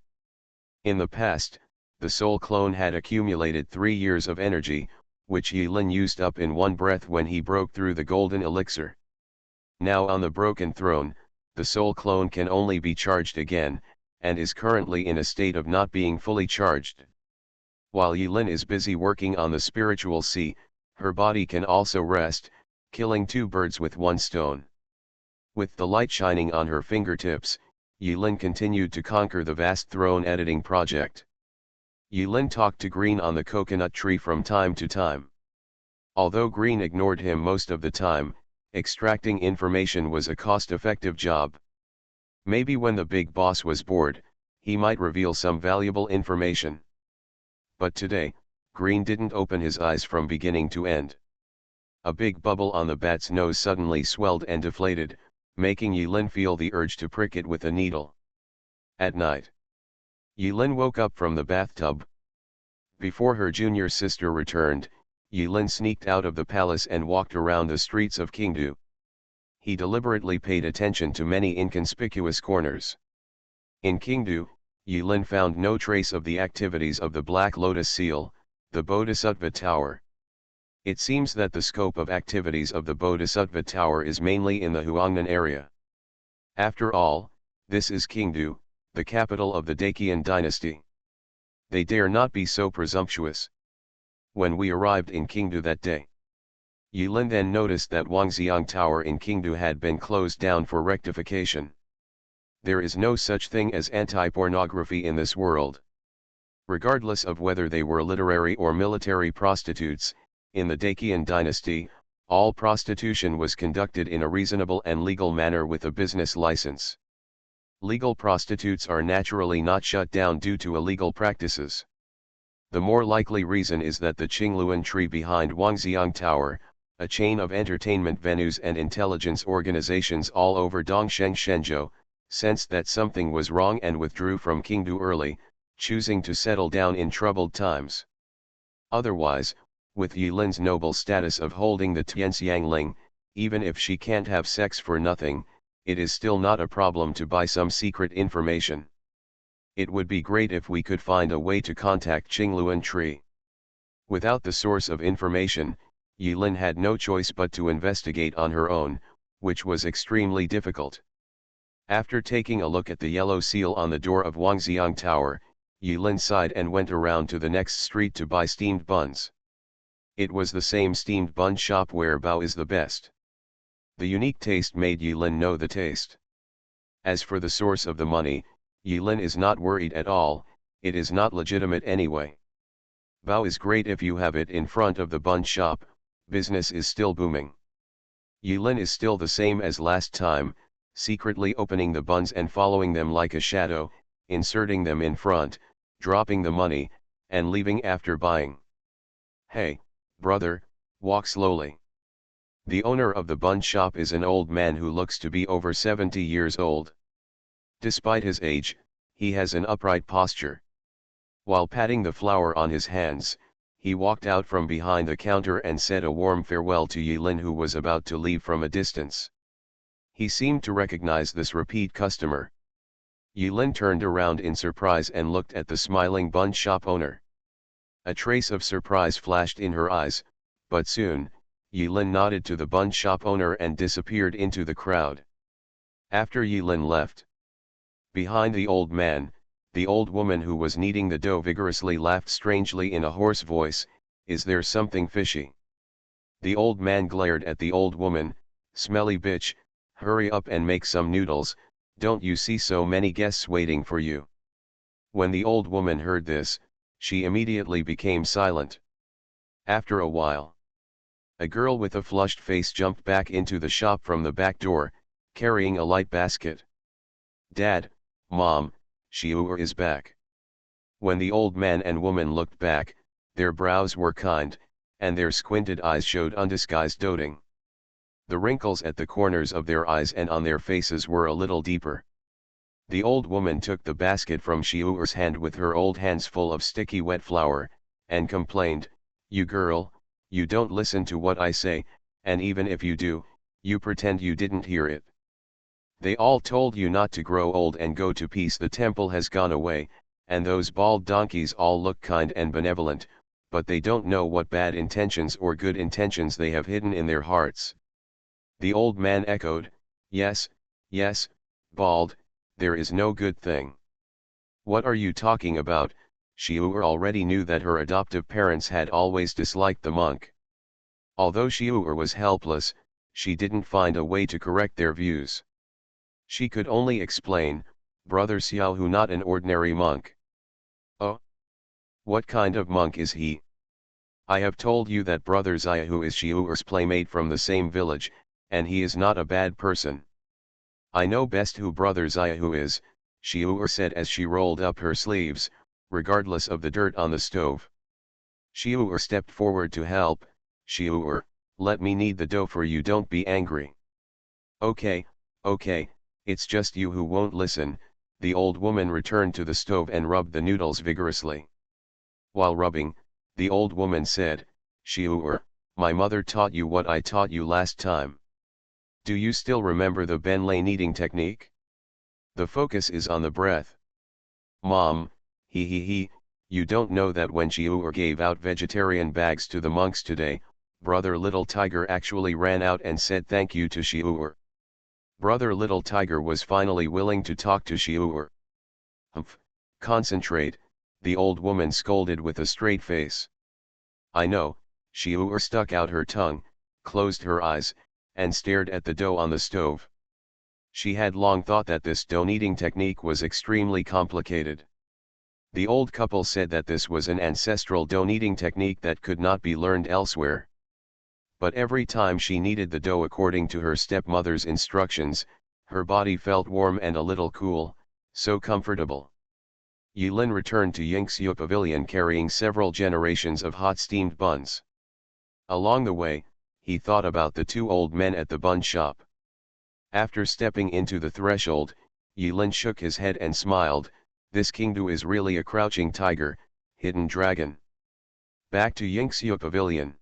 In the past, the soul clone had accumulated 3 years of energy, which Yilin used up in one breath when he broke through the golden elixir. Now on the broken throne, the soul clone can only be charged again, and is currently in a state of not being fully charged. While Yilin is busy working on the spiritual sea, her body can also rest, killing 2 birds with 1 stone. With the light shining on her fingertips, Yilin continued to conquer the vast throne editing project. Yilin talked to Green on the coconut tree from time to time. Although Green ignored him most of the time, extracting information was a cost-effective job. Maybe when the big boss was bored, he might reveal some valuable information. But today, Green didn't open his eyes from beginning to end. A big bubble on the bat's nose suddenly swelled and deflated, making Yilin feel the urge to prick it with a needle. At night, Yilin woke up from the bathtub. Before her junior sister returned, Yilin sneaked out of the palace and walked around the streets of Qingdu. He deliberately paid attention to many inconspicuous corners. In Qingdu, Yilin found no trace of the activities of the Black Lotus Seal, the Bodhisattva Tower. It seems that the scope of activities of the Bodhisattva Tower is mainly in the Huangnan area. After all, this is Qingdu, the capital of the Daqian dynasty. They dare not be so presumptuous. When we arrived in Qingdu that day, Yilin then noticed that Wangxiang Tower in Qingdu had been closed down for rectification. There is no such thing as anti-pornography in this world. Regardless of whether they were literary or military prostitutes, in the Dacian dynasty, all prostitution was conducted in a reasonable and legal manner with a business license. Legal prostitutes are naturally not shut down due to illegal practices. The more likely reason is that the Qingluan tree behind Wangxiang Tower, a chain of entertainment venues and intelligence organizations all over Dongsheng Shenzhou, sensed that something was wrong and withdrew from Qingdu early, choosing to settle down in troubled times. Otherwise, with Yilin's noble status of holding the Tianxiang Ling, even if she can't have sex for nothing, it is still not a problem to buy some secret information. It would be great if we could find a way to contact Qingluan Tree. Without the source of information, Yilin had no choice but to investigate on her own, which was extremely difficult. After taking a look at the yellow seal on the door of Wangxiang Tower, Yilin sighed and went around to the next street to buy steamed buns. It was the same steamed bun shop where Bao is the best. The unique taste made Yilin know the taste. As for the source of the money, Yilin is not worried at all, it is not legitimate anyway. Bao is great if you have it in front of the bun shop, business is still booming. Yilin is still the same as last time, secretly opening the buns and following them like a shadow, inserting them in front, dropping the money, and leaving after buying. Hey, brother, walk slowly. The owner of the bun shop is an old man who looks to be over 70 years old. Despite his age, he has an upright posture. While patting the flour on his hands, he walked out from behind the counter and said a warm farewell to Yilin, who was about to leave from a distance. He seemed to recognize this repeat customer. Yilin turned around in surprise and looked at the smiling bun shop owner. A trace of surprise flashed in her eyes, but soon, Yilin nodded to the bun shop owner and disappeared into the crowd. After Yilin left, behind the old man, the old woman who was kneading the dough vigorously laughed strangely in a hoarse voice, "Is there something fishy?" The old man glared at the old woman, "Smelly bitch, hurry up and make some noodles, don't you see so many guests waiting for you?" When the old woman heard this, she immediately became silent. After a while, a girl with a flushed face jumped back into the shop from the back door, carrying a light basket. "Dad, Mom, Xiu'er is back." When the old man and woman looked back, their brows were kind, and their squinted eyes showed undisguised doting. The wrinkles at the corners of their eyes and on their faces were a little deeper. The old woman took the basket from Xiu'er's hand with her old hands full of sticky wet flour, and complained, "You girl, you don't listen to what I say, and even if you do, you pretend you didn't hear it. They all told you not to grow old and go to peace. The temple has gone away, and those bald donkeys all look kind and benevolent, but they don't know what bad intentions or good intentions they have hidden in their hearts." The old man echoed, "Yes, yes, bald, there is no good thing." "What are you talking about?" Xiu'er already knew that her adoptive parents had always disliked the monk. Although Xiu'er was helpless, she didn't find a way to correct their views. She could only explain, "Brother Xiaohu not an ordinary monk." "Oh? What kind of monk is he?" "I have told you that Brother Xiaohu is Xiu'er's playmate from the same village, and he is not a bad person." "I know best who Brother Xiaohu is," Xiu'er said as she rolled up her sleeves, regardless of the dirt on the stove. Xiu'er stepped forward to help. "Xiu'er, let me knead the dough for you, don't be angry." Okay, it's just you who won't listen." The old woman returned to the stove and rubbed the noodles vigorously. While rubbing, the old woman said, "Xiu'er, my mother taught you what I taught you last time. Do you still remember the Benlay kneading technique? The focus is on the breath." "Mom, you don't know that when Xiu'er gave out vegetarian bags to the monks today, Brother Little Tiger actually ran out and said thank you to Xiu'er. Brother Little Tiger was finally willing to talk to Xiu'er." "Humph, concentrate," the old woman scolded with a straight face. "I know." Xiu'er stuck out her tongue, closed her eyes, and stared at the dough on the stove. She had long thought that this donating technique was extremely complicated. The old couple said that this was an ancestral donating technique that could not be learned elsewhere. But every time she kneaded the dough according to her stepmother's instructions, her body felt warm and a little cool, so comfortable. Yulin returned to Yingxiu Pavilion carrying several generations of hot steamed buns. Along the way, he thought about the two old men at the bun shop. After stepping into the threshold, Yulin shook his head and smiled. This Kingdu is really a crouching tiger, hidden dragon. Back to Yingxiu Pavilion.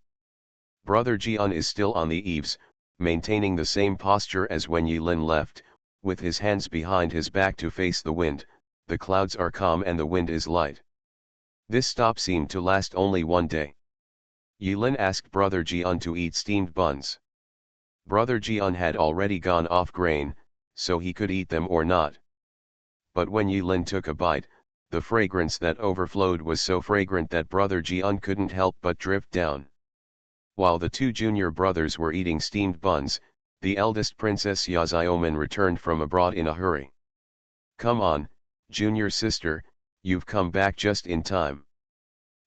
Brother Jian is still on the eaves, maintaining the same posture as when Yulin left, with his hands behind his back to face the wind. The clouds are calm and the wind is light. This stop seemed to last only one day. Yulin asked Brother Jian to eat steamed buns. Brother Jian had already gone off grain, so he could eat them or not. But when Yulin took a bite, the fragrance that overflowed was so fragrant that Brother Jian couldn't help but drift down. While the two junior brothers were eating steamed buns, the eldest princess Yazioman returned from abroad in a hurry. "Come on, junior sister, you've come back just in time.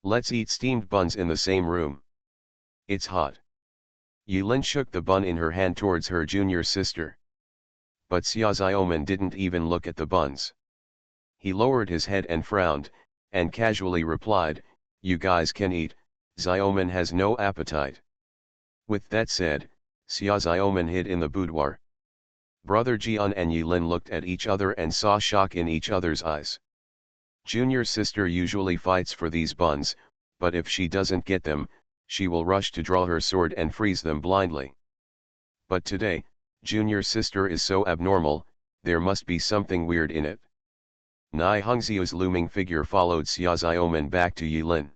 Let's eat steamed buns in the same room. It's hot." Yulin shook the bun in her hand towards her junior sister. But Xiaoziaoman didn't even look at the buns. He lowered his head and frowned, and casually replied, "You guys can eat, Xiaoman has no appetite." With that said, Xiaoziaoman hid in the boudoir. Brother Jian and Yulin looked at each other and saw shock in each other's eyes. Junior sister usually fights for these buns, but if she doesn't get them, she will rush to draw her sword and freeze them blindly. But today, junior sister is so abnormal, there must be something weird in it. Nai Hongxiu's looming figure followed Xiaoziaoman back to Yulin.